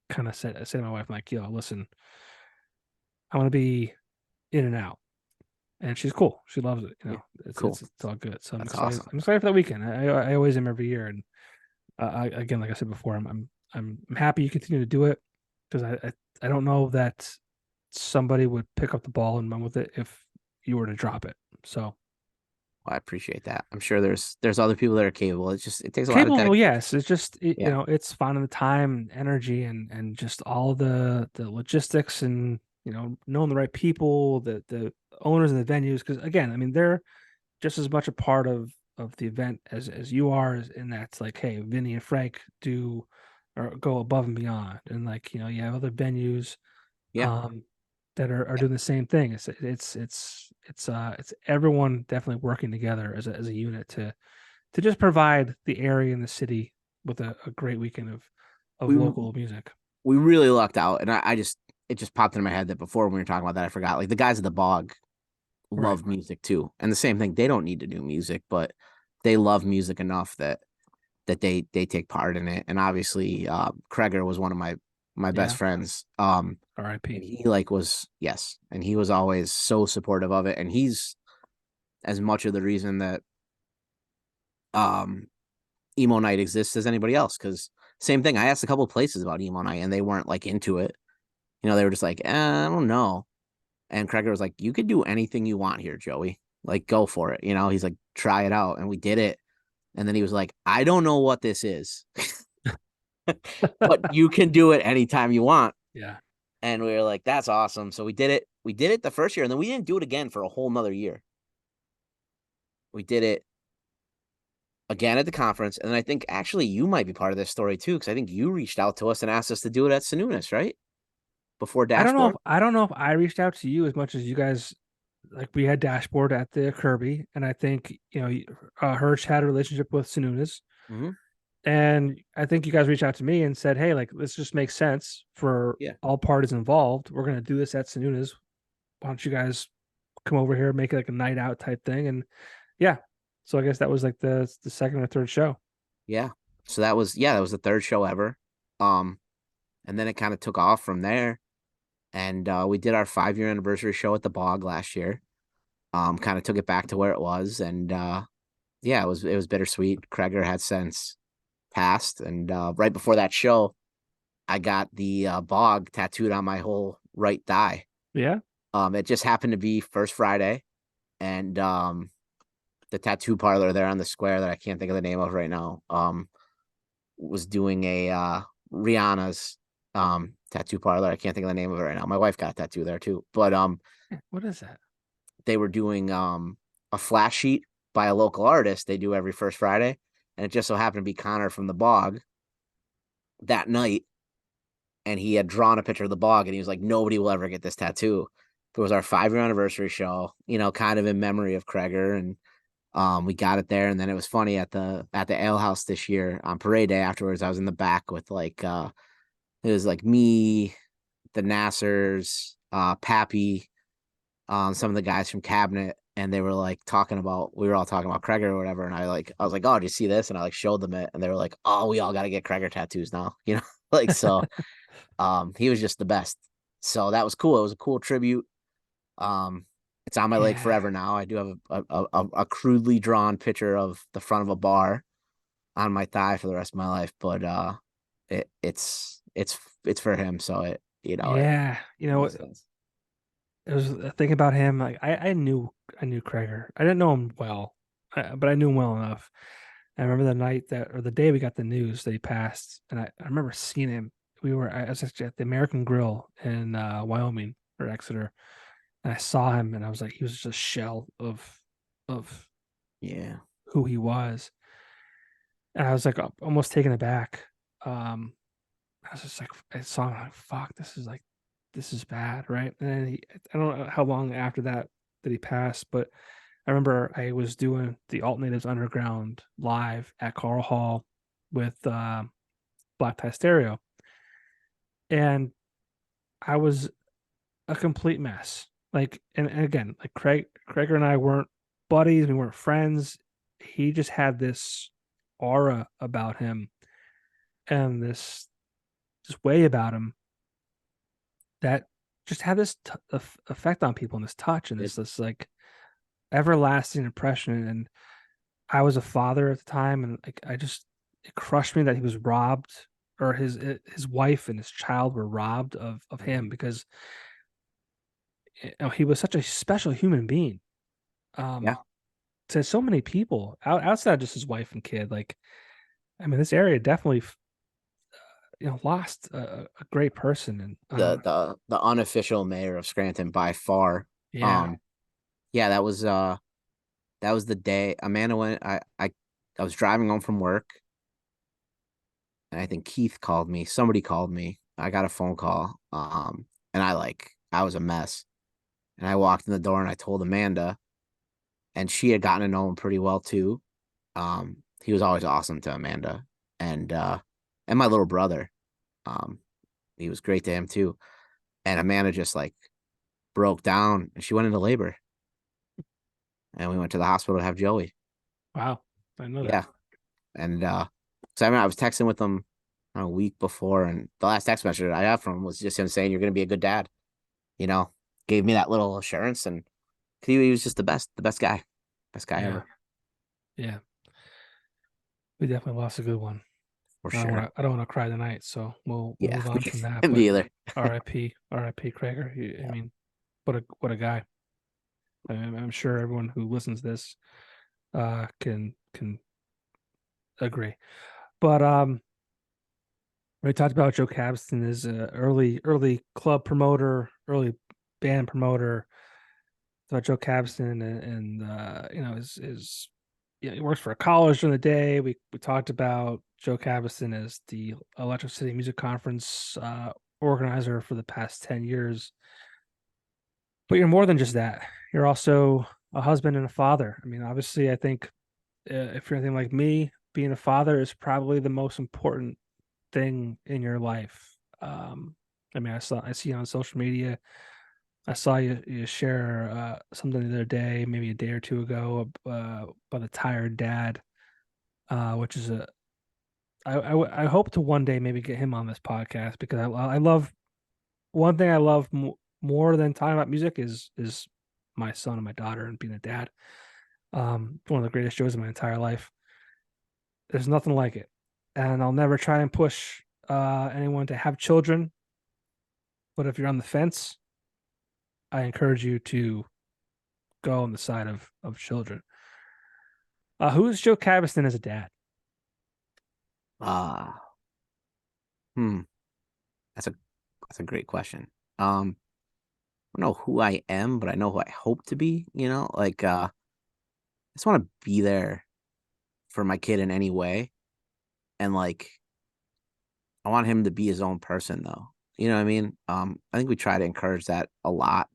kind of say to my wife, I'm like, yo, listen, I want to be in and out. And she's cool. She loves it. Yeah. It's Cool. it's all good. So I'm That's excited. awesome. I'm excited for that weekend. I always am every year. And again, like I said before, I'm happy you continue to do it, because I don't know that somebody would pick up the ball and run with it if you were to drop it. So Well, I appreciate that. I'm sure there's other people that are capable. It's just, it takes a lot of capable, dedication. yes. It's just Yeah. it's finding the time, energy, and just all the logistics, and knowing the right people, the owners of the venues. Because again, I mean, they're just as much a part of the event as you are, in that it's like, hey, Vinny and Frank do or go above and beyond, and like you have other venues Yeah. um that are doing the same thing. It's everyone definitely working together as a unit to just provide the area and the city with a great weekend of We local music. we really lucked out. And I just, it just popped in my head that before when we were talking about that, I forgot. Like, the guys at the Bog Right. love music too. And the same thing, they don't need to do music, but they love music enough that they take part in it. And obviously, Kreger was one of my best Yeah. friends. And R.I.P. he like was, yes, and he was always so supportive of it. And he's as much of the reason that um emo night exists as anybody else. Because same thing, I asked a couple of places about emo night, and they weren't like into it. They were just like, I don't know. And Kreger was like, you could do anything you want here, Joey. Like, go for it. He's like, try it out. And we did it. And then he was like, I don't know what this is, but you can do it anytime you want. Yeah. And we were like, that's awesome. So we did it. We did it the first year, and then we didn't do it again for a whole nother year. We did it again at the conference. And I think actually you might be part of this story too, because I think you reached out to us and asked us to do it at Sanunas, right? Before Dashboard. I don't know if I reached out to you as much as you guys. Like, we had Dashboard at the Kirby, and I think Hirsch had a relationship with Sanunas, Mm-hmm. and I think you guys reached out to me and said, hey, like, this just makes sense for Yeah. all parties involved. We're gonna do this at Sanunas. Why don't you guys come over here, make it like a night out type thing? And yeah, so I guess that was like the second or third show. Yeah. So that was, yeah, that was the third show ever. Um, and then it kind of took off from there. And we did our 5-year anniversary show at the Bog last year. Kind of took it back to where it was. And yeah, it was bittersweet. Kreger had since passed. And right before that show, I got the Bog tattooed on my whole right thigh. Yeah. It just happened to be first Friday. And the tattoo parlor there on the square that I can't think of the name of right now. Was doing a Rihanna's tattoo parlor. I can't think of the name of it right now. My wife got a tattoo there too. But What is that? they were doing a flash sheet by a local artist they do every first Friday. And it just so happened to be Connor from the Bog that night. And he had drawn a picture of the Bog and he was like, nobody will ever get this tattoo. It was our 5-year anniversary show, kind of in memory of Kreger. And we got it there. And then it was funny at the ale house this year on parade day afterwards. I was in the back with it was like me, the Nassers, Pappy, some of the guys from Cabinet, and they were like we were all talking about Kreger or whatever. And I was like, oh, do you see this? And I like showed them it, and they were like, oh, we all got to get Kreger tattoos now, like so. He was just the best. So that was cool. It was a cool tribute. Um, it's on my leg Yeah. forever now. I do have a crudely drawn picture of the front of a bar on my thigh for the rest of my life, but it's for him, so Yeah. it makes sense. It was a thing about him. Like I knew Kreger. I didn't know him well, but I knew him well enough. I remember the night that, or the day we got the news that he passed, and I remember seeing him. I was actually at the American Grill in Wyoming or Exeter, and I saw him, and I was like, he was just a shell of Yeah, who he was, and I was like almost taken aback. Um, I was just like, I saw him, like, fuck, this is bad, right? And then I don't know how long after that he passed, but I remember I was doing the Alt Natives Underground live at Carl Hall with Black Tie Stereo, and I was a complete mess. Like, and again, like Craig and I weren't buddies, we weren't friends. He just had this aura about him and this way about him that just had this effect on people and this touch and it, this like everlasting impression. And I was a father at the time, and like it crushed me that he was robbed, or his wife and his child were robbed of him, because he was such a special human being. yeah, Um, to so many people outside of just his wife and kid. Like, I mean, this area definitely lost a great person. And the unofficial mayor of Scranton by far. yeah, Um, yeah, that was the day Amanda went. I was driving home from work, and I think Keith called me. Somebody called me. I got a phone call. And I was a mess. And I walked in the door and I told Amanda, and she had gotten to know him pretty well too. He was always awesome to Amanda, and my little brother. Um, he was great to him too. And Amanda just like broke down and she went into labor, and we went to the hospital to have Joey. wow, I know that. Yeah. And so I remember I was texting with him a week before, and the last text message I got from him was just him saying, "You're gonna be a good dad." You know, gave me that little assurance, and he was just the best guy Yeah, ever, yeah, we definitely lost a good one. for sure. I don't want to cry tonight, so we'll Yeah, move on from that. me But either. R.I.P. Krager. I Yeah. mean, what a guy. I'm sure everyone who listens to this can agree. But we talked about Joe Caviston as a early club promoter, early band promoter. About Joe Caviston and is he works for a college during the day. We talked about Joe Caviston as the Electric City Music Conference organizer for the past 10 years. But you're more than just that. You're also a husband and a father. I mean, obviously, I think if you're anything like me, being a father is probably the most important thing in your life. I mean, I see you on social media. I saw you share something the other day, maybe a day or two ago, about a tired dad, which is I hope to one day maybe get him on this podcast, because I love one thing I love more than talking about music is my son and my daughter and being a dad. One of the greatest joys of my entire life. There's nothing like it, and I'll never try and push anyone to have children. But if you're on the fence, I encourage you to go on the side of children. Who is Joe Caviston as a dad? Uh hmm. That's a that's a great question. I don't know who I am, but I know who I hope to be, like I just want to be there for my kid in any way. And like I want him to be his own person though. You know what I mean? I think we try to encourage that a lot.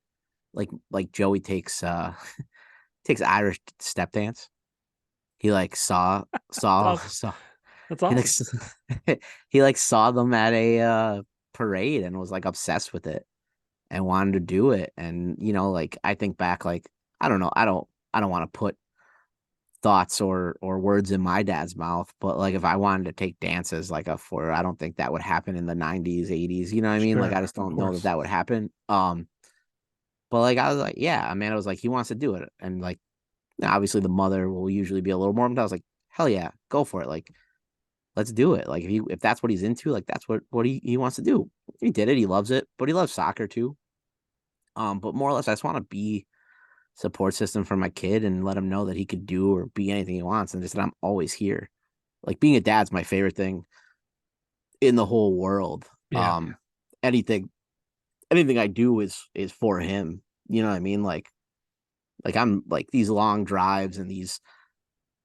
Like Joey takes Irish step dance. He like That's saw awesome. saw That's he like awesome. he like saw them at a parade and was like obsessed with it and wanted to do it. And like I think back, like I don't know, I don't want to put thoughts or words in my dad's mouth, but like if I wanted to take dances like a for, I don't think that would happen in the 90s, 80s. You know what I mean? Like I Sure, just of don't know that course. that would happen. But like I was like, yeah, man, I was like, he wants to do it, and like obviously the mother will usually be a little more. But I was like, hell yeah, go for it. Like let's do it. Like if that's what he's into, like that's what he wants to do. He did it. He loves it, but he loves soccer too. But more or less, I just want to be support system for my kid and let him know that he could do or be anything he wants, and just that I'm always here. Like being a dad's my favorite thing in the whole world. Yeah, Anything anything I do is for him. You know what I mean? Like I'm like these long drives and these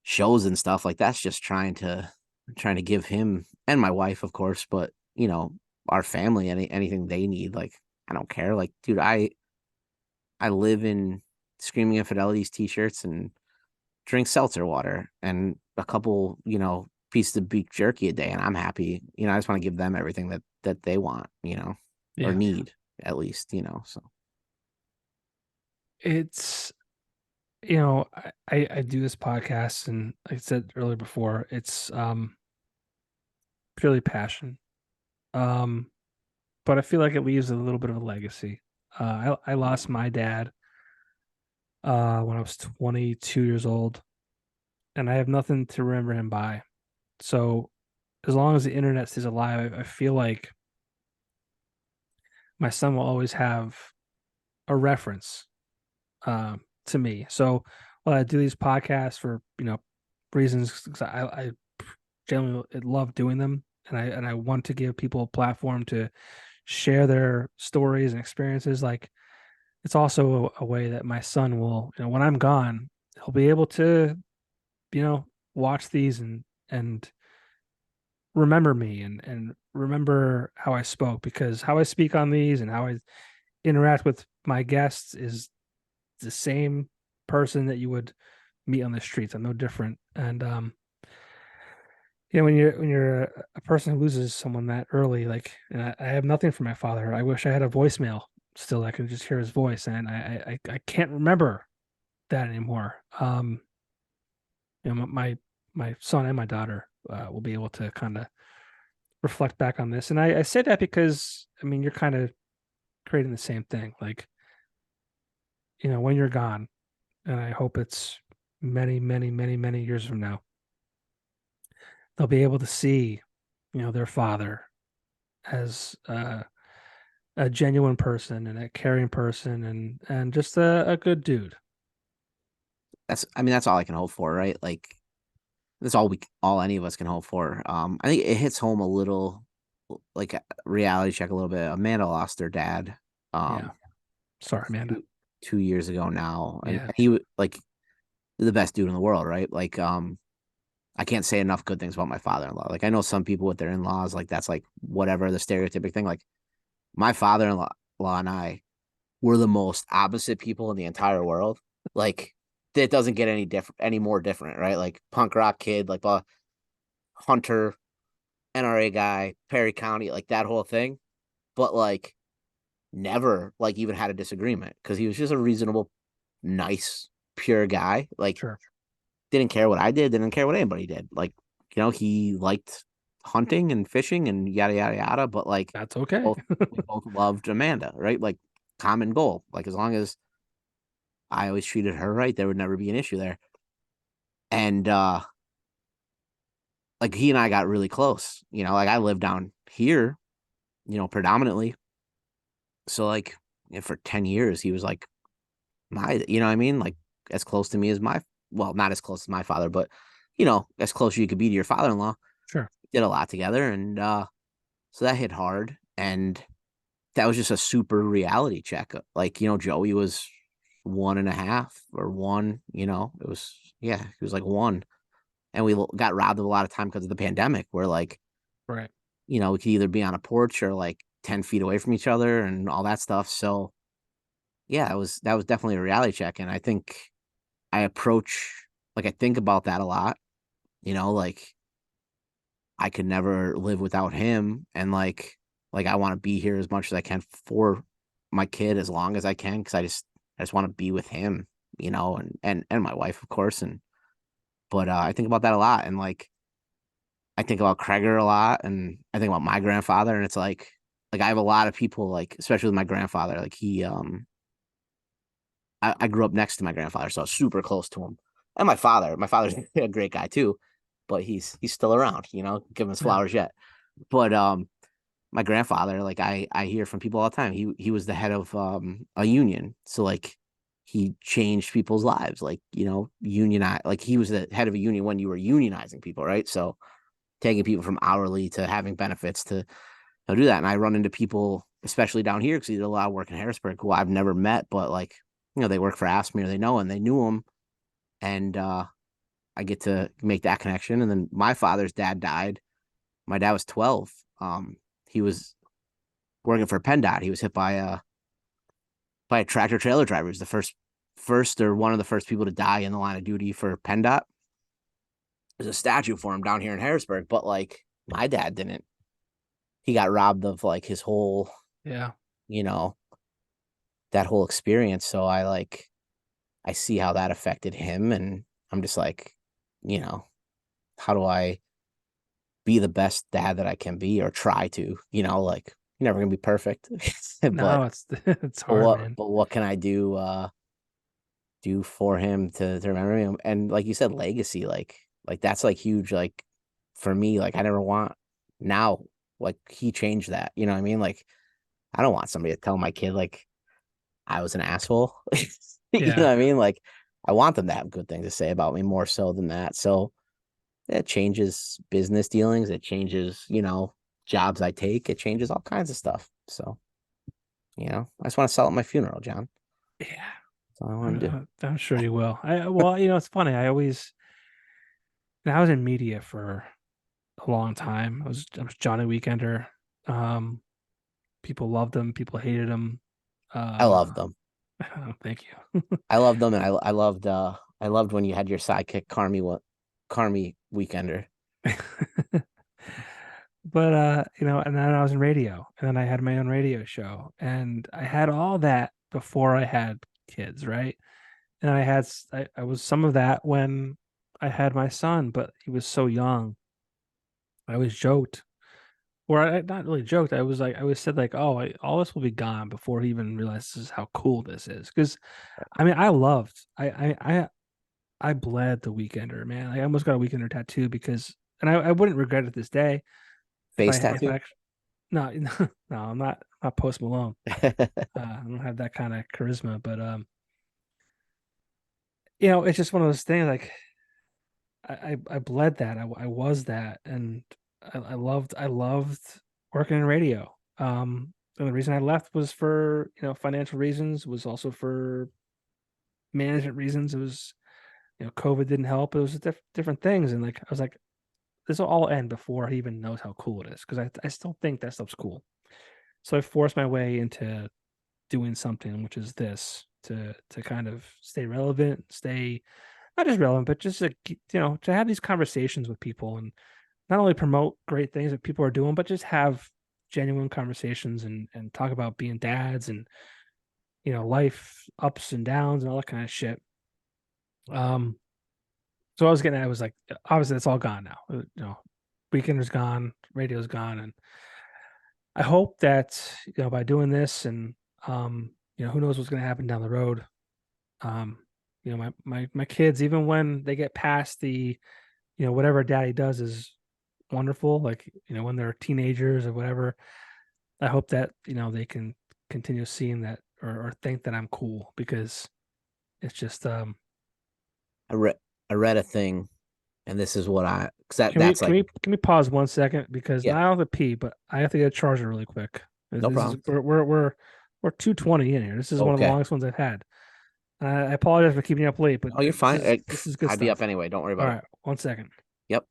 shows and stuff like that's just trying to give him and my wife, of course, but our family anything they need. Like I don't care. Like, dude, I live in Screaming Infidelities t-shirts and drink seltzer water and a couple, pieces of beef jerky a day, and I'm happy. I just want to give them everything that they want, or yeah. need at least, so It's I do this podcast, and like I said earlier before, it's purely passion. Um, but I feel like it leaves a little bit of a legacy. I yeah. lost my dad when I was 22 years old, and I have nothing to remember him by. So as long as the internet stays alive, I feel like my son will always have a reference to me. So while I do these podcasts for reasons, 'cause I generally love doing them, and I want to give people a platform to share their stories and experiences. Like it's also a way that my son will, when I'm gone, he'll be able to, watch these and remember me and remember how I spoke, because how I speak on these and how I interact with my guests is the same person that you would meet on the streets. I'm no different. And when you're a person who loses someone that early, like, and I have nothing for my father. I wish I had a voicemail still. I could just hear his voice, and I can't remember that anymore. My son and my daughter will be able to kind of reflect back on this, and I say that because I mean you're kind of creating the same thing. Like when you're gone, and I hope it's many, many, many, many years from now, they'll be able to see, their father as a genuine person and a caring person and just a good dude. That's all I can hope for, right? Like that's all any of us can hope for. I think it hits home a little, like a reality check a little bit. Amanda lost her dad Yeah. um Sorry, Amanda. two, 2 years ago now, and Yeah. he like the best dude in the world, right? Like I can't say enough good things about my father-in-law. Like I know some people with their in-laws, like that's like whatever the stereotypic thing. Like my father-in-law and I were the most opposite people in the entire world. Like it doesn't get any more different, right? Like punk rock kid, like hunter, NRA guy, Perry County, like that whole thing. But like never like even had a disagreement because he was just a reasonable, nice, pure guy. Like Sure. didn't care what I did, didn't care what anybody did. Like, he liked hunting and fishing and yada yada yada. But like That's okay. both we both loved Amanda, right? Like common goal. Like as long as I always treated her right, there would never be an issue there. And like he and I got really close. Like I live down here, predominantly. So like for 10 years he was like my, you know what I mean? Like as close to me as my well, not as close as my father, but as close as you could be to your father-in-law. Sure. Did a lot together, and so that hit hard, and that was just a super reality check. Like, Joey was 1.5 or one. It was, yeah, he was like one, and we got robbed of a lot of time because of the pandemic. Where like, Right. we could either be on a porch or like 10 feet away from each other and all that stuff. So yeah, that was definitely a reality check, and I think I approach like I think about that a lot. Like I could never live without him, and like I want to be here as much as I can for my kid as long as I can because I just want to be with him, and my wife, of course. And but I think about that a lot, and like I think about Kreger a lot, and I think about my grandfather, and it's like I have a lot of people, like especially with my grandfather, like I grew up next to my grandfather, so I was super close to him. And my father. My father's a great guy too, but he's still around, give him his Yeah. flowers yet. But my grandfather, like I hear from people all the time. He was the head of a union. So like he changed people's lives, like, unionize, like he was the head of a union when you were unionizing people, right? So taking people from hourly to having benefits to do that. And I run into people, especially down here, because he did a lot of work in Harrisburg, who I've never met, but like, they work for ASME or they know, and they knew him. And I get to make that connection. And then my father's dad died. My dad was 12. He was working for PennDOT. He was hit by a tractor trailer driver. He was the first or one of the first people to die in the line of duty for PennDOT. There's a statue for him down here in Harrisburg, but like my dad didn't. He got robbed of like his whole, Yeah. you know, that whole experience. So I see how that affected him, and I'm just like, you know, how do I be the best dad that I can be, or try to, like you're never gonna be perfect, but No, it's it's but hard, what man. but what can I do for him to remember him? And like you said, legacy, like that's like huge, like for me, like I never want now, like he changed that, you know what I mean? Like I don't want somebody to tell my kid like I was an asshole. You know Yeah. what I mean? Like I want them to have good things to say about me more so than that. So it changes business dealings, it changes, jobs I take, it changes all kinds of stuff. So, I just want to sell at my funeral, John. Yeah. That's all I want to do. I'm sure you will. Well, it's funny. I was in media for a long time. I was Johnny Weekender. Um, People loved him, people hated him. I Uh, love them. oh, thank you. I loved them, and I loved when you had your sidekick Carmi Weekender. But and then I was in radio, and then I had my own radio show, and I had all that before I had kids, right? And I was some of that when I had my son, but he was so young. I always joked, or I not really joked. I always said like, "Oh, all this will be gone before he even realizes how cool this is." Because I mean, I bled the Weekender, man. I almost got a Weekender tattoo because, and I wouldn't regret it this day Face if I tattoo. actually no no I'm not Post Malone. I don't have that kind of charisma, but it's just one of those things. Like I bled that. I was that, and I loved working in radio. And the reason I left was for financial reasons. Was also for management reasons. It was COVID didn't help. It was different things, and like I was like, this will all end before he even knows how cool it is because I still think that stuff's cool. So I forced my way into doing something, which is this to kind of stay relevant, stay not just relevant, but just to have these conversations with people and not only promote great things that people are doing, but just have genuine conversations and talk about being dads and life ups and downs and all that kind of shit. Um, so I was like, obviously it's all gone now. Weekender's gone, radio's gone, and I hope that by doing this and who knows what's going to happen down the road. Um, my kids, even when they get past the whatever daddy does is wonderful, like when they're teenagers or whatever, I hope that they can continue seeing that or think that I'm cool because it's just I re- I read a thing, and this is what I because Can we that's can like, we can we pause 1 second because yeah, now I have to pee, but I have to get a charger really quick. no This is problem. we're 2:20 in here. This is one of the Okay. longest ones I've had. I apologize for keeping you up late, but Oh, you're this fine. is this is good I'd be up stuff. anyway. Don't worry All about it. right, 1 second. Yep.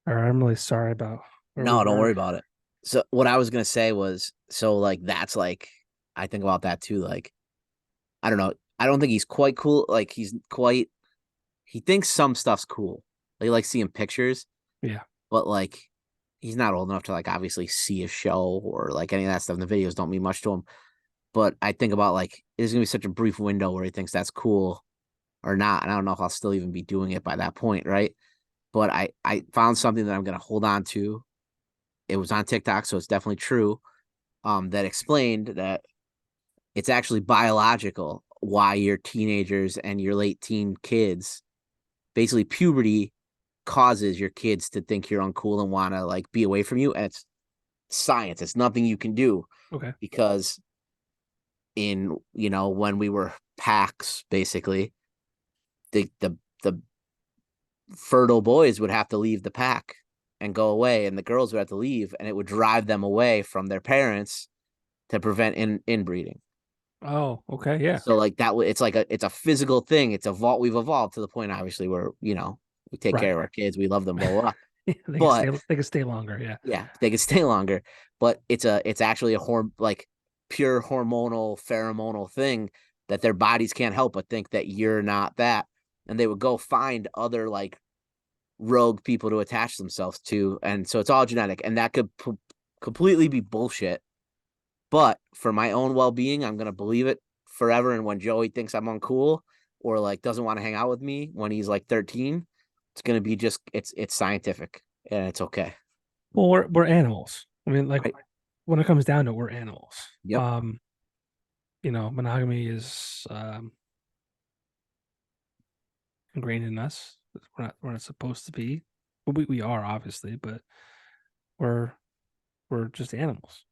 All right, I'm really sorry about where we No, don't were. worry about it. So what I was gonna say was, so like that's like I think about that too. Like, I don't know. I don't think he's quite cool. Like he thinks some stuff's cool. Like, he likes seeing pictures, Yeah, but like he's not old enough to like obviously see a show or like any of that stuff. And the videos don't mean much to him. But I think about like there's gonna be such a brief window where he thinks that's cool or not. And I don't know if I'll still even be doing it by that point, right? But I found something that I'm gonna hold on to. It was on TikTok, so it's definitely true. That explained that it's actually biological why your teenagers and your late teen kids, basically puberty causes your kids to think you're uncool and want to like be away from you. And it's science. It's nothing you can do okay. because in, when we were packs, basically, the fertile boys would have to leave the pack and go away, and the girls would have to leave, and it would drive them away from their parents to prevent inbreeding. Oh, okay, yeah. So like that, it's a physical thing. We've evolved to the point, obviously, where we take Right. care of our kids, we love them, blah blah. Blah. They can But stay they can stay longer, yeah. yeah, they can stay longer. But it's actually a like pure hormonal pheromonal thing that their bodies can't help but think that you're not that, and they would go find other like rogue people to attach themselves to, and so it's all genetic, and that could completely be bullshit. But for my own well-being, I'm gonna believe it forever. And when Joey thinks I'm uncool or like doesn't want to hang out with me when he's like 13, it's gonna be just it's scientific and it's okay. Well, we're animals. I mean, like Right? when it comes down to it, we're animals. Yep. Um, monogamy is ingrained in us. We're not supposed to be. Well, we are obviously, but we're we're just animals,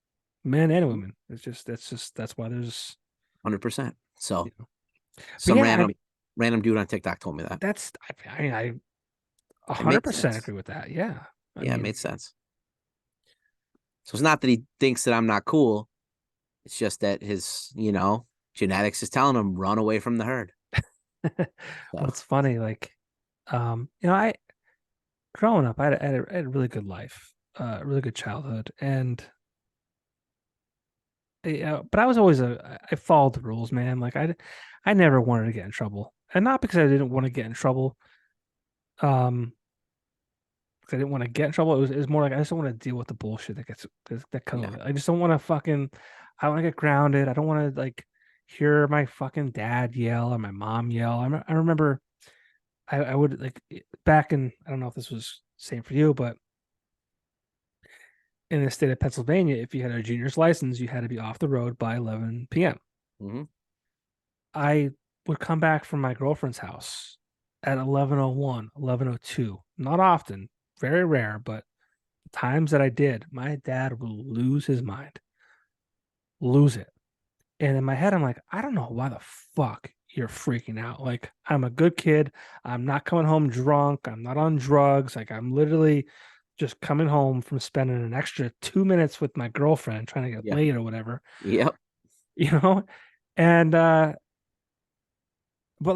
men and women. That's why there's 100%. So you know. But some yeah, random dude on TikTok told me that. that's I a It hundred made percent sense. agree with that. Yeah, I Yeah, it mean, made sense. So it's not that he thinks that I'm not cool. It's just that his, genetics is telling him run away from the herd. well, So it's funny. Like, I growing up, I had a really good life, a really good childhood, and but I was always I followed the rules, man. Like I never wanted to get in trouble, and not because I didn't want to get in trouble. Um, because I didn't want to get in trouble. It was more like I just don't want to deal with the bullshit that comes yeah, with it. I just don't want to fucking. I want to get grounded. I don't want to like hear my fucking dad yell or my mom yell. I remember I would like back in I don't know if this was same for you, but in the state of Pennsylvania, if you had a junior's license, you had to be off the road by 11 p.m. hmm I would come back from my girlfriend's house at 11:01, 11:02. Not often, very rare, but the times that I did, my dad would lose his mind, lose it. And in my head, I'm like, I don't know why the fuck you're freaking out. Like, I'm a good kid. I'm not coming home drunk. I'm not on drugs. Like, I'm literally just coming home from spending an extra 2 minutes with my girlfriend trying to get yeah, laid or whatever, yep, you know? And but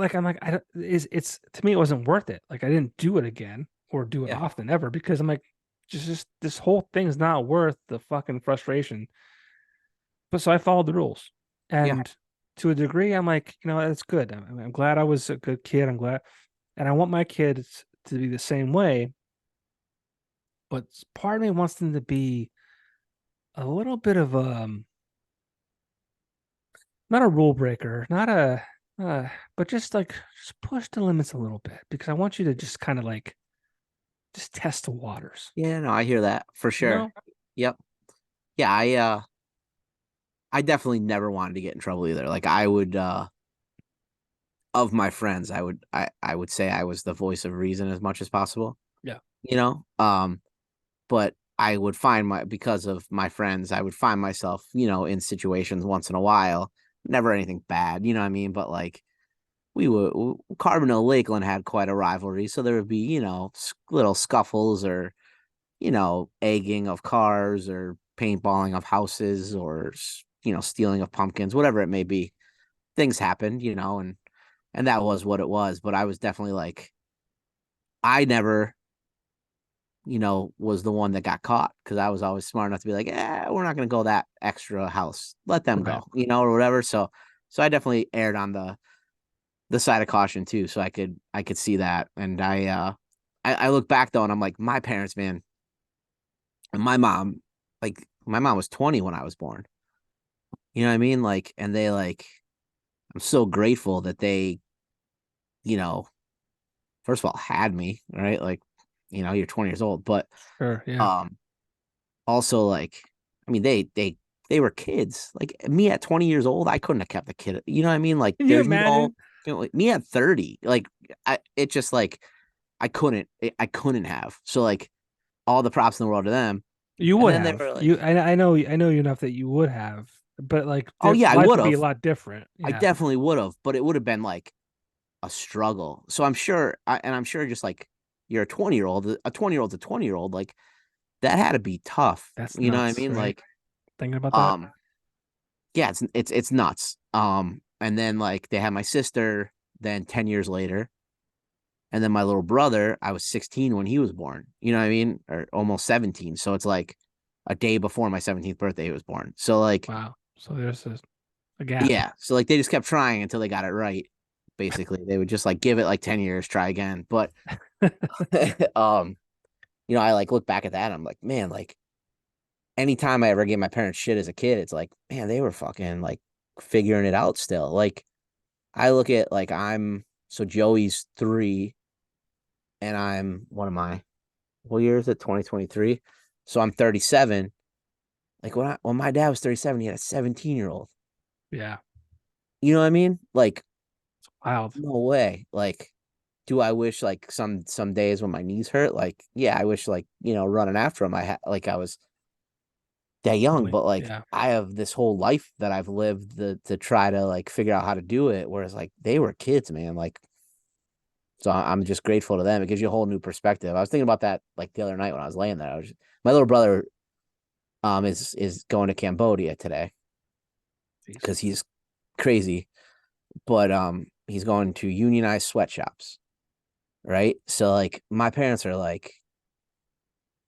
like I'm like I don't it's to me it wasn't worth it. Like I didn't do it again or do it yeah, often ever because I'm like just this whole thing's not worth the fucking frustration. But so I followed the rules. yeah, And to a degree I'm like, that's good. I'm glad I was a good kid. I'm glad and I want my kids to be the same way, but part of me wants them to be a little bit of not a rule breaker, not a but just push the limits a little bit because I want you to just kind of like just test the waters. yeah. No, I hear that for You sure. know? Yep. Yeah, I definitely never wanted to get in trouble either. Like I would of my friends, I would say I was the voice of reason as much as possible, Yeah. you know? But I would find because of my friends, I would find myself, in situations once in a while, never anything bad, you know what I mean? But like we would Carbondale Lakeland had quite a rivalry, so there would be, little scuffles or, egging of cars or paintballing of houses or, stealing of pumpkins, whatever it may be. Things happened, and that was what it was. But I was definitely like, I never, was the one that got caught because I was always smart enough to be like, we're not going to go that extra house. Let them Right. go, or whatever. So I definitely erred on the side of caution too. So I could see that. And I look back though and I'm like, my parents, man, and my mom was 20 when I was born. You know what I mean? Like, and they like, I'm so grateful that they, you know, first of all, had me, right? Like, you're 20 years old, but Sure. Yeah. um also like, I mean, they were kids. Like me at 20 years old, I couldn't have kept a kid. You know what I mean? Like Can you there's no, imagine? like, me at 30, like it just like I couldn't have. So like all the props in the world to them. You And would then they have. were like, I know you enough that you would have, but like oh yeah, I life would would be a have. lot different. I Yeah. definitely would have, but it would have been like a struggle. So I'm sure just like you're a 20-year-old, a 20-year-old's a 20-year-old, like that had to be tough. That's You know what I nuts, mean? right? Like, Thinking about that. um, yeah, it's nuts. And then like they had my sister then 10 years later. And then my little brother, I was 16 when he was born. You know what I mean? Or almost 17. So it's like a day before my 17th birthday he was born. So like, Wow. So there's a gap. yeah. So like they just kept trying until they got it right. Basically, they would just like give it like 10 years, try again. But um, I like look back at that, I'm like, man, like anytime I ever gave my parents shit as a kid, it's like, man, they were fucking like figuring it out still. Like I look at like so Joey's 3 and I'm what am I? What year is it? 2023. So I'm 37. Like when my dad was 37, he had a 17-year-old. Yeah. You know what I mean? Like, Wild. no way. Like, do I wish like some days when my knees hurt? Like, yeah, I wish like, running after him, like I was that young, Totally. but like Yeah. I have this whole life that I've lived to try to like figure out how to do it. Whereas like they were kids, man. Like, so I'm just grateful to them. It gives you a whole new perspective. I was thinking about that like the other night when I was laying there. My little brother is going to Cambodia today Jeez. because he's crazy, but he's going to unionized sweatshops, right? So like my parents are like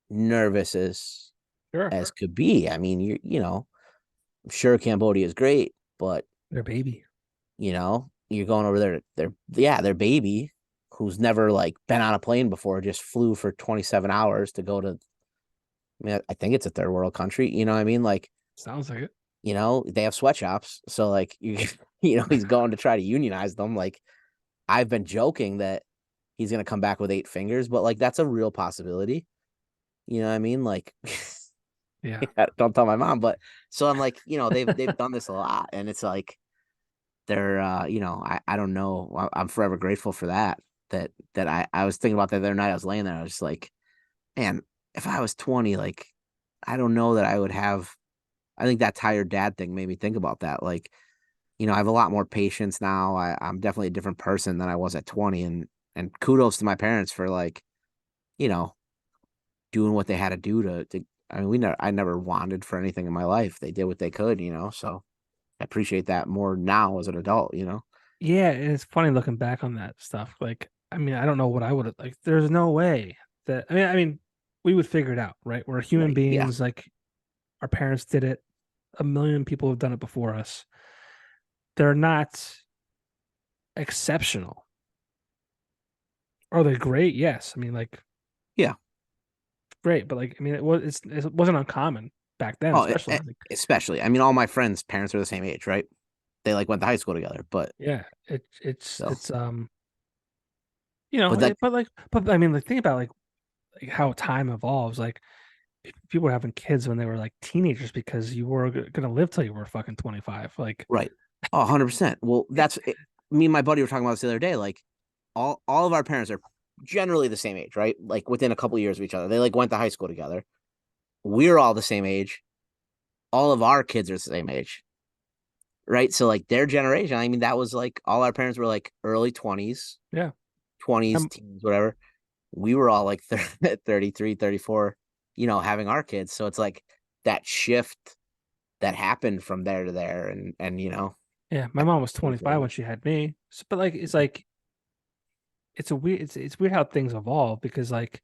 nervous Sure. as could be. I mean, I'm sure Cambodia is great, but Their baby. you're going over there. Their baby, who's never like been on a plane before, just flew for 27 hours to go to. I mean, I think it's a third world country. You know what I mean? Like, Sounds like it. they have sweatshops, so like he's going to try to unionize them. Like, I've been joking that he's gonna come back with 8 fingers, but like that's a real possibility. You know what I mean? Like, Yeah. don't tell my mom, but so I'm like, they've done this a lot, and it's like they're I don't know. I'm forever grateful for that. That I was thinking about that the other night. I was laying there. I was just like, man, if I was 20, like I don't know that I would have. I think that tired dad thing made me think about that. Like, I have a lot more patience now. I'm definitely a different person than I was at 20, and kudos to my parents for like, you know, doing what they had to do to. I mean, I never wanted for anything in my life. They did what they could, so I appreciate that more now as an adult. Yeah, and it's funny looking back on that stuff. Like, I mean, I don't know what I would have like. There's no way that I mean, we would figure it out, right? We're human Right. Yeah. beings. Like, our parents did it. A million people have done it before us. They're not exceptional. Are they great? Yes. I mean, like, Yeah. great, but like, I mean, it wasn't uncommon back then, Oh, especially. Like, especially. I mean, all my friends' parents are the same age, right? They like went to high school together, but yeah, so, it's but that but I mean, like, think about like how time evolves. Like, people were having kids when they were like teenagers because you were gonna live till you were fucking 25. Like, right. Oh, 100%. Well, that's it. Me and my buddy were talking about this the other day. Like, all of our parents are generally the same age, right? Like within a couple of years of each other. They like went to high school together. We're all the same age. All of our kids are the same age. right? So like their generation, I mean, that was like all our parents were like early 20s, Yeah. 20s, Um, teens, whatever. We were all like 33, 34, having our kids. So it's like that shift that happened from there to there. And yeah. My I mom think was it was 25 really when she had me. But like it's a weird it's weird how things evolve because like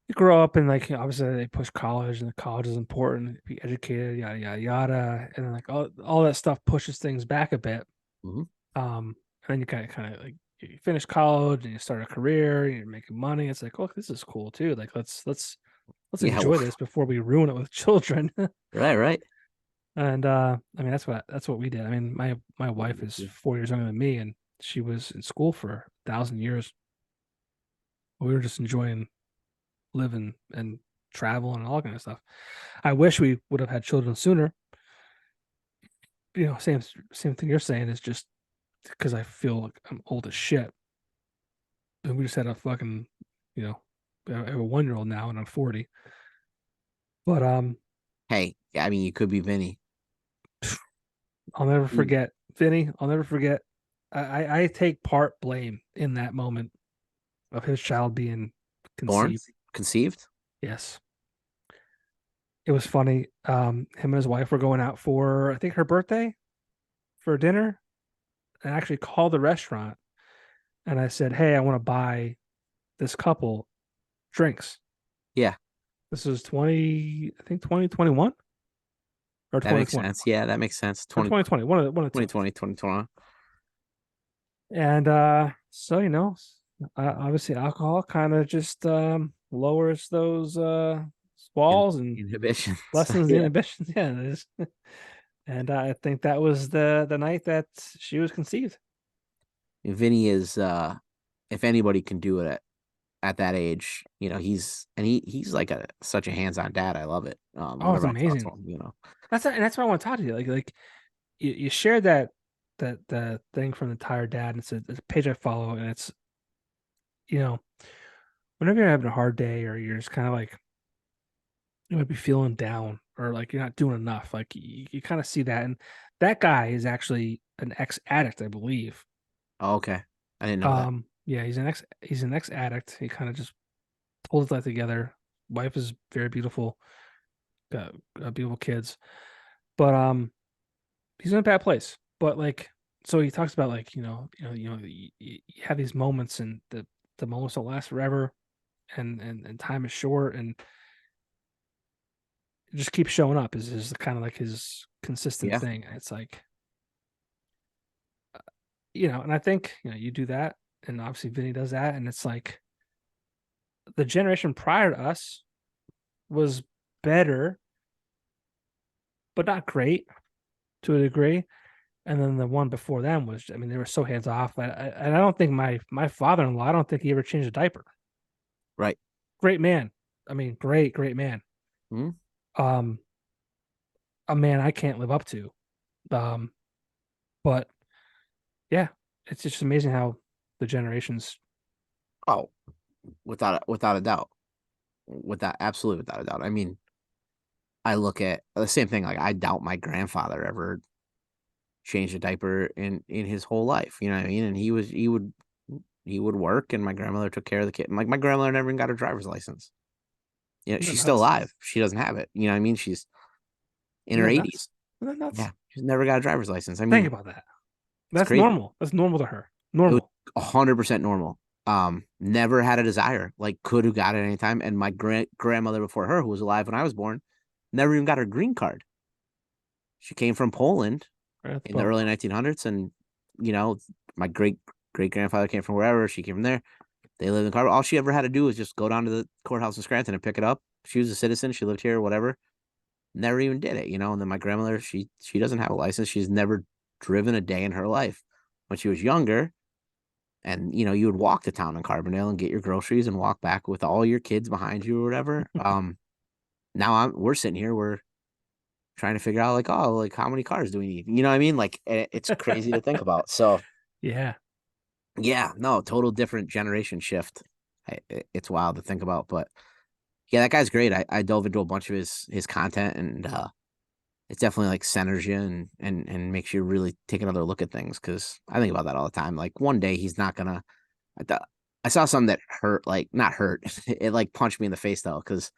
you grow up and like obviously they push college and the college is important, be educated, yada yada yada, and then like all that stuff pushes things back a bit. Mhm. And then you kind of like you finish college and you start a career, you're making money. It's like, oh, this is cool too. Like let's Yeah. enjoy this before we ruin it with children. Right, right. And I mean that's what we did. I mean my wife is 4 years younger than me, and she was in school for 1,000 years. We were just enjoying living and travel and all that kind of stuff. I wish we would have had children sooner. Same thing you're saying is just because I feel like I'm old as shit. And we just had a fucking, you know, I have a 1 year old now and I'm 40. But Hey, I mean, you could be Vinny. I'll never You forget, Vinny. I'll never forget. I take part blame in that moment of his child being born, conceived. conceived. Yes. It was funny. Him and his wife were going out for I think her birthday for dinner. And I actually called the restaurant and I said, "Hey, I want to buy this couple drinks." Yeah, This is 2021 or that makes 2020 sense. Yeah, that makes sense. or 2020, one of the two. 2020, 2021. And so obviously alcohol kind of just lowers those walls and Inhibitions. lessens the Yeah. inhibitions. Yeah, it is. And I think that was the night that she was conceived. Vinny is if anybody can do it at that age, he's like such a hands-on dad. I love it. Oh, it's Whenever I talk to amazing. him. And that's why I want to talk to you. You shared that the thing from the Tired Dad, and it's a page I follow, and it's you know whenever you're having a hard day or you're just kind of like you might be feeling down or like you're not doing enough, like you kind of see that, and that guy is actually an ex addict, I believe. Oh, okay. I didn't know that. Yeah, he's an ex addict. He kind of just pulled his life together. Wife is very beautiful, got beautiful kids, but he's in a bad place. But like, so he talks about like you have these moments, and the moments don't last forever, and time is short, and it just keeps showing up. Is kind of like his consistent Yeah. thing. And it's like and I think you do that, and obviously Vinny does that, and it's like the generation prior to us was better, but not great to a degree. And then the one before them was, I mean, they were so hands off. And I don't think my father in law, I don't think he ever changed a diaper. Right. Great man. I mean, great man. Mhm. Um, a man I can't live up to. Um, but yeah, it's just amazing how the generations. Oh, without a doubt. Absolutely without a doubt. I mean, I look at the same thing. Like I doubt my grandfather ever changed a diaper in his whole life. You know what I mean? And he would work, and my grandmother took care of the kid. Like my grandmother never even got her driver's license. Isn't that She's still nuts? alive. She doesn't have it. You know what I mean? She's in Isn't her that nuts? 80s. Isn't that nuts? Yeah, she's never got a driver's license. I Think mean, about that. it's That's crazy. normal. That's normal to her. It was Normal. 100% normal. Never had a desire. Like could have got it anytime. And my grandmother before her, who was alive when I was born, never even got her green card. She came from Poland Right? That's a in the bummer. early 1900s, and you know, my great grandfather came from wherever. She came from there. They lived in Carver. All she ever had to do was just go down to the courthouse in Scranton and pick it up. She was a citizen. She lived here, whatever. Never even did it. And then my grandmother, she doesn't have a license. She's never driven a day in her life. When she was younger, and you would walk to town in Carbondale and get your groceries and walk back with all your kids behind you or whatever. Now we're sitting here, we're trying to figure out like, oh, like how many cars do we need? You know what I mean? Like it's crazy to think about. So Yeah. yeah, no, total different generation shift. It's wild to think about, but yeah, that guy's great. I dove into a bunch of his content, and it definitely like centers you and makes you really take another look at things. Because I think about that all the time. Like one day he's not gonna. I thought I saw something that hurt, like not hurt. It like punched me in the face though, because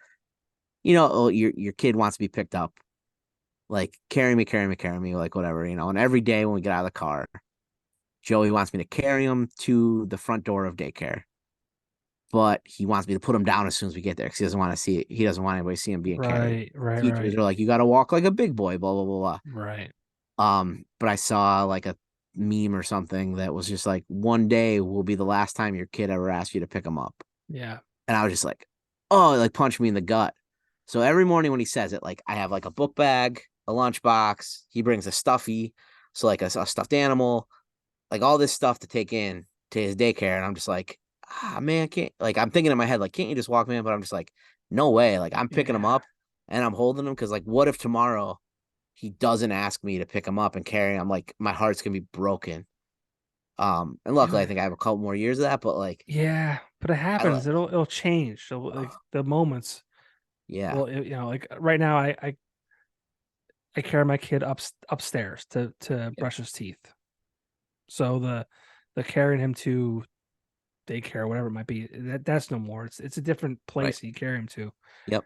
your kid wants to be picked up, like carry me, like whatever, And every day when we get out of the car, Joey wants me to carry him to the front door of daycare, but he wants me to put him down as soon as we get there because he doesn't want to see it. He doesn't want anybody to see him being carried. Right, right, Teachers right, are like, you got to walk like a big boy, blah blah blah right. blah. But I saw like a meme or something that was just like, one day will be the last time your kid ever asks you to pick him up, Yeah, and I was just like, oh, it like punched me in the gut. So every morning when he says it, like I have like a book bag, a lunchbox. He brings a stuffy, so like a stuffed animal, like all this stuff to take in to his daycare, and I'm just like, man, I can't. Like I'm thinking in my head, like, can't you just walk me in? But I'm just like, no way. Like I'm picking him yeah, up and I'm holding him because like, what if tomorrow he doesn't ask me to pick him up and carry him? Like my heart's gonna be broken. And luckily I yeah, think I have a couple more years of that, but like yeah. But it I happens. It'll change. So like the moments. yeah, Well, like right now, I carry my kid upstairs to yep, brush his teeth. So the carrying him to daycare, whatever it might be, that's no more. It's a different right, place you carry him to, yep,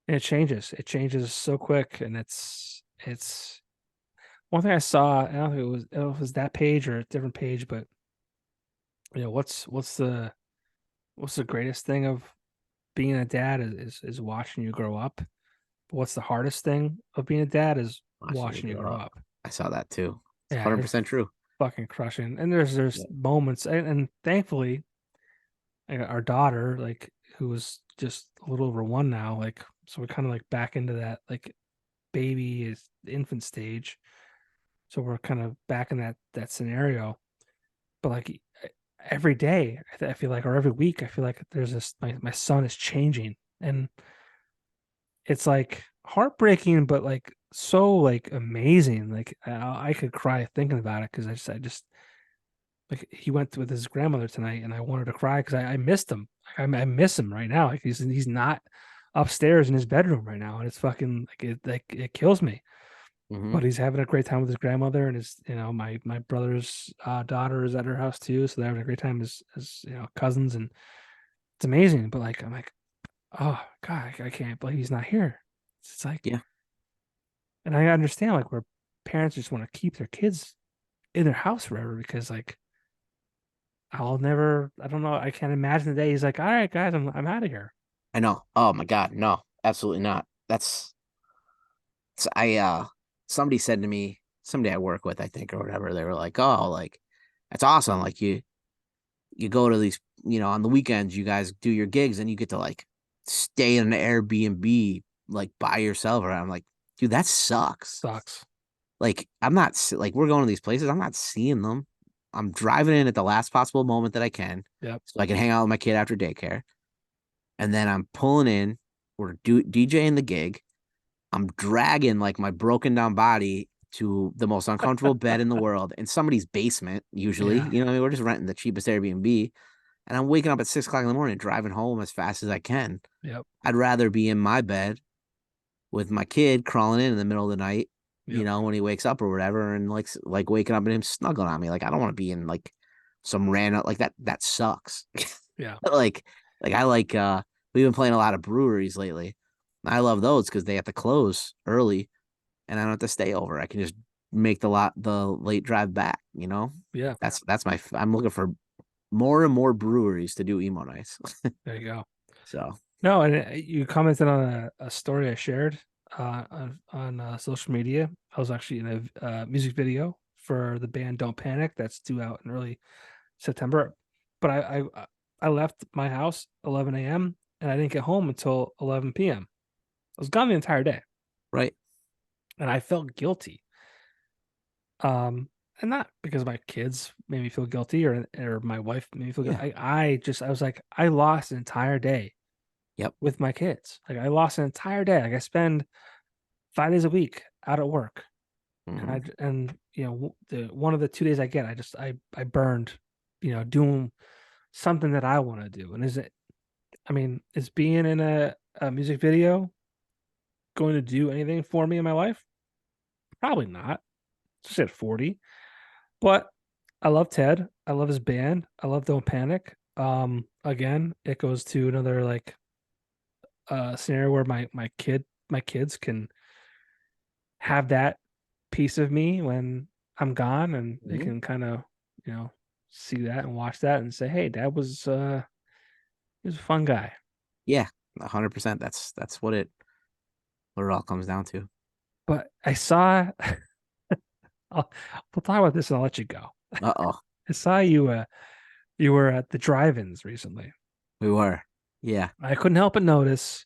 and it changes. It changes so quick, and it's one thing I saw. I don't think it was that page or a different page, but what's the greatest thing of being a dad is watching you grow up. But what's the hardest thing of being a dad is watching you watching you grow grow up. up. I saw that too. It's Yeah, it's 100% true. fucking crushing. And there's Yep. moments, and thankfully, like, our daughter, like, who was just a little over 1 now, like, so we're kind of like back into that like baby is infant stage. So we're kind of back in that scenario. But like every day, I feel like, or every week, I feel like there's this my son is changing, and it's like heartbreaking, but like so like amazing. Like I could cry thinking about it because I just like he went with his grandmother tonight, and I wanted to cry because I missed him. I miss him right now. Like he's not upstairs in his bedroom right now, and it's fucking like it kills me. Hmm. But he's having a great time with his grandmother, and his my brother's daughter is at her house too, so they're having a great time as cousins, and it's amazing. But like I'm like, oh god, I can't believe he's not here. It's like, Yeah, and I understand like where parents just want to keep their kids in their house forever because like I don't know, I can't imagine the day he's like, all right, guys, I'm out of here. I know. Oh my God, no, absolutely not. I somebody said to me, somebody I work with, I think, or whatever, they were like, oh, like that's awesome. Like you go to these, on the weekends, you guys do your gigs and you get to like stay in an Airbnb like by yourself. Or I'm like, dude, that sucks. Sucks. Like I'm not like we're going to these places, I'm not seeing them. I'm driving in at the last possible moment that I can Yep. so I can hang out with my kid after daycare. And then I'm pulling in, we're DJing the gig. I'm dragging like my broken down body to the most uncomfortable bed in the world in somebody's basement, usually. Yeah. What I mean? We're just renting the cheapest Airbnb. And I'm waking up at 6 o'clock in the morning, driving home as fast as I can. Yep. I'd rather be in my bed with my kid crawling in the middle of the night, Yep. when he wakes up or whatever, and like waking up and him snuggling on me. Like I don't want to be in like some random like that. That sucks. Yeah. like I like we've been playing a lot of breweries lately. I love those because they have to close early and I don't have to stay over. I can just make the late drive back, Yeah. That's I'm looking for more and more breweries to do emo nights. There you go. So No, and you commented on a story I shared on social media. I was actually in a music video for the band Don't Panic that's due out in early September. But I left my house 11 a.m. and I didn't get home until 11 p.m. I was gone the entire day, right. and I felt guilty. And not because my kids made me feel guilty or my wife made me feel Yeah. guilty. I was like, I lost an entire day Yep. with my kids. Like I lost an entire day. Like I spend 5 days a week out at work, and Hmm. the one of the 2 days I get, I burned, doing something that I want to do. And is being in a music video going to do anything for me in my life? Probably not. Just at 40. But I love Ted. I love his band. I love Don't Panic. Again, it goes to another like scenario where my kids can have that piece of me when I'm gone, and they Mhm. can kind of, you know, see that and watch that and say, "Hey, Dad was he was a fun guy." Yeah, 100%. That's what it all comes down to. But I saw we'll talk about this and I'll let you go. Uh-oh. I saw you were at the drive-ins recently. We were. Yeah, I couldn't help but notice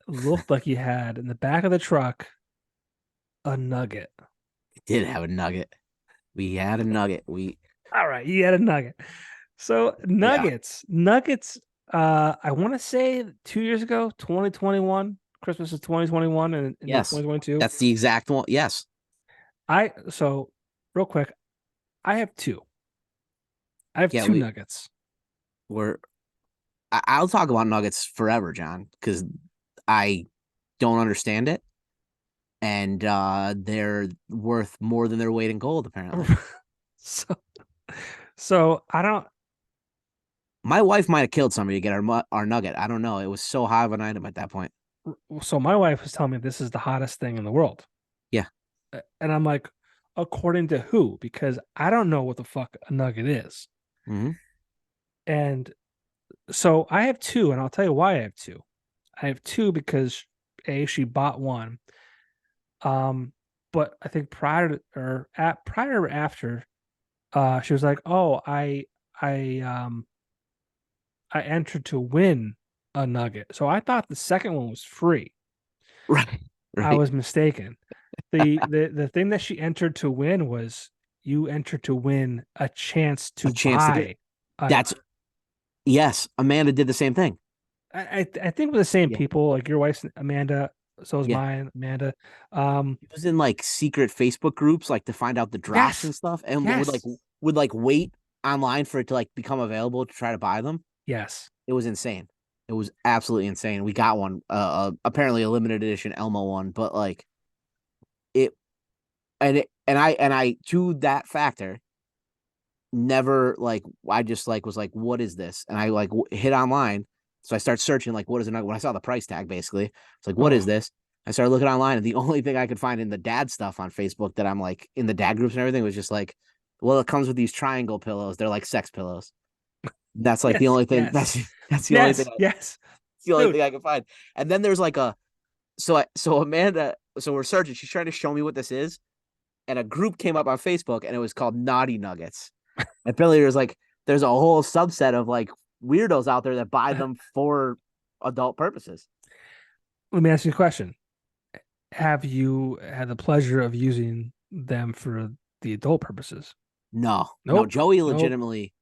looked like you had in the back of the truck a nugget. we did have a nugget. We had a nugget. We All right, you had a nugget. So Yeah. nuggets. I want to say 2 years ago, 2021, Christmas is 2021, and then Yes. 2022. That's the exact one. Yes. So real quick, I have two. I have Yeah, two nuggets. we're I'll talk about nuggets forever, John, because I don't understand it. And they're worth more than their weight in gold, apparently. so so I don't. My wife might have killed somebody to get our nugget. I don't know. It was so high of an item at that point. So my wife was telling me this is the hottest thing in the world, Yeah. and I'm like, according to who? Because I don't know what the fuck a nugget is. Hmm. And so I have two, and I'll tell you why I have two. I have two because she bought one. Um, but I think prior or after, she was like, "Oh, I I entered to win a nugget." So I thought the second one was free. Right. I Right. was mistaken. The thing that she entered to win was you entered to win a chance A to chance to get buy a that's yes. Amanda did the same thing. I think with the same Yeah. people, like your wife's Amanda, so is Yeah. mine, Amanda. Um, He was in like secret Facebook groups, like to find out the drops yes, and stuff, and yes, would like wait online for it to like become available to try to buy them. yes. It was insane. It was absolutely insane. We got one, apparently a limited edition Elmo one, but like it, and I to that factor never like I just like was like, what is this? And I like hit online, so I start searching like what is it? When I saw the price tag, basically, it's like, what is Oh, this? I started looking online, and the only thing I could find in the dad stuff on Facebook that I'm like in the dad groups and everything was just like, well, it comes with these triangle pillows. They're like sex pillows. That's like the yes, only thing. yes, That's the only thing. yes, yes, The only dude. thing I can find. And then there's like so Amanda, so we're searching. She's trying to show me what this is, and a group came up on Facebook, and it was called Naughty Nuggets. And apparently, there's a whole subset of like weirdos out there that buy them for adult purposes. Let me ask you a question. Have you had the pleasure of using them for the adult purposes? No, no, Nope, Joey nope, legitimately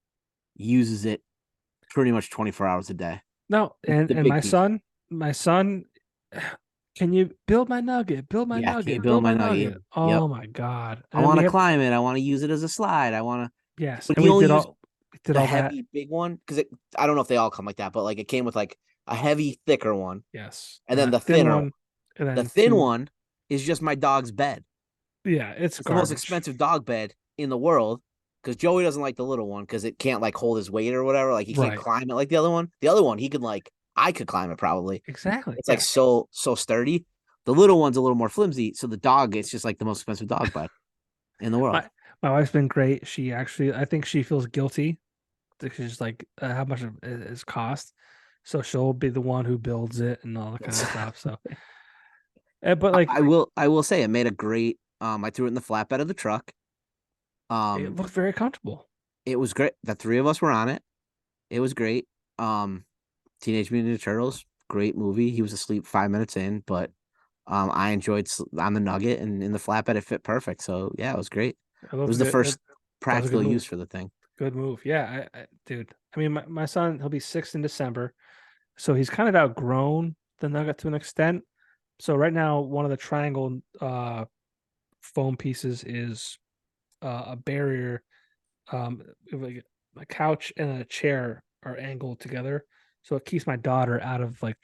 uses it pretty much 24 hours a day. no. The And big piece. my son, can you build my nugget? Build my Yeah, can you nugget. build Build my my nugget? nugget. Yep. Oh my god! I And want we to have climb it. I want to use it as a slide. yes, But and he only used we did the all that. heavy big one because I don't know if they all come like that, but like it came with like a heavy, thicker one, Yes, and and then a the thin thinner one. one, and The then thin two. one is just my dog's bed. Yeah, it's It's the most garbage. expensive dog bed in the world because Joey doesn't like the little one because it can't like hold his weight or whatever. Like he can't Right. climb it like the other one. The other one he could like I could climb it probably. Exactly. It's like Yes. so sturdy. The little one's a little more flimsy, so the dog it's just like the most expensive dog bed in the world. My my wife's been great. She actually, I think she feels guilty because she's like how much it is cost. So she'll be the one who builds it and all that kind of stuff. So, but like I will say it made a great I threw it in the flatbed of the truck. it Um looked very comfortable. it was great. The three of us were on it. It was great. Teenage Mutant Ninja Turtles, great movie. He was asleep 5 minutes in, but I enjoyed on the Nugget and in the flatbed. It fit perfect. So yeah, it was great. It It looked was the good. first That was a good practical use move. for the thing. Good move. Yeah, dude. I mean, my son, he'll be 6 in December, so he's kind of outgrown the Nugget to an extent. So right now, one of the triangle foam pieces is a barrier. Like a couch and a chair are angled together, so it keeps my daughter out of like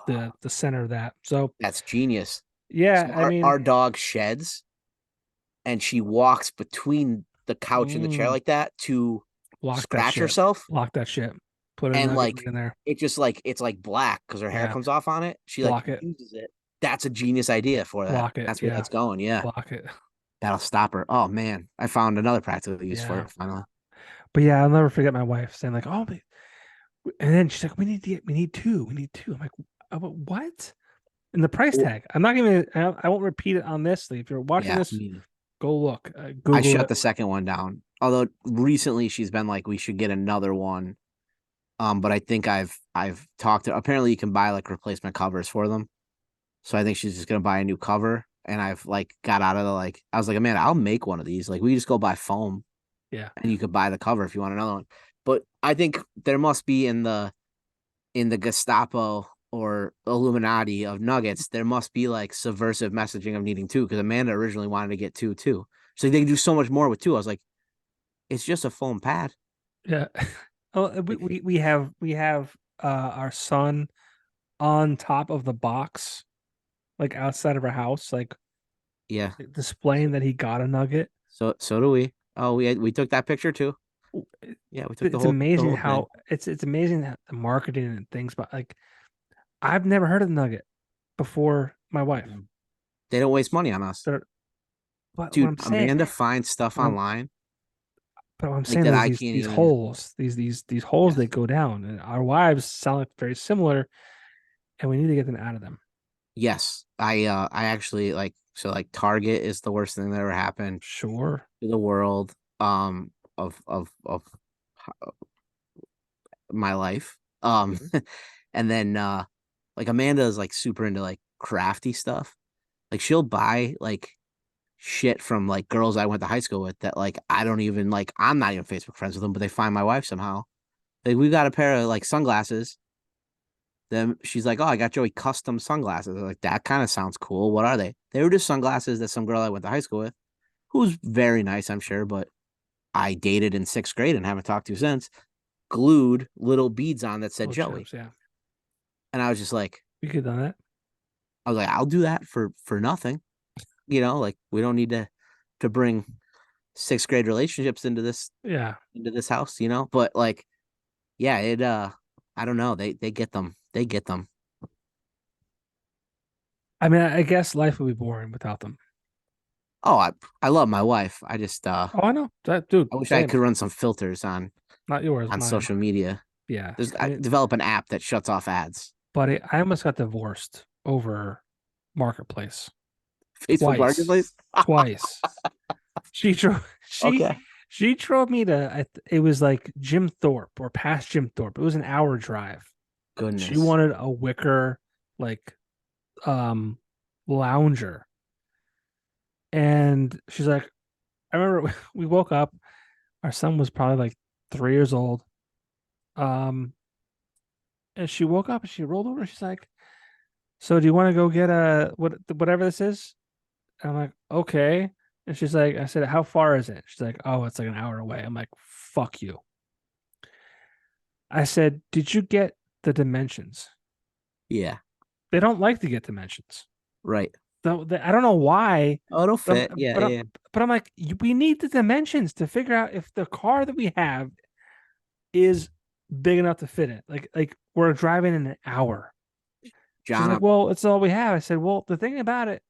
the center of that. So That's genius. Yeah, So I our mean, dog sheds, and she walks between the couch and the chair mm, like that to lock that scratch shit. herself, Lock that shit. Put a and nugget like right in there. it just like it's like black because her hair Yeah, comes off on it. She like lock it. uses it. That's a genius idea for that. Lock it. That's where Yeah, that's going. Yeah, lock it. that'll stop her. Oh man, I found another practical use for Yeah. it finally. But yeah, I'll never forget my wife saying like, "Oh," and then she's like, we need two. We need two." I'm like, "What?" And the price Well, tag. I'm not gonna. I won't repeat it on this. If you're watching yeah, this, go look, I Google shut it. the second one down. Although recently she's been like, we should get another one. But I think I've talked to. Apparently, you can buy like replacement covers for them. So I think she's just gonna buy a new cover. And I've like got out of the like. I was like, man, I'll make one of these. Like, we just go buy foam, Yeah. and you could buy the cover if you want another one. But I think there must be in the Gestapo or Illuminati of nuggets, there must be like subversive messaging of needing two because Amanda originally wanted to get two too. So they can do so much more with two. I was like, it's just a foam pad. Yeah. Oh, Like, we have our son on top of the box, like outside of our house, like yeah. displaying that he got a nugget. So do we. Oh, we took that picture too. Yeah, we took It's the amazing whole thing. how it's amazing how the marketing and things, but like I've never heard of the nugget before my wife. They don't waste money on us. They're, but what Dude, I'm saying, Amanda finds stuff what I'm, online but what I'm like saying that is I can't these even. holes, these holes they Yes. go down, and our wives sound like very similar, and we need to get them out of them. Yes. I actually like so like Target is the worst thing that ever happened Sure. to the world of my life. Sure. And then like Amanda is like super into like crafty stuff. Like she'll buy like shit from like girls I went to high school with that like I don't even like I'm not even Facebook friends with them, but they find my wife somehow. Like we got a pair of like sunglasses. Then she's like, "Oh, I got Joey custom sunglasses." I was like, that kind of sounds cool. What are they? They were just sunglasses that some girl I went to high school with, who's very nice, I'm sure, but I dated in sixth grade and haven't talked to since. Glued little beads on that said Oh, Joey, chips. Yeah, and I was just like, we could have done that. I'll do that for nothing. Like we don't need to bring sixth grade relationships Yeah. into this house, But like, yeah, it I don't know. They get them. They get them. I mean, I guess life would be boring without them. Oh, I love my wife. I just Oh, I know that, dude. I wish I Same. could run some filters Not yours, on mine. social media. Yeah. There's I I mean, develop an app that shuts off ads. buddy, I almost got divorced over Marketplace Facebook twice. Marketplace. Twice. She drove. Okay. She drove me to. It was like Jim Thorpe or past Jim Thorpe. It was an hour drive. She Goodness. wanted a wicker like um lounger, and she's like, I remember we woke up. Our son was probably like 3 years old. Um, and she woke up and she rolled over. And she's like, "So do you want to go get whatever this is?" And I'm like, "Okay." And she's like, "I said, how far is it?" She's like, "Oh, it's like an hour away." I'm like, "Fuck you." I said, "Did you get the dimensions?" Yeah. They don't like to get dimensions. Right. Though I don't know why, Oh, it'll but fit. I'm Yeah. but I'm Yeah. but I'm like, we need the dimensions to figure out if the car that we have is big enough to fit it. Like we're driving in an hour. She's John. like, "Well, it's all we have." I said, "Well, the thing about it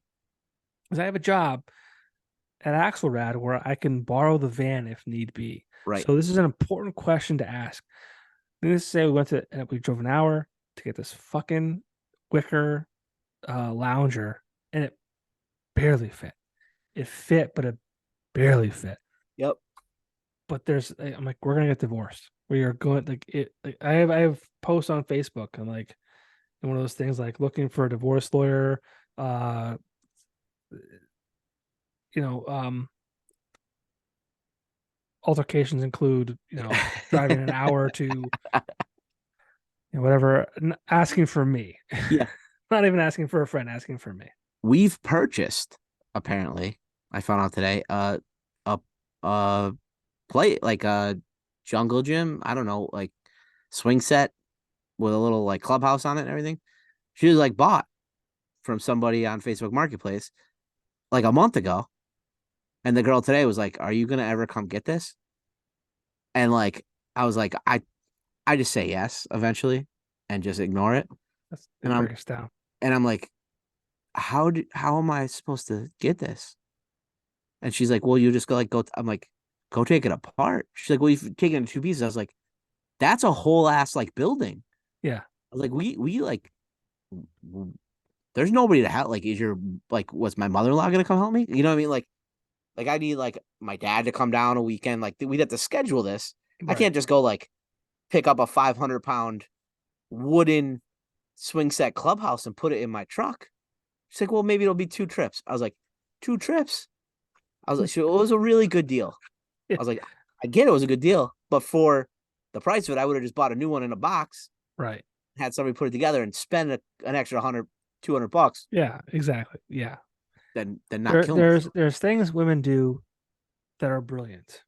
is I have a job at Axelrad where I can borrow the van if need be. Right. So this is an important question to ask." Needless to say, we drove an hour to get this fucking wicker lounger, and it barely fit. It fit, but it barely fit. Yep. But I'm like, we're gonna get divorced. We are going like it. Like I have posts on Facebook and like one of those things like looking for a divorce lawyer. Uh, you know, altercations include driving an hour to whatever, asking for me, Yeah. not even asking for a friend, asking for me. We've purchased, apparently, I found out today, a play like a jungle gym. I don't know, like swing set with a little like clubhouse on it and everything. She was like bought. from somebody on Facebook Marketplace like a month ago. And the girl today was like, "Are you gonna ever come get this?" And like I was like, I just say yes eventually and just ignore it. They And break us down. I'm like, how am I supposed to get this? And she's like, well, you just go like go. I'm like, go take it apart. She's like, well, you've taken it in two pieces. I was like, that's a whole ass like building. Yeah. I was like, we like, there's nobody to help. Like, is your like, was my mother in law gonna come help me? You know what I mean? Like I need like my dad to come down a weekend. Like we'd have to schedule this. I Right. can't just go like pick up a 500-pound wooden swing set clubhouse and put it in my truck. She's like, well, maybe it'll be 2 trips. I was like, 2 trips? I was like, it was a really good deal. Yeah. I was like, I get it was a good deal, but for the price of it, I would have just bought a new one in a box, Right. had somebody put it together, and spend an extra 100, $200 Yeah. Exactly. Yeah. than not kill myself There's things women do that are brilliant.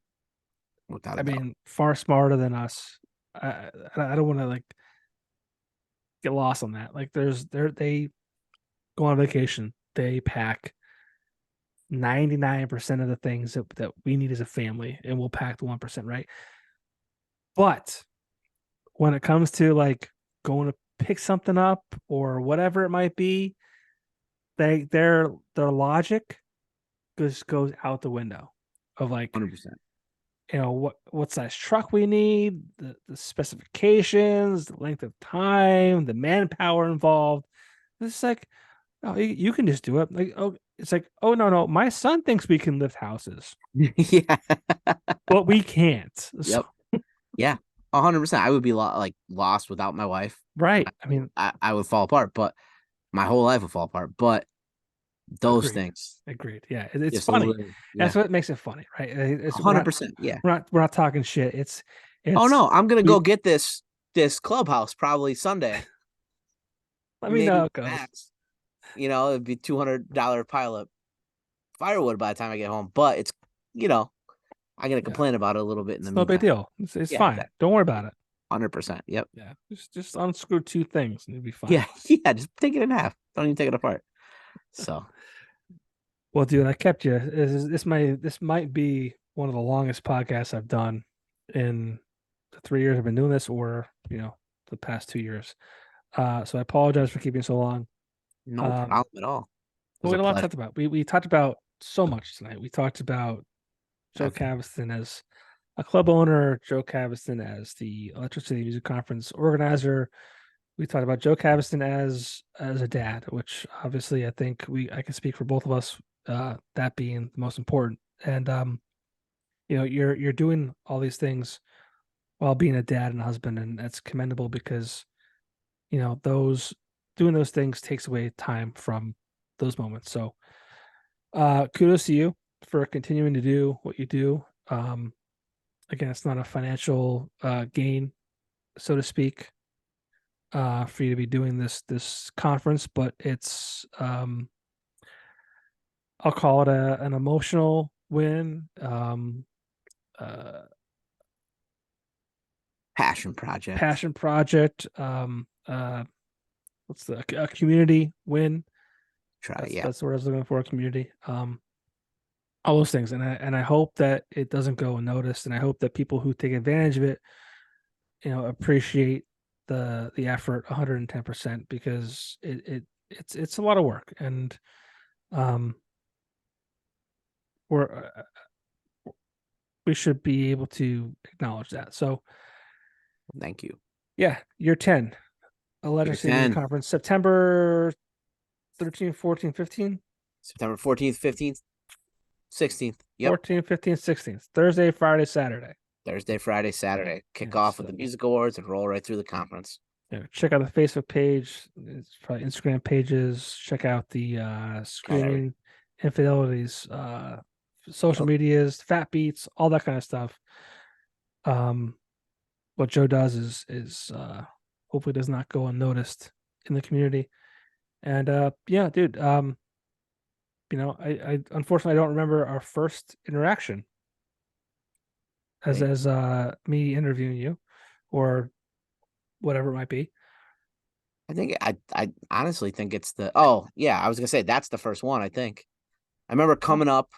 without a I doubt. mean, far smarter than us. I don't want to like get lost on that. Like they go on vacation, they pack 99% of the things that we need as a family, and we'll pack the 1%, right? But when it comes to like going to pick something up or whatever it might be, their logic just goes out the window of like, 100%. what size truck we need, the specifications, the length of time, the manpower involved. It's like, oh, you can just do it. Like, oh, it's like, oh no, my son thinks we can lift houses, Yeah. but we can't. So Yep. Yeah. 100%. I would be like lost without my wife. right. I mean, I would fall apart, but my whole life would fall apart. But those agreed. things, Agreed. Yeah, it's just a funny. little, That's yeah. what makes it funny, right? It's we're not 100%. Yeah. we're not talking shit. It's Oh it's no, I'm gonna we go get this clubhouse probably Sunday, let me know maybe how it goes. max. It'd be $200 pile of firewood by the time I get home. But it's I'm gonna Yeah, complain about it a little bit in the it's no big meantime. deal. It's Yeah, fine. exactly. Don't worry about it. 100%. Yep. Yeah, just unscrew two things and it'll be fine. Yeah, yeah. Just take it in half. Don't even take it apart. So Well, dude, I kept you. This might be one of the longest podcasts I've done in the 3 years I've been doing this, or the past 2 years. So I apologize for keeping so long. no Um, problem at all. It but was we a had a lot to pleasure. talk about. We talked about so much tonight. We talked about Joe Everything. Caviston as a club owner, Joe Caviston as the Electric City Music Conference organizer. We talked about Joe Caviston as a dad, which obviously I think I can speak for both of us. That being the most important, and you're doing all these things while being a dad and a husband, and that's commendable because those doing those things takes away time from those moments. So kudos to you for continuing to do what you do. Again, it's not a financial gain, so to speak, for you to be doing this conference, but it's I'll call it an emotional win. Uh, Passion project. Passion project. What's a community win? Try. That's Yeah. that's what I was looking for. A community. All those things, and I hope that it doesn't go unnoticed, and I hope that people who take advantage of it, appreciate the effort 110%, because it's a lot of work, and um we're we should be able to acknowledge that. So Thank you. yeah, year 10, Year Electric City Music 10, Conference, September 13, 14, 15, September 14th, 15th, 16th. Yep. 14, 15, 16th, Thursday, Friday, Saturday. Thursday, Friday, Saturday. Kick Yeah, off with so the music awards and roll right through the conference. check out the Facebook page. It's probably Instagram pages. Check out the Keller. Screaming Infidelities social Yep. medias, Phat Beatz, all that kind of stuff. Um, what Joe does is hopefully does not go unnoticed in the community. And yeah, dude, I unfortunately I don't remember our first interaction as Hey, me interviewing you or whatever it might be. I honestly think it's the oh yeah, I was gonna say that's the first one, I think. I remember coming up,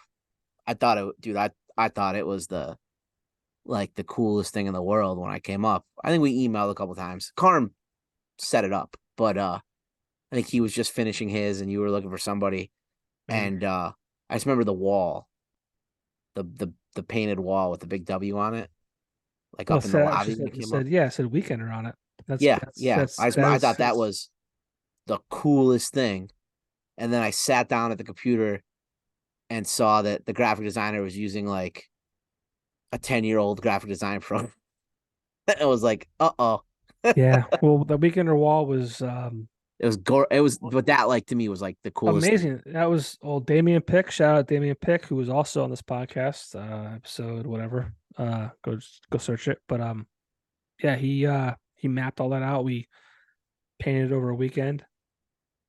I thought it dude, I thought it was the like the coolest thing in the world when I came up. I think we emailed a couple times. Carm set it up, but I think he was just finishing his and you were looking for somebody. Maybe. And I just remember the wall, the painted wall with the big W on it, like Well, up it in the said lobby actually when you it came up. said yeah, it said Weekender on it. That's Yeah, that's yeah. that's I that's thought that his. was the coolest thing. And then I sat down at the computer and saw that the graphic designer was using like a 10-year-old graphic design program. I was like, uh-oh. Yeah. Well, the Weekender wall was It was, but that like to me was like the coolest thing. amazing. That was old Damien Pick. Shout out Damien Pick, who was also on this podcast, episode whatever. Go search it. But yeah, he mapped all that out. We painted over a weekend.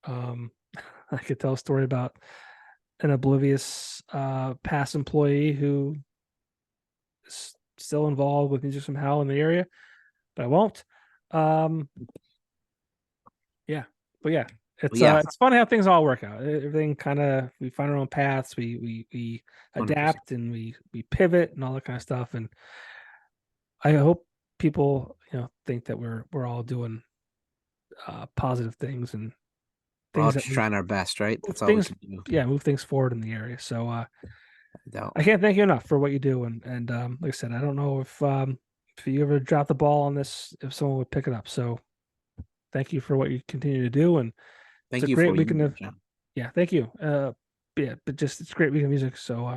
Um, I could tell a story about an oblivious past employee who is still involved with music somehow in the area, but I won't. Um, yeah, but yeah, But yeah, it's funny how things all work out. Everything kind of we find our own paths. We 100%. adapt and we pivot and all that kind of stuff. And I hope people think that we're all doing positive things and We're all things that just trying our best, right? move That's all we things can do. yeah move things forward in the area. So I doubt. I can't thank you enough for what you do. And like I said, I don't know if you ever drop the ball on this, if someone would pick it up. So thank you for what you continue to do. And it's Thank a you for great what you weekend do, of, John. yeah, thank you. Yeah, but just it's a great weekend of music. So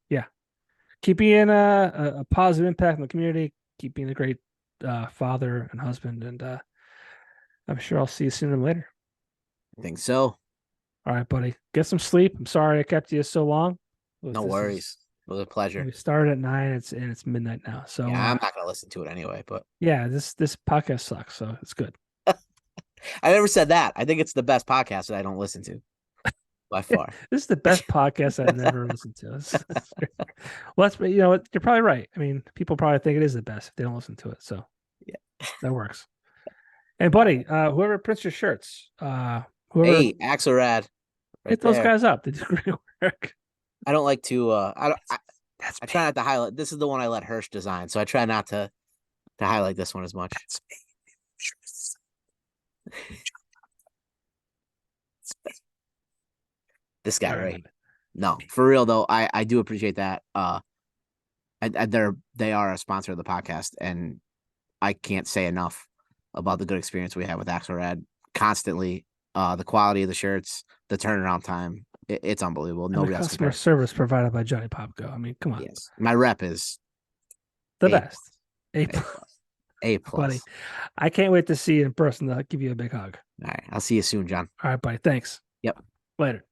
yeah, keep being a positive impact in the community. Keep being a great father and husband. And I'm sure I'll see you sooner than later. I think so. All right, buddy. Get some sleep. I'm sorry I kept you so long. No This is worries. It was a pleasure. we started at 9. It's midnight now. So Yeah, I'm not gonna listen to it anyway, but yeah, this podcast sucks. So it's good. I never said that. I think it's the best podcast that I don't listen to by far. This is the best podcast I've never listened to. Well, that's you're probably right. I mean, people probably think it is the best if they don't listen to it. So Yeah. that works. And All right. buddy, whoever prints your shirts, whoever Hey, Axelrad, right hit those there. guys up. They do great work. I don't like to I don't That's I me. try not to highlight. This is the one I let Hirsch design, so I try not to highlight this one as much. That's me. This guy All right right. here. No, for real though, I do appreciate that. They are a sponsor of the podcast, and I can't say enough about the good experience we have with Axelrad constantly. The quality of the shirts, the turnaround time, it's unbelievable. And the Nobody else customer compares. service provided by Johnny Popko. I mean, come on, Yes, my rep is the A best. plus, A A plus, A buddy. plus. I can't wait to see you in person to give you a big hug. All right, I'll see you soon, John. All right, buddy. Thanks. Yep. Later.